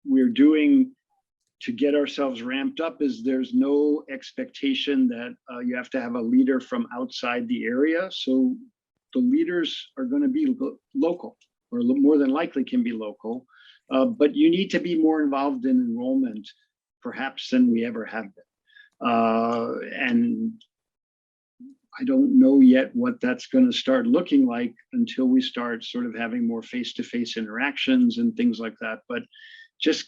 Speaker 1: we're doing to get ourselves ramped up is there's no expectation that you have to have a leader from outside the area. So the leaders are going to be local, or more than likely can be local, but you need to be more involved in enrollment perhaps than we ever have been. And I don't know yet what that's going to start looking like until we start sort of having more face-to-face interactions and things like that. But just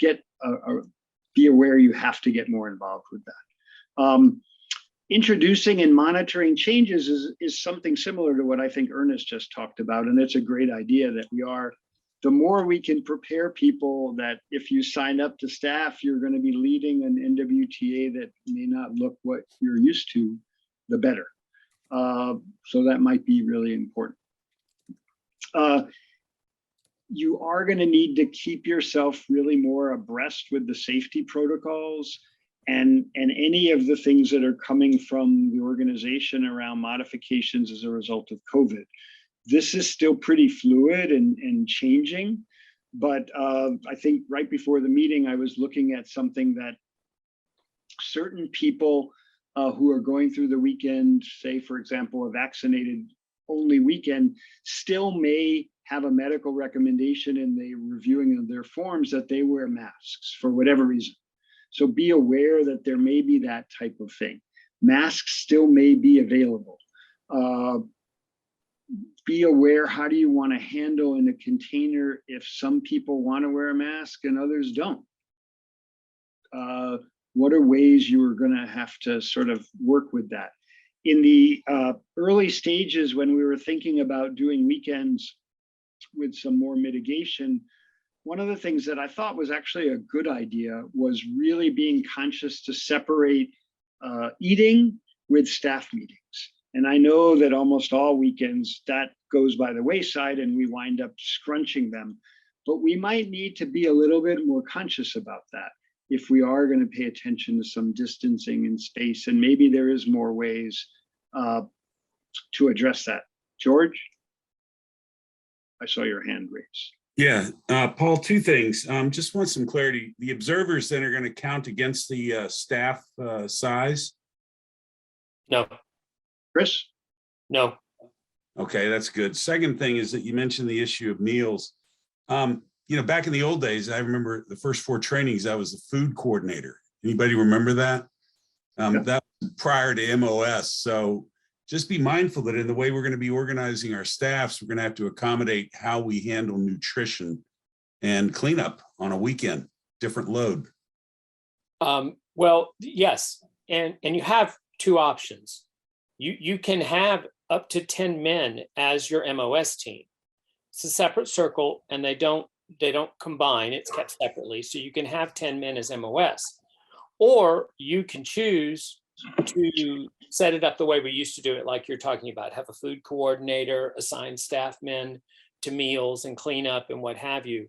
Speaker 1: be aware you have to get more involved with that. Introducing and monitoring changes is something similar to what I think Ernest just talked about. And it's a great idea that the more we can prepare people that if you sign up to staff, you're going to be leading an NWTA that may not look what you're used to, the better. So that might be really important. You are going to need to keep yourself really more abreast with the safety protocols and any of the things that are coming from the organization around modifications as a result of COVID. This is still pretty fluid and changing, but I think right before the meeting, I was looking at something that certain people who are going through the weekend, say, for example, a vaccinated only weekend, still may have a medical recommendation in the reviewing of their forms that they wear masks for whatever reason. So be aware that there may be that type of thing. Masks still may be available. Be aware, how do you want to handle in a container if some people want to wear a mask and others don't? What are ways you are going to have to sort of work with that? In the early stages, when we were thinking about doing weekends with some more mitigation, one of the things that I thought was actually a good idea was really being conscious to separate eating with staff meetings. And I know that almost all weekends that goes by the wayside and we wind up scrunching them, but we might need to be a little bit more conscious about that if we are going to pay attention to some distancing and space, and maybe there is more ways to address that. George? I saw your hand raised.
Speaker 15: Yeah, Paul, two things. Just want some clarity. The observers then are going to count against the staff size?
Speaker 13: No.
Speaker 1: Chris?
Speaker 13: No.
Speaker 15: Okay, that's good. Second thing is that you mentioned the issue of meals. You know, back in the old days, I remember the first 4 trainings, I was the food coordinator. Anybody remember that? That was prior to MOS. So just be mindful that in the way we're going to be organizing our staffs, we're going to have to accommodate how we handle nutrition and cleanup on a weekend, different load.
Speaker 13: Well, yes. And you have 2 options. You can have up to 10 men as your MOS team. It's a separate circle and they don't combine, it's kept separately. So you can have 10 men as MOS, or you can choose to set it up the way we used to do it, like you're talking about, have a food coordinator, assign staff men to meals and cleanup and what have you.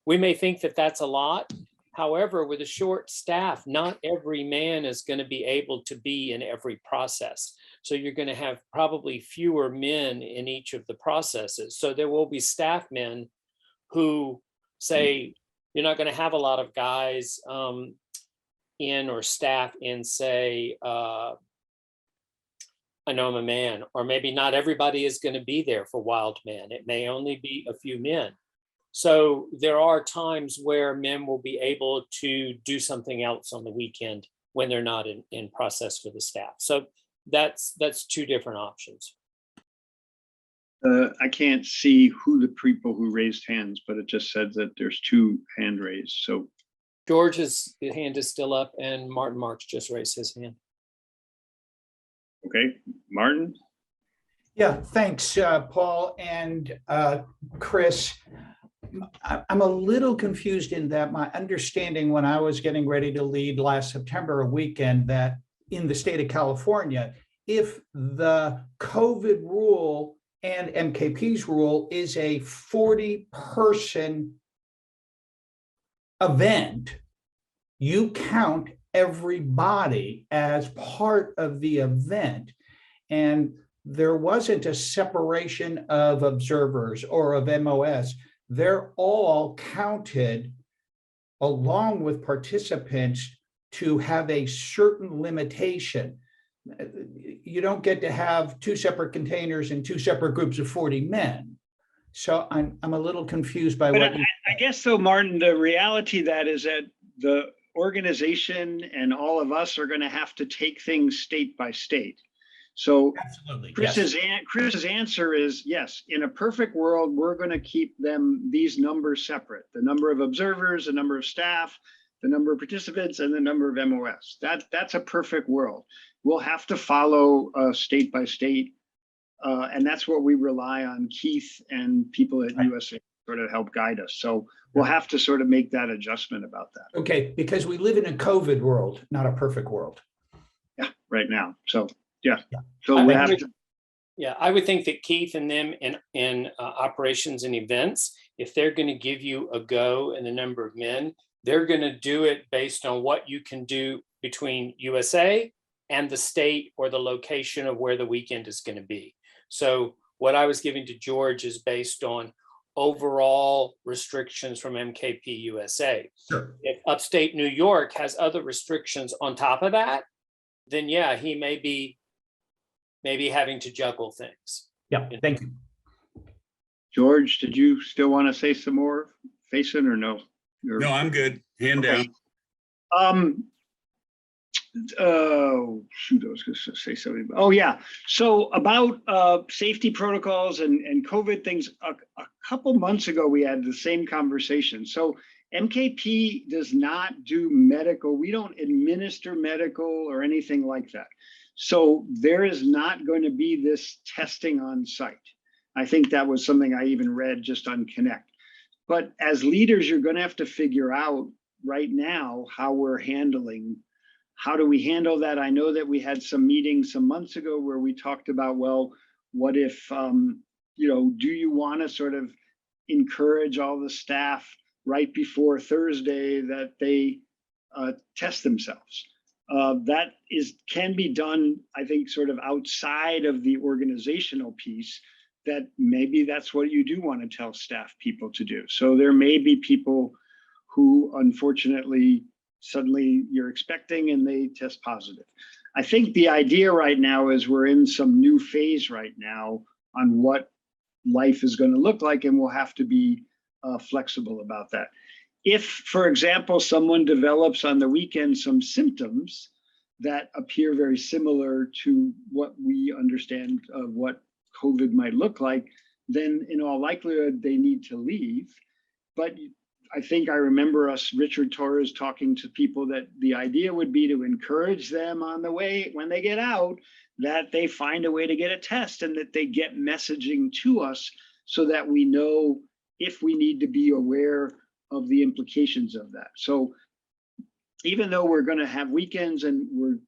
Speaker 13: We may think that that's a lot. However, with a short staff, not every man is going to be able to be in every process. So you're going to have probably fewer men in each of the processes. So there will be staff men who say, you're not going to have a lot of guys in or staff in, say, I know I'm a man, or maybe not everybody is going to be there for Wild Man. It may only be a few men. So there are times where men will be able to do something else on the weekend when they're not in process for the staff. So that's 2 different options.
Speaker 1: I can't see who the people who raised hands, but it just said that there's 2 hand raised. So
Speaker 13: George's hand is still up and Martin Marks just raised his hand.
Speaker 1: okay, Martin.
Speaker 14: Yeah, thanks, Paul and Chris. I'm a little confused in that my understanding when I was getting ready to lead last September, a weekend, that in the state of California, if the COVID rule and MKP's rule is a 40-person event, you count everybody as part of the event. And there wasn't a separation of observers or of MOS. They're all counted along with participants to have a certain limitation. You don't get to have 2 separate containers and 2 separate groups of 40 men. So I'm a little confused by
Speaker 1: But
Speaker 14: what
Speaker 1: I guess so, Martin, the reality that is that the organization and all of us are going to have to take things state by state. So
Speaker 14: absolutely
Speaker 1: Chris's answer is yes, in a perfect world, we're going to keep these numbers separate. The number of observers, the number of staff, the number of participants, and the number of MOS. That's a perfect world. We'll have to follow state by state. And that's what we rely on Keith and people at USA sort of help guide us. So we'll have to sort of make that adjustment about that.
Speaker 14: Okay, because we live in a COVID world, not a perfect world.
Speaker 1: Yeah, right now. So yeah. So
Speaker 13: I
Speaker 1: we
Speaker 13: would-
Speaker 1: have to.
Speaker 13: Yeah, I would think that Keith and them in operations and events, if they're going to give you a go and the number of men, they're going to do it based on what you can do between USA and the state or the location of where the weekend is going to be. So what I was giving to George is based on overall restrictions from MKP USA.
Speaker 14: Sure.
Speaker 13: If upstate New York has other restrictions on top of that, then yeah, he may be having to juggle things.
Speaker 14: Yeah, thank you.
Speaker 1: George, did you still want to say some more, Faison, or no?
Speaker 15: No, I'm good. Hand
Speaker 1: Okay.
Speaker 15: down.
Speaker 1: Oh, shoot, I was going to say something. Oh, yeah. So about safety protocols and COVID things, a couple months ago, we had the same conversation. So MKP does not do medical. We don't administer medical or anything like that. So there is not going to be this testing on site. I think that was something I even read just on Connect. But as leaders, you're going to have to figure out right now how we're handling. How do we handle that? I know that we had some meetings some months ago where we talked about, well, what if, do you want to sort of encourage all the staff right before Thursday that they test themselves? That can be done, I think, sort of outside of the organizational piece, that maybe that's what you do want to tell staff people to do. So there may be people who unfortunately suddenly you're expecting and they test positive. I think the idea right now is we're in some new phase right now on what life is going to look like, and we'll have to be flexible about that. If, for example, someone develops on the weekend some symptoms that appear very similar to what we understand of what COVID might look like, then in all likelihood, they need to leave. But I think I remember Richard Torres talking to people that the idea would be to encourage them on the way when they get out, that they find a way to get a test and that they get messaging to us so that we know if we need to be aware of the implications of that. So even though we're going to have weekends and we're,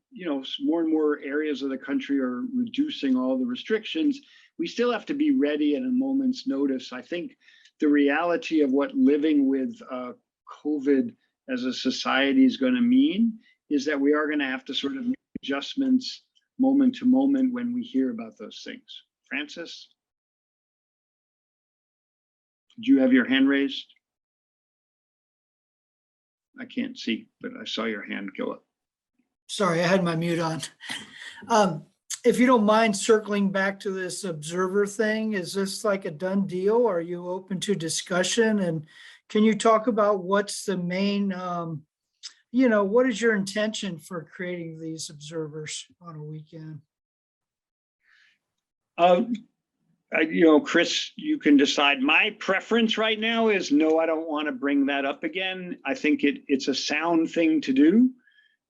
Speaker 1: more and more areas of the country are reducing all the restrictions, we still have to be ready at a moment's notice. I think the reality of what living with COVID as a society is going to mean is that we are going to have to sort of make adjustments moment to moment when we hear about those things. Francis? Did you have your hand raised? I can't see, but I saw your hand go up.
Speaker 16: Sorry, I had my mute on. If you don't mind circling back to this observer thing, is this like a done deal? Are you open to discussion? And can you talk about what's the main, what is your intention for creating these observers on a weekend?
Speaker 1: Chris, you can decide. My preference right now is no, I don't want to bring that up again. I think it's a sound thing to do.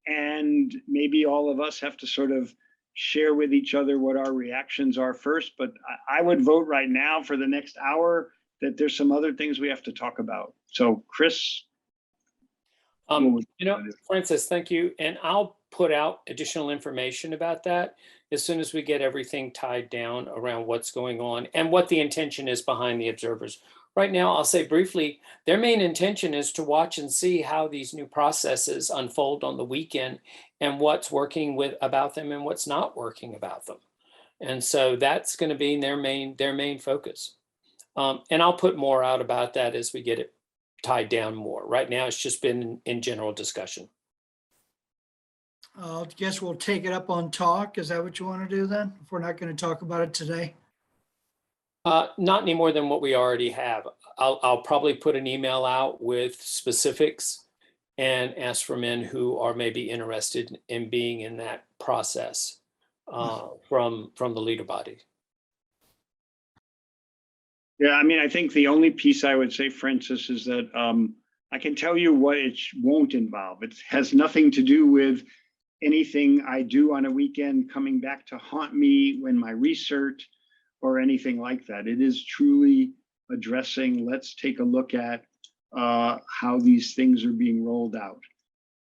Speaker 1: And maybe all of us have to sort of share with each other what our reactions are first. But I would vote right now for the next hour that there's some other things we have to talk about. So, Chris.
Speaker 13: Francis, thank you. And I'll put out additional information about that as soon as we get everything tied down around what's going on and what the intention is behind the observers. Right now, I'll say briefly, their main intention is to watch and see how these new processes unfold on the weekend and what's working about them and what's not working about them. And so that's going to be their main focus. And I'll put more out about that as we get it tied down more. Right now, it's just been in general discussion.
Speaker 16: I guess we'll take it up on talk. Is that what you want to do then? If we're not going to talk about it today?
Speaker 13: Not any more than what we already have. I'll probably put an email out with specifics and ask for men who are maybe interested in being in that process from the leader body.
Speaker 1: Yeah, I mean, I think the only piece I would say, Francis, is that I can tell you what it won't involve. It has nothing to do with anything I do on a weekend coming back to haunt me when my research or anything like that. It is truly addressing, let's take a look at how these things are being rolled out.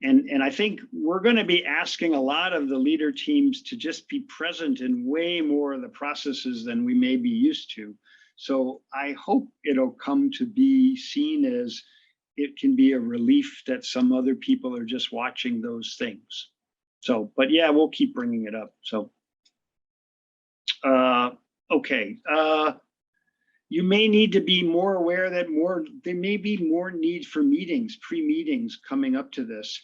Speaker 1: And I think we're going to be asking a lot of the leader teams to just be present in way more of the processes than we may be used to. So I hope it'll come to be seen as it can be a relief that some other people are just watching those things. So, but yeah, we'll keep bringing it up. So, okay. You may need to be more aware that there may be more need for meetings, pre-meetings coming up to this.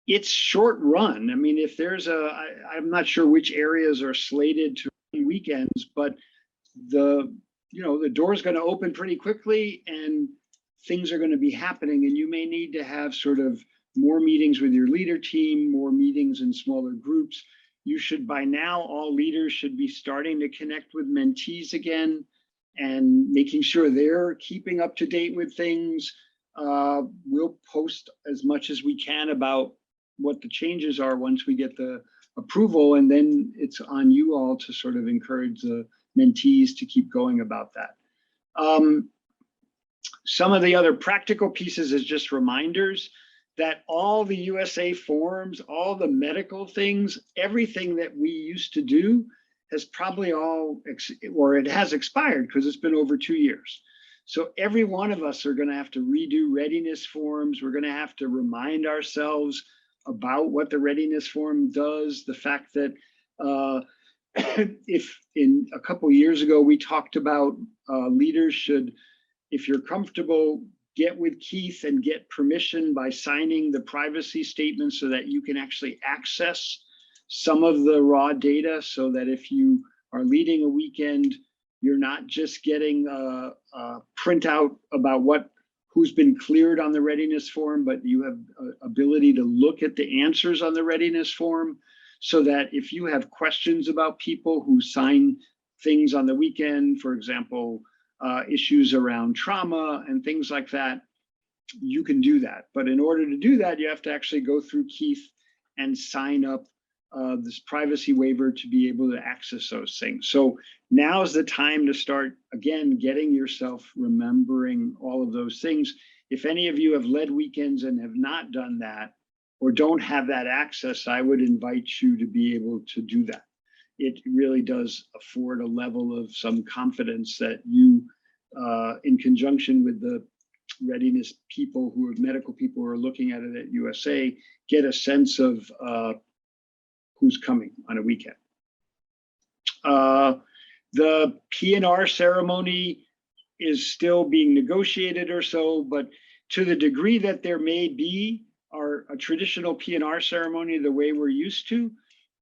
Speaker 1: It's short run. I mean, if there's I'm not sure which areas are slated to run weekends, but the door's going to open pretty quickly and things are going to be happening, and you may need to have sort of more meetings with your leader team, more meetings in smaller groups. You should, by now, all leaders should be starting to connect with mentees again and making sure they're keeping up to date with things. We'll post as much as we can about what the changes are once we get the approval, and then it's on you all to sort of encourage the mentees to keep going about that. Some of the other practical pieces is just reminders that all the USA forms, all the medical things, everything that we used to do has probably it has expired because it's been over 2 years. So every one of us are going to have to redo readiness forms. We're going to have to remind ourselves about what the readiness form does. The fact that if in a couple of years ago, we talked about leaders should, if you're comfortable, get with Keith and get permission by signing the privacy statement so that you can actually access some of the raw data, so that if you are leading a weekend, you're not just getting a printout about who's been cleared on the readiness form, but you have ability to look at the answers on the readiness form, so that if you have questions about people who sign things on the weekend, for example, issues around trauma and things like that, you can do that. But in order to do that, you have to actually go through Keith and sign up this privacy waiver to be able to access those things. So now's the time to start, again, getting yourself remembering all of those things. If any of you have led weekends and have not done that, or don't have that access, I would invite you to be able to do that. It really does afford a level of some confidence that you, in conjunction with the readiness people medical people who are looking at it at USA, get a sense of who's coming on a weekend. The P&R ceremony is still being negotiated or so, but to the degree that there may be a traditional P&R ceremony the way we're used to,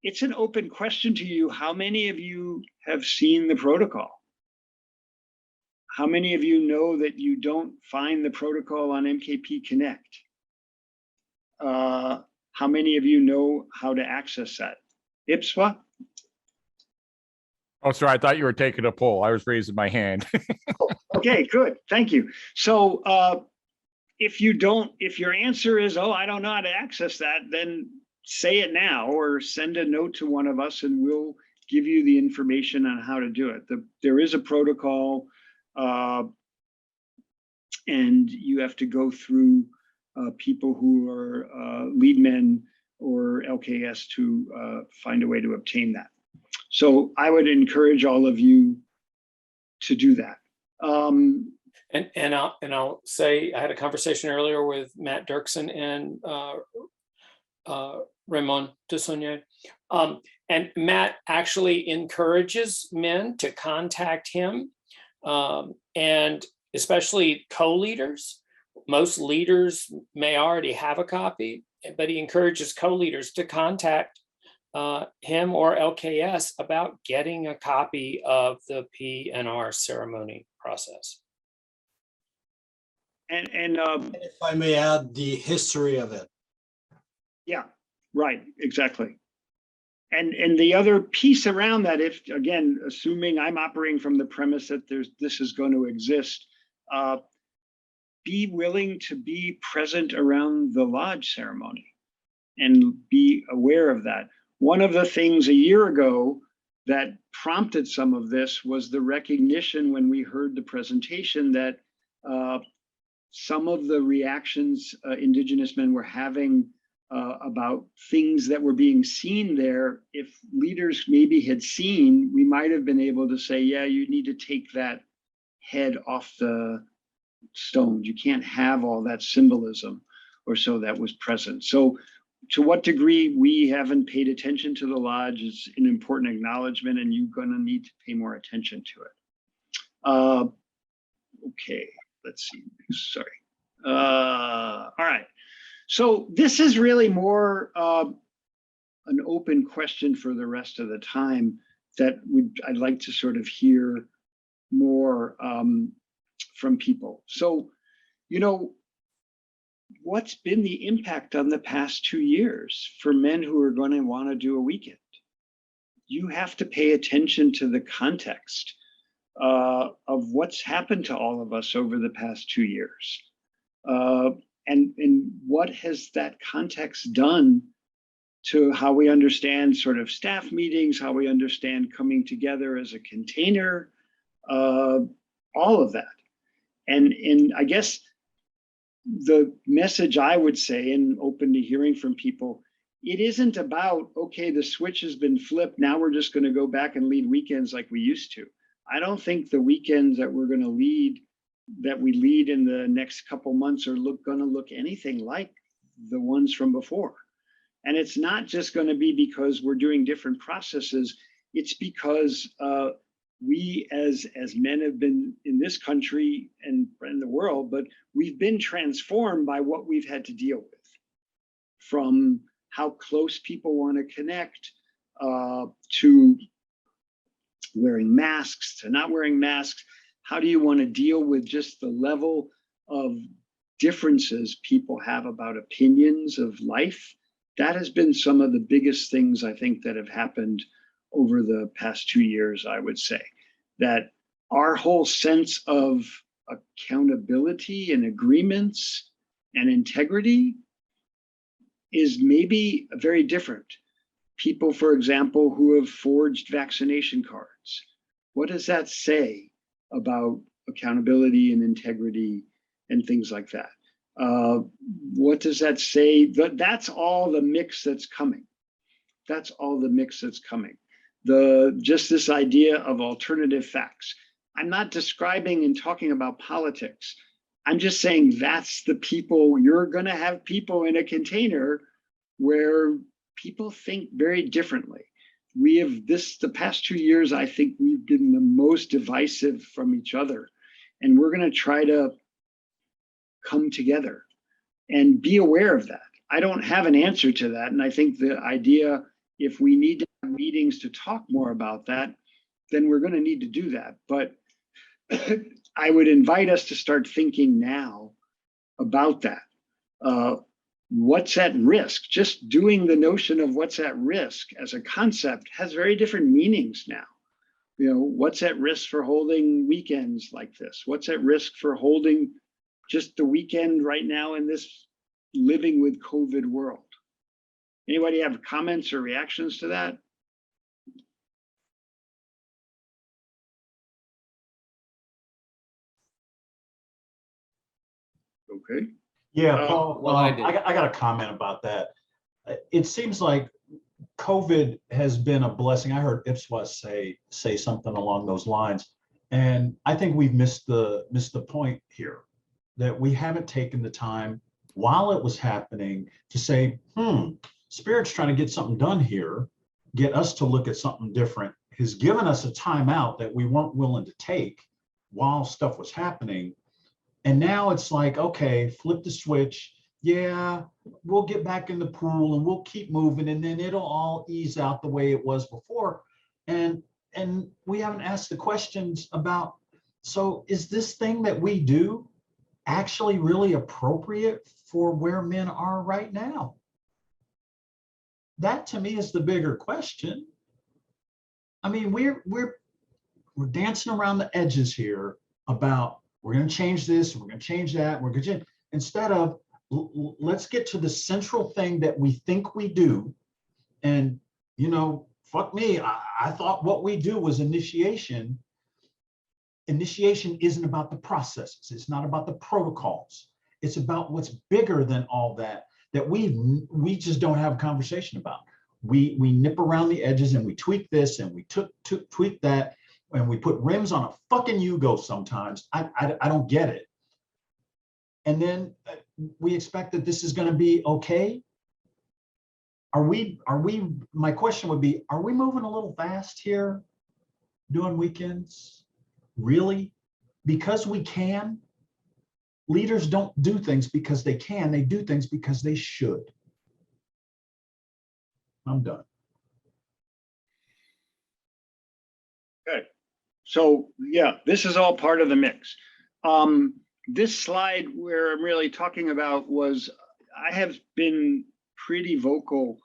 Speaker 1: it's an open question to you. How many of you have seen the protocol? How many of you know that you don't find the protocol on MKP Connect? How many of you know how to access that? IPSWA?
Speaker 12: Oh, sorry, I thought you were taking a poll. I was raising my hand.
Speaker 1: Okay, good. Thank you. So if your answer is, oh, I don't know how to access that, then say it now or send a note to one of us and we'll give you the information on how to do it. There is a protocol and you have to go through people who are lead men or LKS to find a way to obtain that. So I would encourage all of you to do that.
Speaker 13: And I'll say I had a conversation earlier with Matt Dirksen and Raymond Dessonnier. And Matt actually encourages men to contact him, and especially co-leaders. Most leaders may already have a copy, but he encourages co-leaders to contact him or LKS about getting a copy of the P&R ceremony process.
Speaker 1: And
Speaker 17: if I may add, the history of it.
Speaker 1: Yeah, right, exactly. And the other piece around that, if again, assuming I'm operating from the premise that this is going to exist, be willing to be present around the lodge ceremony and be aware of that. One of the things a year ago that prompted some of this was the recognition when we heard the presentation that some of the reactions Indigenous men were having about things that were being seen there, if leaders maybe had seen, we might have been able to say, yeah, you need to take that head off the stones. You can't have all that symbolism or so that was present. So to what degree we haven't paid attention to the lodge is an important acknowledgement, and you're going to need to pay more attention to it. Okay, let's see. Sorry. All right. So this is really more an open question for the rest of the time that I'd like to sort of hear more from people. So, you know, what's been the impact on the past 2 years for men who are going to want to do a weekend? You have to pay attention to the context of what's happened to all of us over the past 2 years. And what has that context done to how we understand sort of staff meetings, how we understand coming together as a container, all of that. And I guess the message I would say, and open to hearing from people, it isn't about, okay, the switch has been flipped, now we're just going to go back and lead weekends like we used to. I don't think the weekends that we're going to lead, that we lead in the next couple months are going to look anything like the ones from before. And it's not just going to be because we're doing different processes. It's because we as men have been in this country and in the world, but we've been transformed by what we've had to deal with, from how close people want to connect to wearing masks to not wearing masks. How do you want to deal with just the level of differences people have about opinions of life? That has been some of the biggest things I think that have happened over the past 2 years, I would say. That our whole sense of accountability and agreements and integrity is maybe very different. People, for example, who have forged vaccination cards. What does that say about accountability and integrity and things like that? What does that say? That's all the mix that's coming. That's all the mix that's coming. Just this idea of alternative facts. I'm not describing and talking about politics. I'm just saying that's the people. You're going to have people in a container where people think very differently. We have the past 2 years, I think we've been the most divisive from each other. And we're going to try to come together and be aware of that. I don't have an answer to that. And I think the idea, if we need to have meetings to talk more about that, then we're going to need to do that. But I would invite us to start thinking now about that. What's at risk? Just doing the notion of what's at risk as a concept has very different meanings now. what's at risk for holding weekends like this? What's at risk for holding just the weekend right now in this living with COVID world? Anybody have comments or reactions to that? Okay.
Speaker 18: Yeah, Paul,
Speaker 13: well, I
Speaker 18: I got a comment about that. It seems like COVID has been a blessing. I heard Ipswich say something along those lines. And I think we've missed the point here, that we haven't taken the time while it was happening to say, Spirit's trying to get something done here, get us to look at something different, has given us a timeout that we weren't willing to take while stuff was happening. And now it's like, okay, flip the switch. Yeah, we'll get back in the pool and we'll keep moving, and then it'll all ease out the way it was before. And we haven't asked the questions about, so is this thing that we do actually really appropriate for where men are right now? That to me is the bigger question. I mean, we're dancing around the edges here about, we're going to change this, we're going to change that, we're going to change, instead of let's get to the central thing that we think we do. And, fuck me, I thought what we do was initiation. Initiation isn't about the processes. It's not about the protocols. It's about what's bigger than all that we just don't have a conversation about. We nip around the edges and we tweak this and we tweak that, and we put rims on a fucking Yugo sometimes. I don't get it. And then we expect that this is going to be okay. My question would be, are we moving a little fast here doing weekends? Really? Because we can? Leaders don't do things because they can, they do things because they should. I'm done.
Speaker 1: Okay. So yeah, this is all part of the mix. This slide where I'm really talking about was, I have been pretty vocal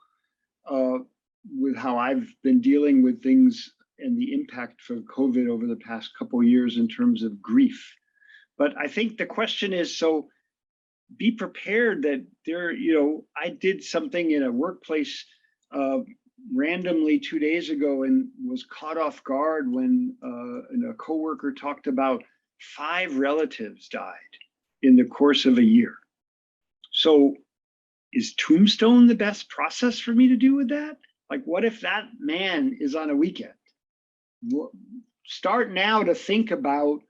Speaker 1: with how I've been dealing with things and the impact for COVID over the past couple of years in terms of grief. But I think the question is, so be prepared that I did something in a workplace randomly 2 days ago and was caught off guard when a coworker talked about 5 relatives died in the course of a year. So is tombstone the best process for me to do with that? Like, what if that man is on a weekend? Start now to think about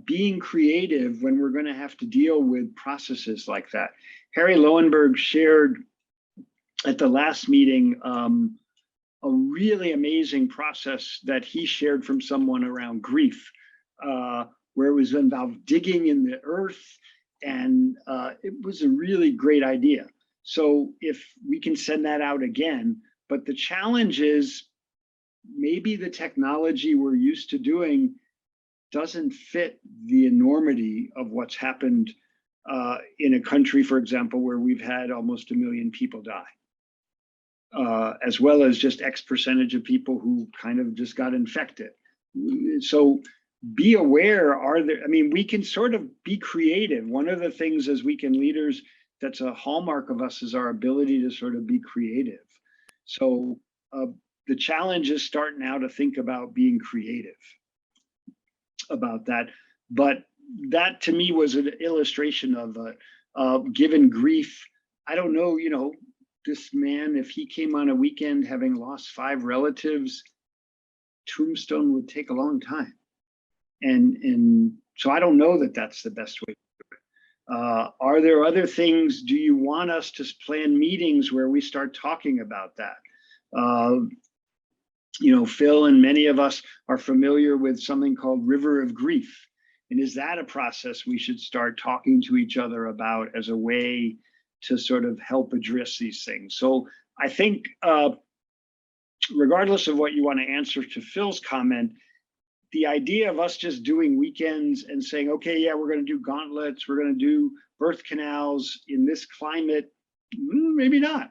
Speaker 1: being creative when we're going to have to deal with processes like that. Harry Lowenberg shared at the last meeting a really amazing process that he shared from someone around grief, where it was involved digging in the earth, and it was a really great idea. So if we can send that out again, but the challenge is maybe the technology we're used to doing doesn't fit the enormity of what's happened in a country, for example, where we've had almost 1 million people die, as well as just X percentage of people who kind of just got infected. So be aware, we can sort of be creative. One of the things as weekend leaders that's a hallmark of us is our ability to sort of be creative. So the challenge is start now to think about being creative about that. But that to me was an illustration of given grief. I don't know, this man, if he came on a weekend having lost 5 relatives, tombstone would take a long time. And so I don't know that that's the best way. Are there other things? Do you want us to plan meetings where we start talking about that? Phil and many of us are familiar with something called River of Grief. And is that a process we should start talking to each other about as a way to sort of help address these things? So I think regardless of what you want to answer to Phil's comment, the idea of us just doing weekends and saying, okay, yeah, we're going to do gauntlets, we're going to do birth canals in this climate, maybe not.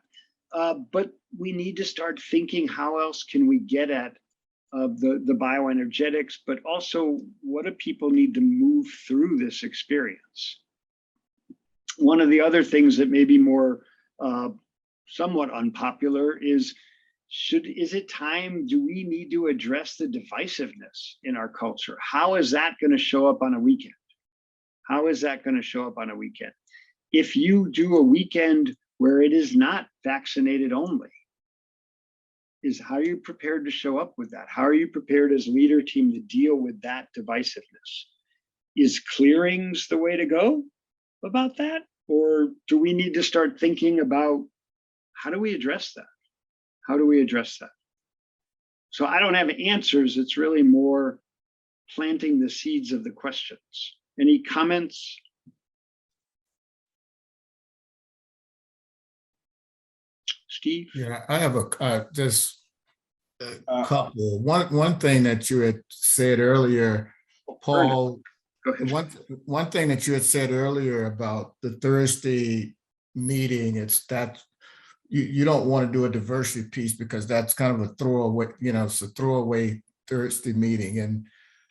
Speaker 1: But we need to start thinking, how else can we get at of the bioenergetics, but also what do people need to move through this experience? One of the other things that may be more somewhat unpopular is, is it time, do we need to address the divisiveness in our culture? How is that going to show up on a weekend? How is that going to show up on a weekend? If you do a weekend where it is not vaccinated only, how are you prepared to show up with that? How are you prepared as leader team to deal with that divisiveness? Is clearings the way to go about that? Or do we need to start thinking about how do we address that? How do we address that? So I don't have answers. It's really more planting the seeds of the questions. Any comments? Steve?
Speaker 7: Yeah, I have just a couple. One thing that you had said earlier, Paul.
Speaker 1: Go ahead.
Speaker 7: One thing that you had said earlier about the Thursday meeting, it's that you don't want to do a diversity piece because that's kind of a throwaway, it's a throwaway Thursday meeting. And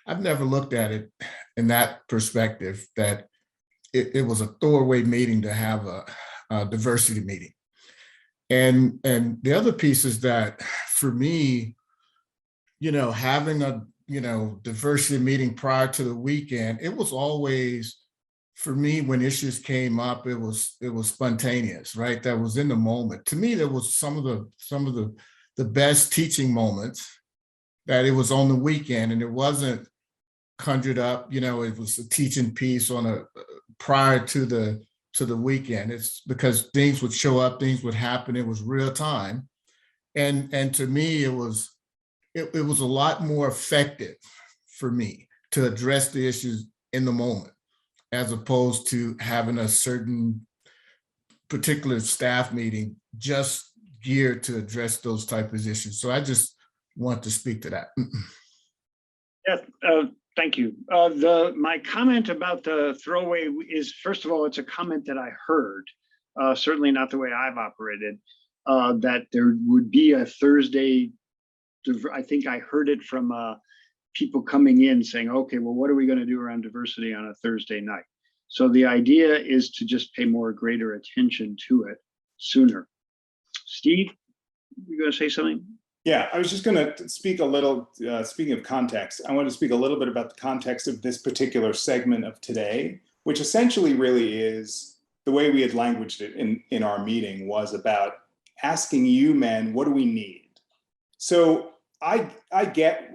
Speaker 7: I've never looked at it in that perspective, that it was a throwaway meeting to have a diversity meeting. And the other piece is that for me, having a diversity meeting prior to the weekend, it was always, for me, when issues came up, it was spontaneous, right? That was in the moment. To me, that was some of the best teaching moments, that it was on the weekend and it wasn't conjured up, it was a teaching piece on prior to the weekend. It's because things would show up, things would happen. It was real time. And to me, it was a lot more effective for me to address the issues in the moment, as opposed to having a certain particular staff meeting just geared to address those type of issues. So I just want to speak to that.
Speaker 1: Yeah, thank you. My comment about the throwaway is, first of all, it's a comment that I heard, certainly not the way I've operated, that there would be a Thursday. I think I heard it from people coming in saying, okay, well, what are we going to do around diversity on a Thursday night? So the idea is to just pay greater attention to it sooner. Steve, you going to say something?
Speaker 19: Yeah, I was just going to speak a little, speaking of context, I want to speak a little bit about the context of this particular segment of today, which essentially really is the way we had languaged it in our meeting, was about asking you men, what do we need? So I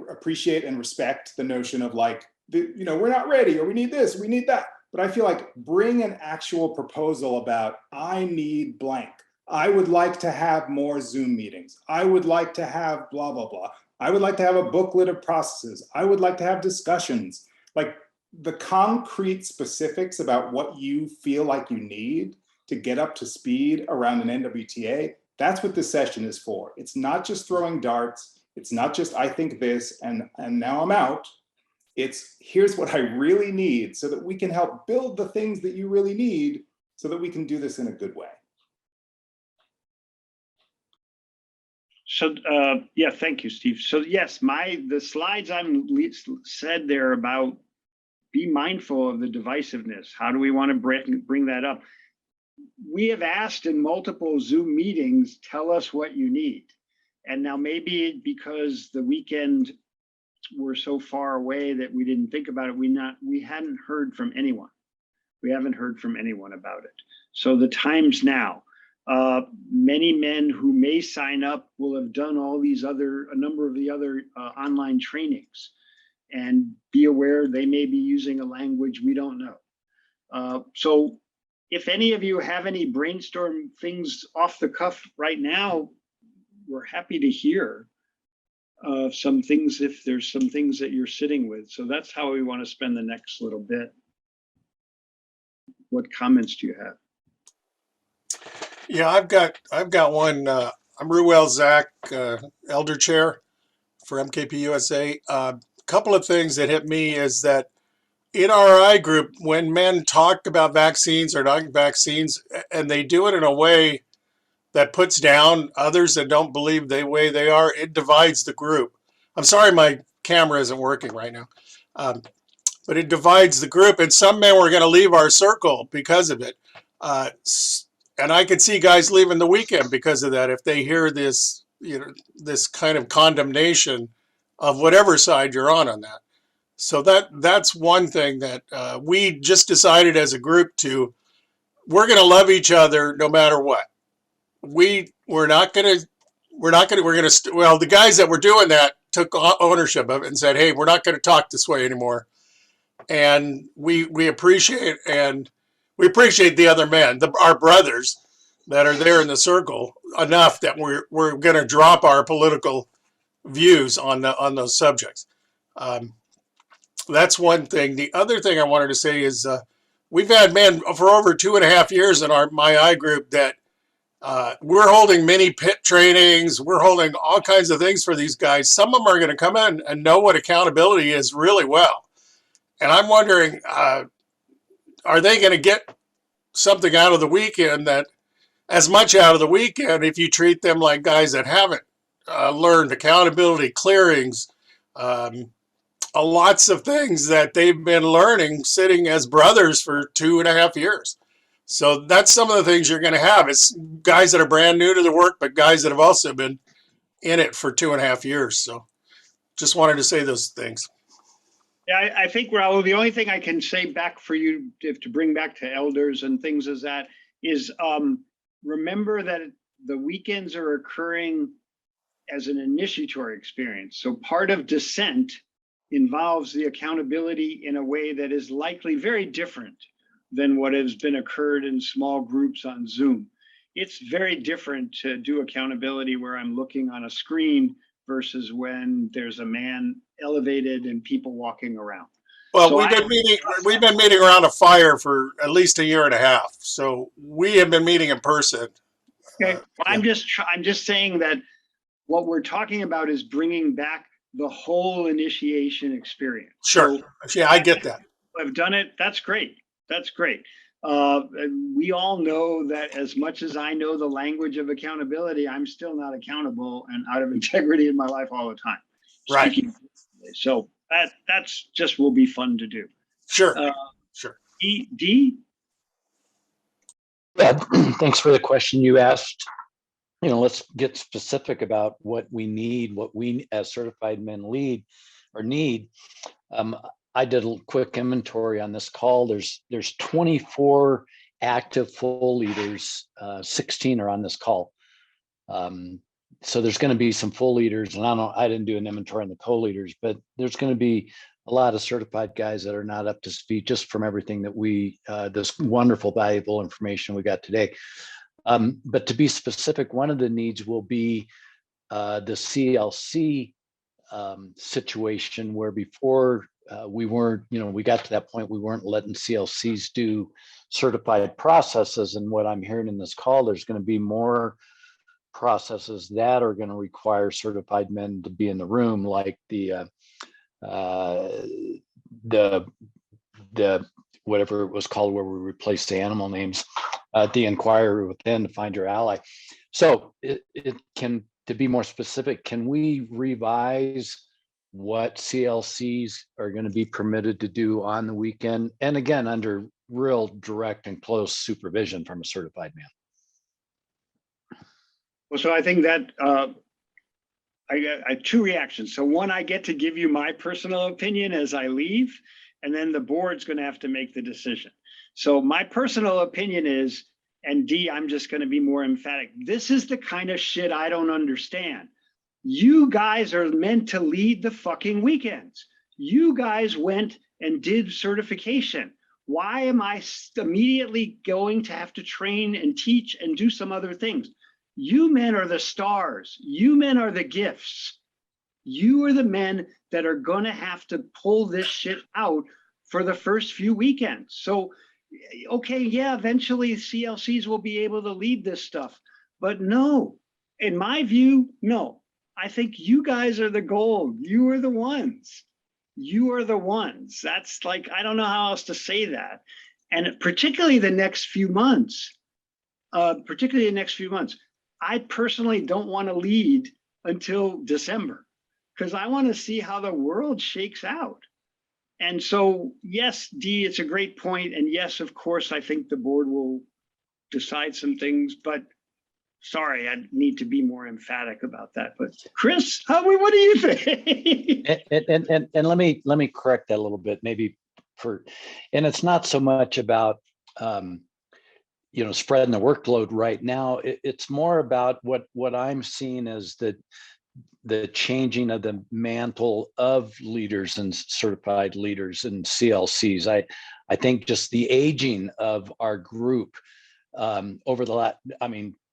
Speaker 19: appreciate and respect the notion of like, we're not ready, or we need this, we need that. But I feel like bring an actual proposal about, I need blank. I would like to have more Zoom meetings. I would like to have blah, blah, blah. I would like to have a booklet of processes. I would like to have discussions. Like the concrete specifics about what you feel like you need to get up to speed around an NWTA, that's what this session is for. It's not just throwing darts. It's not just, I think this, and now I'm out. It's, here's what I really need so that we can help build the things that you really need so that we can do this in a good way.
Speaker 1: So yeah, thank you, Steve. So yes, the slides I'm said there about be mindful of the divisiveness. How do we want to bring that up? We have asked in multiple Zoom meetings, tell us what you need. And now maybe because the weekend we're so far away that we didn't think about it, we hadn't heard from anyone. We haven't heard from anyone about it. So the time's now. Many men who may sign up will have done a number of the other online trainings, and be aware they may be using a language we don't know. So if any of you have any brainstorm things off the cuff right now, we're happy to hear some things, if there's some things that you're sitting with. So that's how we want to spend the next little bit. What comments do you have?
Speaker 20: Yeah, I've got one. I'm Ruel Zach, Elder Chair for MKP USA. A couple of things that hit me is that in our I group, when men talk about vaccines or not vaccines, and they do it in a way that puts down others that don't believe the way they are, it divides the group. I'm sorry my camera isn't working right now. But it divides the group, and some men were going to leave our circle because of it. And I could see guys leaving the weekend because of that if they hear this, this kind of condemnation of whatever side you're on that. So that's one thing that we just decided as a group we're going to love each other no matter what. We're the guys that were doing that took ownership of it and said, hey, we're not going to talk this way anymore. And we appreciate the other men, our brothers that are there in the circle enough that we're going to drop our political views on those subjects. That's one thing. The other thing I wanted to say is we've had men for over 2.5 years in my I group that we're holding mini pit trainings. We're holding all kinds of things for these guys. Some of them are going to come in and know what accountability is really well. And I'm wondering, are they going to get something out of the weekend as much out of the weekend if you treat them like guys that haven't learned accountability, clearings, lots of things that they've been learning sitting as brothers for 2.5 years. So that's some of the things you're going to have. It's guys that are brand new to the work, but guys that have also been in it for 2.5 years. So just wanted to say those things.
Speaker 1: Yeah, I think, Raul, the only thing I can say back for you to bring back to elders and things is remember that the weekends are occurring as an initiatory experience. So part of dissent involves the accountability in a way that is likely very different than what has been occurred in small groups on Zoom. It's very different to do accountability where I'm looking on a screen versus when there's a man elevated and people walking around.
Speaker 20: Well,
Speaker 1: So
Speaker 20: we've been meeting around a fire for at least 1.5 years. So we have been meeting in person.
Speaker 1: Okay, I'm just saying that what we're talking about is bringing back the whole initiation experience.
Speaker 20: Sure.
Speaker 1: So
Speaker 20: yeah, I get that.
Speaker 1: I've done it. That's great. That's great. We all know that as much as I know the language of accountability, I'm still not accountable and out of integrity in my life all the time.
Speaker 20: Right.
Speaker 1: So that's just will be fun to do.
Speaker 20: Sure. Sure.
Speaker 1: D?
Speaker 19: Yeah, thanks for the question you asked. Let's get specific about what we need, what we as certified men need. I did a quick inventory on this call. There's 24 active full leaders, 16 are on this call. So there's going to be some full leaders, and I didn't do an inventory on the co-leaders, but there's going to be a lot of certified guys that are not up to speed just from everything that this wonderful, valuable information we got today. But to be specific, one of the needs will be the CLC situation where before we weren't, we got to that point, we weren't letting CLCs do certified processes. And what I'm hearing in this call, there's going to be more processes that are going to require certified men to be in the room, like the whatever it was called, where we replaced the animal names, the inquiry within to find your ally. So to be more specific, can we revise what CLCs are going to be permitted to do on the weekend? And again, under real direct and close supervision from a certified man.
Speaker 1: Well, so I think that I have two reactions. So one, I get to give you my personal opinion as I leave, and then the board's going to have to make the decision. So my personal opinion is, and D, I'm just going to be more emphatic. This is the kind of shit I don't understand. You guys are meant to lead the fucking weekends. You guys went and did certification. Why am I immediately going to have to train and teach and do some other things? You men are the stars. You men are the gifts. You are the men that are going to have to pull this shit out for the first few weekends. So, okay, yeah, eventually CLCs will be able to lead this stuff. But no, in my view, no. I think you guys are the gold. You are the ones. You are the ones. That's like, I don't know how else to say that. And particularly the next few months, I personally don't want to lead until December. because I want to see how the world shakes out. And so, yes, Dee, it's a great point. And yes, of course, I think the board will decide some things, but sorry, I need to be more emphatic about that. But Chris, what do you think?
Speaker 19: And let me correct that a little bit, maybe and it's not so much about spreading the workload right now. It's more about what I'm seeing as the changing of the mantle of leaders and certified leaders and CLCs. I think just the aging of our group over the last,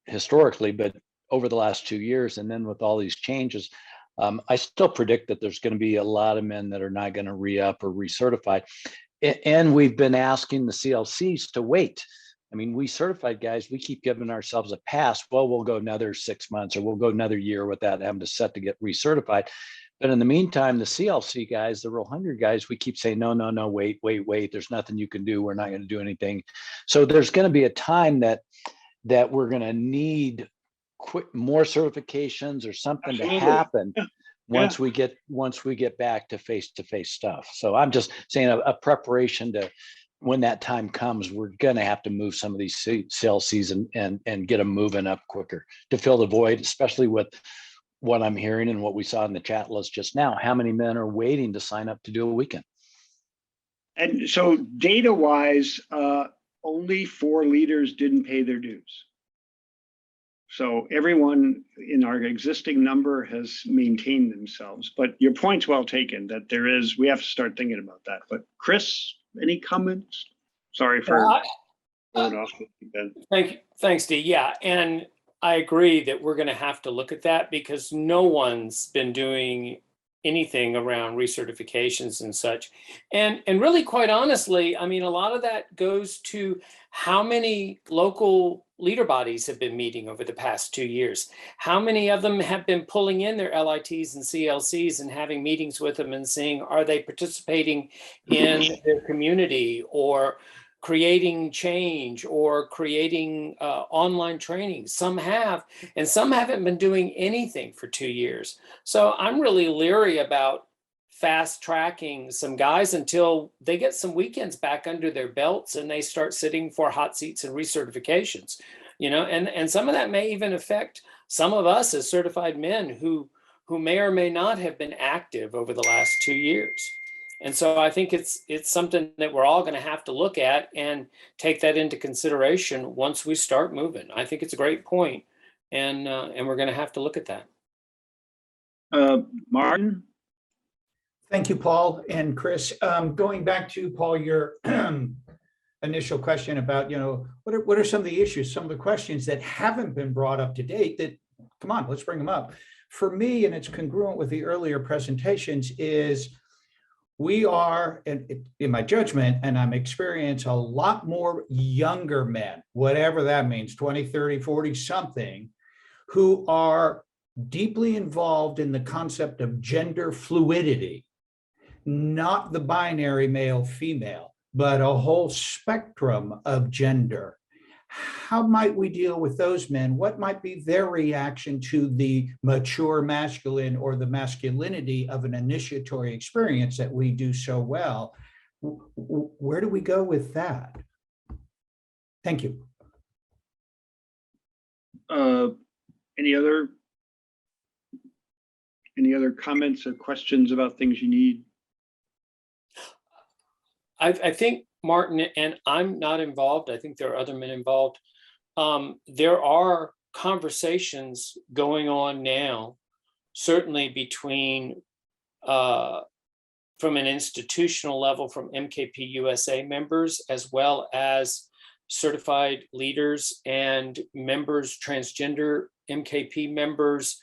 Speaker 19: historically, but over the last 2 years, and then with all these changes, I still predict that there's going to be a lot of men that are not going to re-up or recertify. And we've been asking the CLCs to wait. We certified guys, we keep giving ourselves a pass. Well, we'll go another 6 months or we'll go another year without having to set to get recertified. But in the meantime, the CLC guys, the real hungry guys, we keep saying, no, wait. There's nothing you can do. We're not going to do anything. So there's going to be a time that we're going to need more certifications or something to happen once we get back to face-to-face stuff. So I'm just saying a preparation to when that time comes, we're going to have to move some of these CLCs and get them moving up quicker to fill the void, especially with what I'm hearing and what we saw in the chat list just now. How many men are waiting to sign up to do a weekend?
Speaker 1: And so data-wise, only 4 leaders didn't pay their dues. So everyone in our existing number has maintained themselves. But your point's well taken that we have to start thinking about that. But Chris, any comments? Sorry for going off.
Speaker 13: Thanks, Dee. Yeah, and I agree that we're going to have to look at that because no one's been doing anything around recertifications and such. And really, quite honestly, a lot of that goes to how many local leader bodies have been meeting over the past 2 years. How many of them have been pulling in their LITs and CLCs and having meetings with them and seeing, are they participating in their community or creating change or creating online training? Some have, and some haven't been doing anything for 2 years. So I'm really leery about fast tracking some guys until they get some weekends back under their belts and they start sitting for hot seats and recertifications, and some of that may even affect some of us as certified men who may or may not have been active over the last 2 years. And so I think it's something that we're all going to have to look at and take that into consideration once we start moving. I think it's a great point, and we're going to have to look at that.
Speaker 1: Martin?
Speaker 14: Thank you, Paul and Chris. Going back to, Paul, your initial question about, what are some of the issues, some of the questions that haven't been brought up to date that, come on, let's bring them up. For me, and it's congruent with the earlier presentations, is we are, in my judgment, and I'm experiencing a lot more younger men, whatever that means, 20, 30, 40 something, who are deeply involved in the concept of gender fluidity, not the binary male, female, but a whole spectrum of gender. How might we deal with those men? What might be their reaction to the mature masculine or the masculinity of an initiatory experience that we do so well? Where do we go with that? Thank you.
Speaker 1: Any other comments or questions about things you need?
Speaker 13: I think, Martin, and I'm not involved, I think there are other men involved. There are conversations going on now, certainly between, from an institutional level, from MKP USA members, as well as certified leaders and members, transgender MKP members,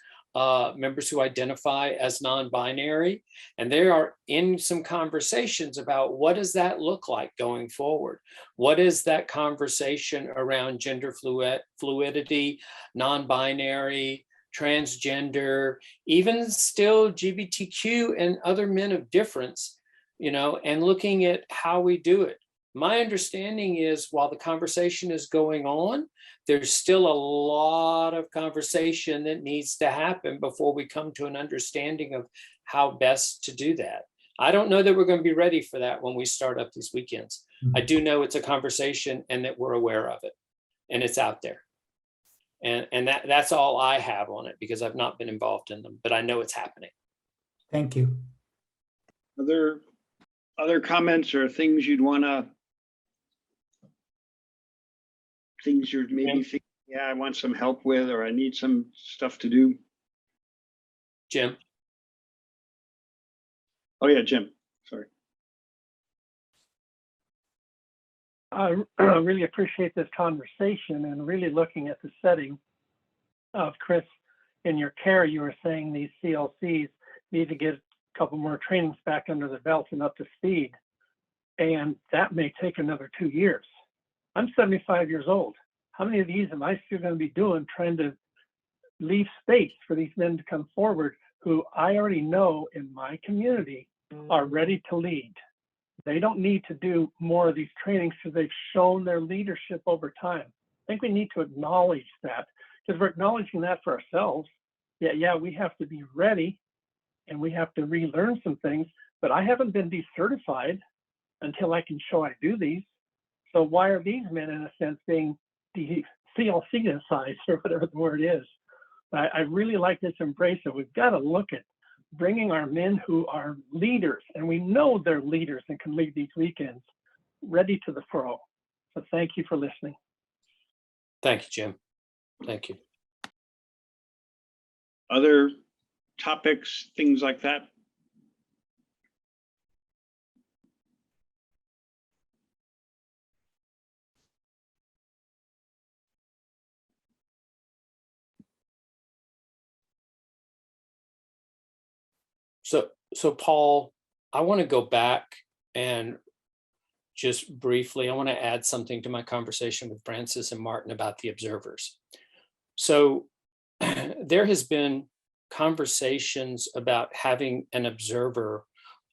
Speaker 13: members who identify as non-binary, and they are in some conversations about what does that look like going forward? What is that conversation around gender fluidity, non-binary, transgender, even still LGBTQ and other men of difference, and looking at how we do it. My understanding is while the conversation is going on, there's still a lot of conversation that needs to happen before we come to an understanding of how best to do that. I don't know that we're going to be ready for that when we start up these weekends. I do know it's a conversation and that we're aware of it and it's out there. And that's all I have on it because I've not been involved in them, but I know it's happening.
Speaker 14: Thank you.
Speaker 1: Other comments or things you'd want to, things you're maybe thinking, yeah, I want some help with, or I need some stuff to do?
Speaker 13: Jim?
Speaker 1: Oh yeah, Jim, sorry.
Speaker 19: I really appreciate this conversation and really looking at the setting of Chris. In your care, you were saying these CLCs need to get a couple more trainings back under the belt and up to speed. And that may take another 2 years. I'm 75 years old. How many of these am I still going to be doing, trying to leave space for these men to come forward who I already know in my community are ready to lead? They don't need to do more of these trainings because they've shown their leadership over time. I think we need to acknowledge that because we're acknowledging that for ourselves. Yeah, we have to be ready and we have to relearn some things, but I haven't been decertified until I can show I do these. So why are these men, in a sense, being CLC-sized or whatever the word is? I really like this embrace of we've got to look at bringing our men who are leaders, and we know they're leaders and can lead these weekends, ready to the fro. So thank you for listening.
Speaker 13: Thank you, Jim. Thank you.
Speaker 1: Other topics, things like that?
Speaker 13: So Paul, I want to go back and just briefly, I want to add something to my conversation with Francis and Martin about the observers. So there has been conversations about having an observer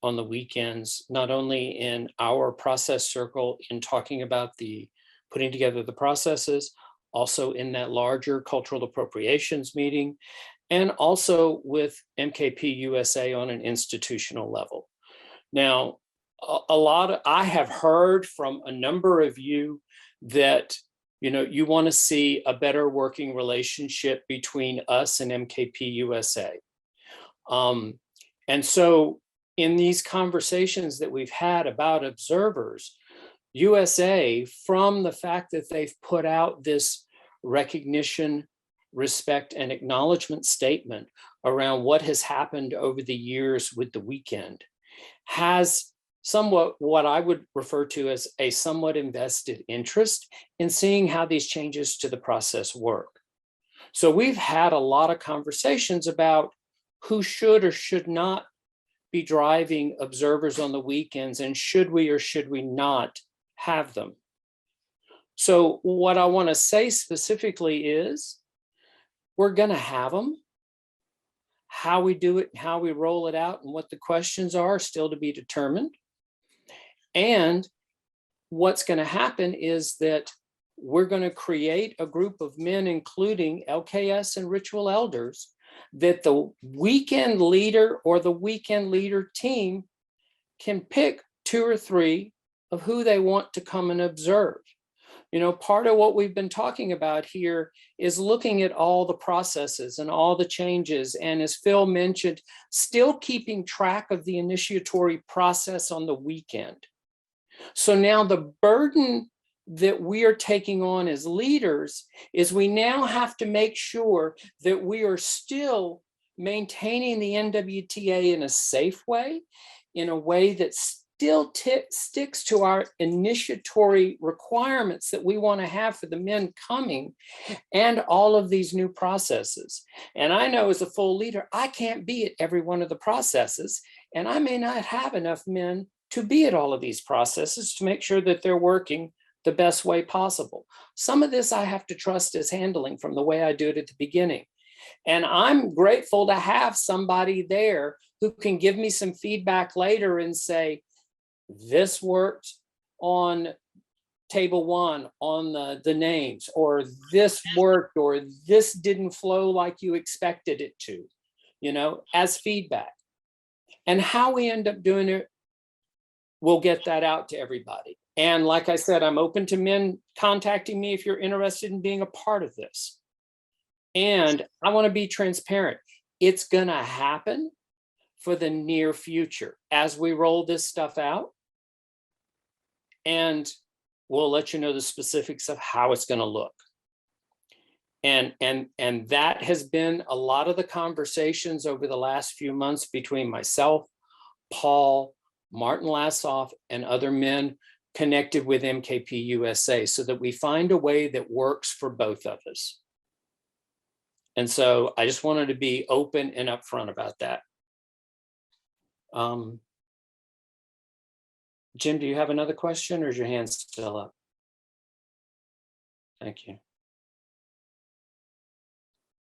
Speaker 13: on the weekends, not only in our process circle in talking about the putting together the processes, also in that larger cultural appropriations meeting, and also with MKP USA on an institutional level. Now, I have heard from a number of you that, you want to see a better working relationship between us and MKP USA. And so in these conversations that we've had about observers, USA, from the fact that they've put out this recognition, respect, and acknowledgement statement around what has happened over the years with the weekend, has somewhat what I would refer to as a somewhat invested interest in seeing how these changes to the process work. So we've had a lot of conversations about who should or should not be driving observers on the weekends, and should we or should we not have them. So what I want to say specifically is we're going to have them. How we do it, how we roll it out, and what the questions are still to be determined. And what's going to happen is that we're going to create a group of men, including LKS and ritual elders, that the weekend leader or the weekend leader team can pick 2 or 3 of who they want to come and observe. Part of what we've been talking about here is looking at all the processes and all the changes. And as Phil mentioned, still keeping track of the initiatory process on the weekend. So now the burden that we are taking on as leaders is we now have to make sure that we are still maintaining the NWTA in a safe way, in a way that still sticks to our initiatory requirements that we want to have for the men coming, and all of these new processes. And I know as a full leader, I can't be at every one of the processes, and I may not have enough men to be at all of these processes to make sure that they're working the best way possible. Some of this I have to trust as handling from the way I do it at the beginning. And I'm grateful to have somebody there who can give me some feedback later and say, this worked, on table one on the names, or this worked, or this didn't flow like you expected it to, you know, as feedback. And how we end up doing it, we'll get that out to everybody. And like I said, I'm open to men contacting me if you're interested in being a part of this. And I want to be transparent. It's going to happen for the near future as we roll this stuff out. And we'll let you know the specifics of how it's going to look. And that has been a lot of the conversations over the last few months between myself, Paul, Martin Lassoff, and other men connected with MKP USA, so that we find a way that works for both of us. And so I just wanted to be open and upfront about that. Jim, do you have another question, or is your hand still up? Thank you.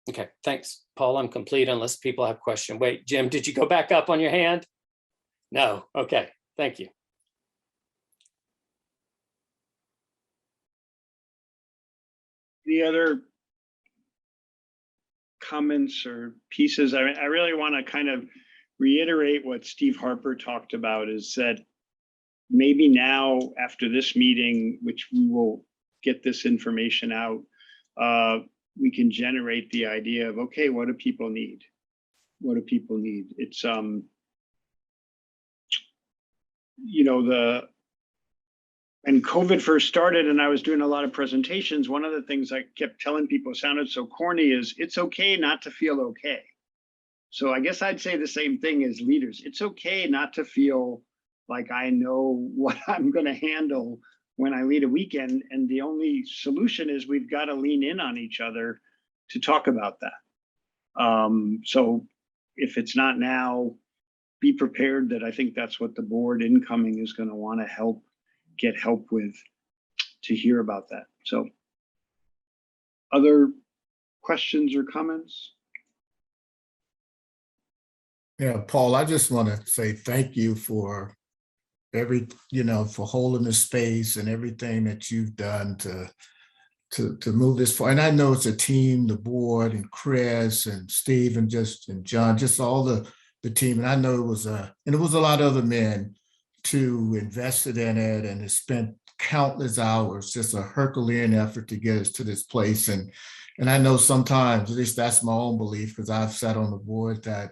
Speaker 13: Okay, thanks. Paul, I'm complete unless people have questions. Wait, Jim, did you go back up on your hand? No, okay, thank you.
Speaker 1: Any other comments or pieces? I really want to kind of reiterate what Steve Harper talked about, is that maybe now after this meeting, which we will get this information out, we can generate the idea of, okay, what do people need? What do people need? It's, you know, when COVID first started and I was doing a lot of presentations, one of the things I kept telling people, sounded so corny, is it's okay not to feel okay. So I guess I'd say the same thing as leaders. It's okay not to feel like I know what I'm going to handle when I lead a weekend. And the only solution is we've got to lean in on each other to talk about that. So if it's not now, be prepared that I think that's what the board incoming is going to want to get help with, to hear about that. So other questions or comments?
Speaker 7: Yeah, Paul, I just want to say thank you for for holding the space and everything that you've done to move this forward. And I know it's a team, the board, and Chris and Steve and John, just all the team. And I know it was a lot of other men too invested in it, and has spent countless hours, just a Herculean effort to get us to this place. And I know sometimes, at least that's my own belief, because I've sat on the board, that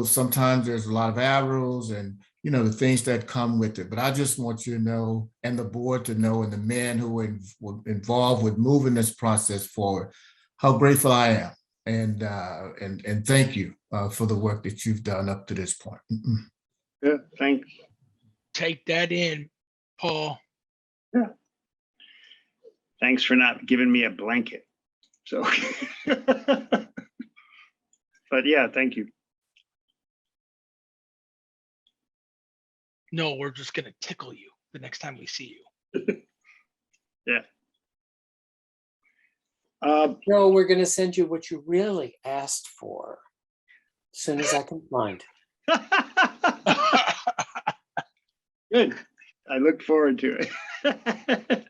Speaker 7: sometimes there's a lot of arrows and the things that come with it. But I just want you to know, and the board to know, and the men who were involved with moving this process forward, how grateful I am, and thank you for the work that you've done up to this point.
Speaker 1: Yeah, thanks.
Speaker 4: Take that in, Paul.
Speaker 1: Yeah. Thanks for not giving me a blanket. So, but yeah, thank you.
Speaker 4: No, we're just going to tickle you the next time we see you.
Speaker 1: Yeah.
Speaker 13: No, we're going to send you what you really asked for as soon as I can find.
Speaker 1: Good. I look forward to it.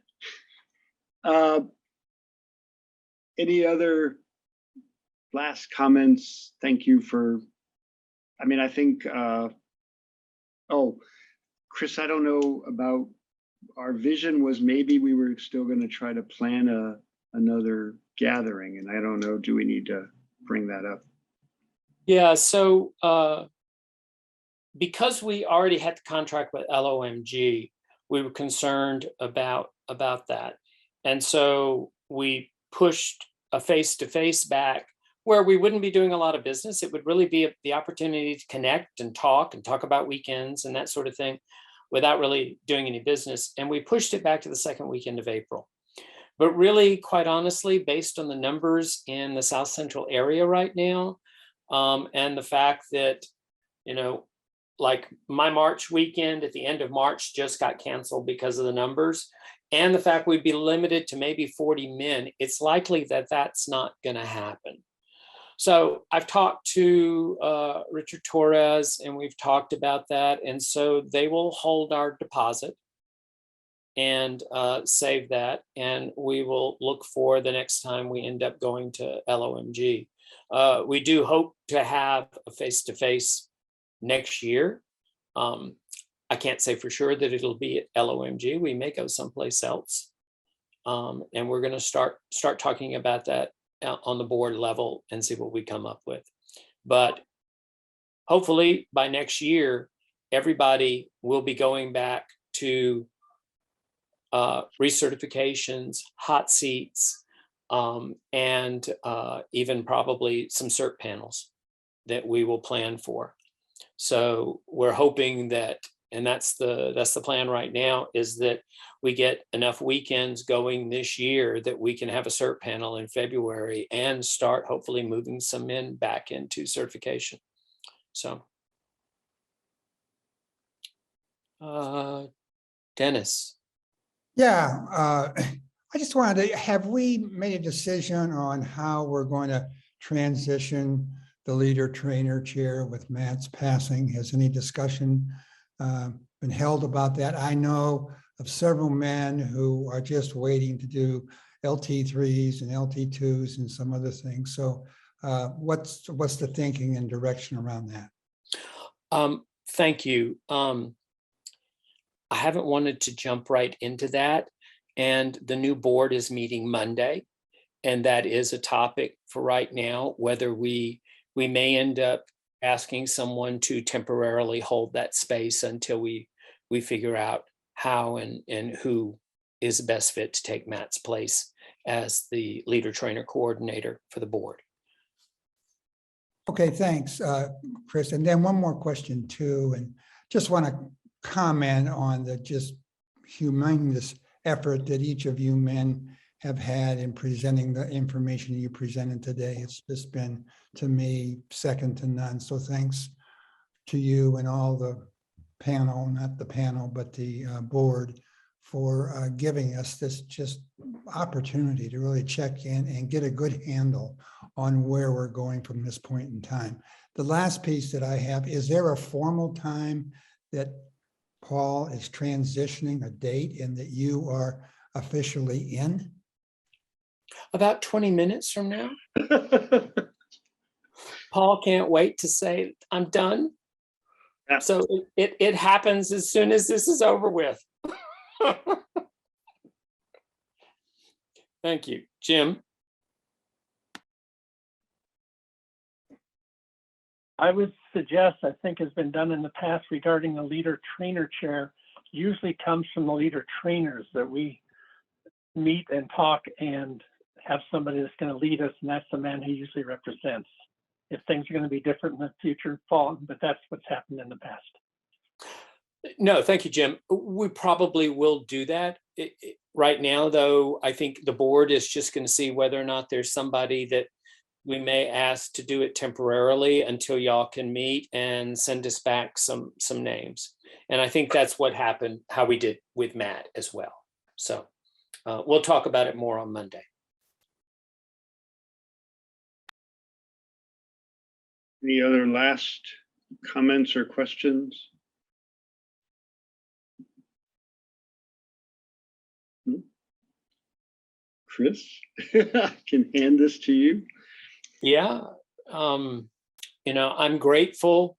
Speaker 1: Any other last comments? Thank you for, I think, oh, Chris, I don't know about, our vision was maybe we were still going to try to plan another gathering, and I don't know, do we need to bring that up?
Speaker 13: Yeah, so because we already had the contract with LOMG, we were concerned about that. And so we pushed a face-to-face back, where we wouldn't be doing a lot of business. It would really be the opportunity to connect and talk about weekends and that sort of thing without really doing any business. And we pushed it back to the second weekend of April. But really, quite honestly, based on the numbers in the South Central area right now, and the fact that, like my March weekend at the end of March just got canceled because of the numbers, and the fact we'd be limited to maybe 40 men, it's likely that that's not going to happen. So I've talked to Richard Torres, and we've talked about that. And so they will hold our deposit. and save that. And we will look for the next time we end up going to LOMG. We do hope to have a face-to-face next year. I can't say for sure that it'll be at LOMG. We may go someplace else. And we're going to start talking about that on the board level and see what we come up with. But hopefully by next year, everybody will be going back to recertifications, hot seats, and even probably some cert panels that we will plan for. So we're hoping that, and that's the plan right now, is that we get enough weekends going this year that we can have a cert panel in February and start hopefully moving some men back into certification. So, Dennis.
Speaker 19: Yeah, I just wanted to, have we made a decision on how we're going to transition the leader trainer chair with Matt's passing? Has any discussion been held about that? I know of several men who are just waiting to do LT3s and LT2s and some other things. So what's the thinking and direction around that?
Speaker 13: Thank you. I haven't wanted to jump right into that. And the new board is meeting Monday. And that is a topic for right now, whether we may end up asking someone to temporarily hold that space until we figure out how and who is the best fit to take Matt's place as the leader trainer coordinator for the board.
Speaker 19: Okay, thanks, Chris. And then one more question too, and just want to comment on the just humongous effort that each of you men have had in presenting the information you presented today. It's just been, to me, second to none. So thanks to you and all the panel, not the panel, but the board, for giving us this just opportunity to really check in and get a good handle on where we're going from this point in time. The last piece that I have, is there a formal time that Paul is transitioning, a date, and that you are officially in?
Speaker 13: About 20 minutes from now. Paul can't wait to say, I'm done. Yeah. So it happens as soon as this is over with. Thank you. Jim?
Speaker 21: I would suggest, I think has been done in the past regarding the leader trainer chair, usually comes from the leader trainers, that we meet and talk and have somebody that's going to lead us, and that's the man he usually represents. If things are going to be different in the future, Paul, but that's what's happened in the past.
Speaker 13: No, thank you, Jim. We probably will do that. Right now, though, I think the board is just going to see whether or not there's somebody that we may ask to do it temporarily until y'all can meet and send us back some names. And I think that's what happened, how we did with Matt as well. So we'll talk about it more on Monday.
Speaker 1: Any other last comments or questions? Chris, I can hand this to you.
Speaker 13: Yeah, you know, I'm grateful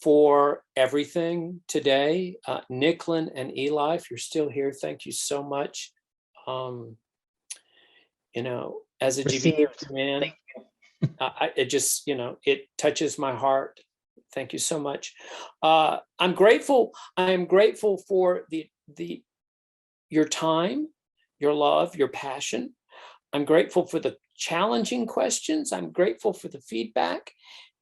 Speaker 13: for everything today. Nicklin and Eli, if you're still here, thank you so much. You know, as a GBT man, it just, you know, it touches my heart. Thank you so much. I'm grateful. I am grateful for your time, your love, your passion. I'm grateful for the challenging questions. I'm grateful for the feedback.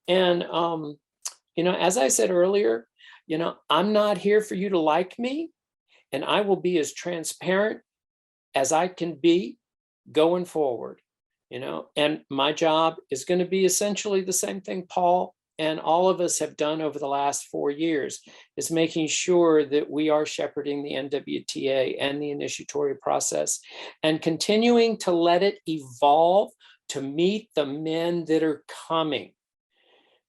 Speaker 13: And, you know, as I said earlier, you know, I'm not here for you to like me, and I will be as transparent as I can be going forward, you know, and my job is going to be essentially the same thing Paul and all of us have done over the last 4 years, is making sure that we are shepherding the NWTA and the initiatory process and continuing to let it evolve to meet the men that are coming.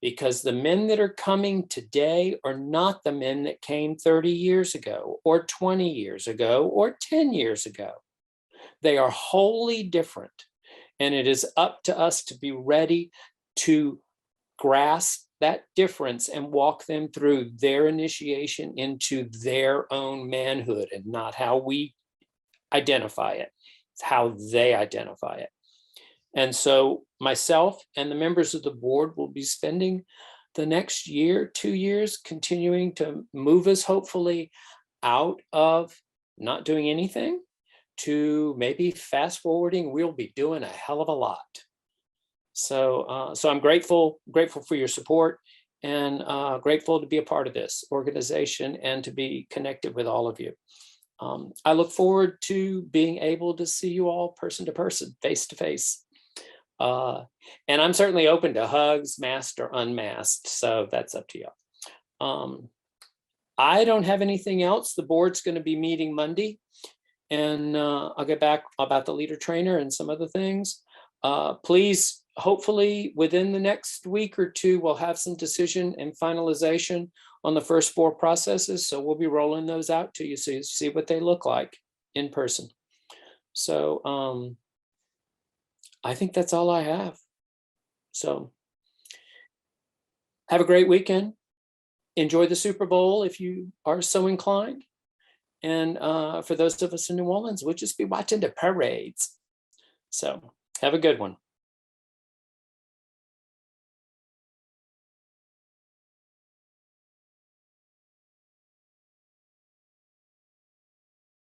Speaker 13: because the men that are coming today are not the men that came 30 years ago or 20 years ago or 10 years ago. They are wholly different. And it is up to us to be ready to grasp that difference and walk them through their initiation into their own manhood, and not how we identify it. It's how they identify it. And so myself and the members of the board will be spending the next year, 2 years, continuing to move us hopefully out of not doing anything to maybe fast forwarding. We'll be doing a hell of a lot. So I'm grateful for your support, and grateful to be a part of this organization and to be connected with all of you. I look forward to being able to see you all person to person, face to face. And I'm certainly open to hugs, masked or unmasked. So that's up to you. I don't have anything else. The board's going to be meeting Monday, and I'll get back about the leader trainer and some other things. Please, hopefully within the next week or two, we'll have some decision and finalization on the first 4 processes. So we'll be rolling those out to you so you see what they look like in person. So I think that's all I have. So have a great weekend. Enjoy the Super Bowl if you are so inclined. And for those of us in New Orleans, we'll just be watching the parades. So have a good one.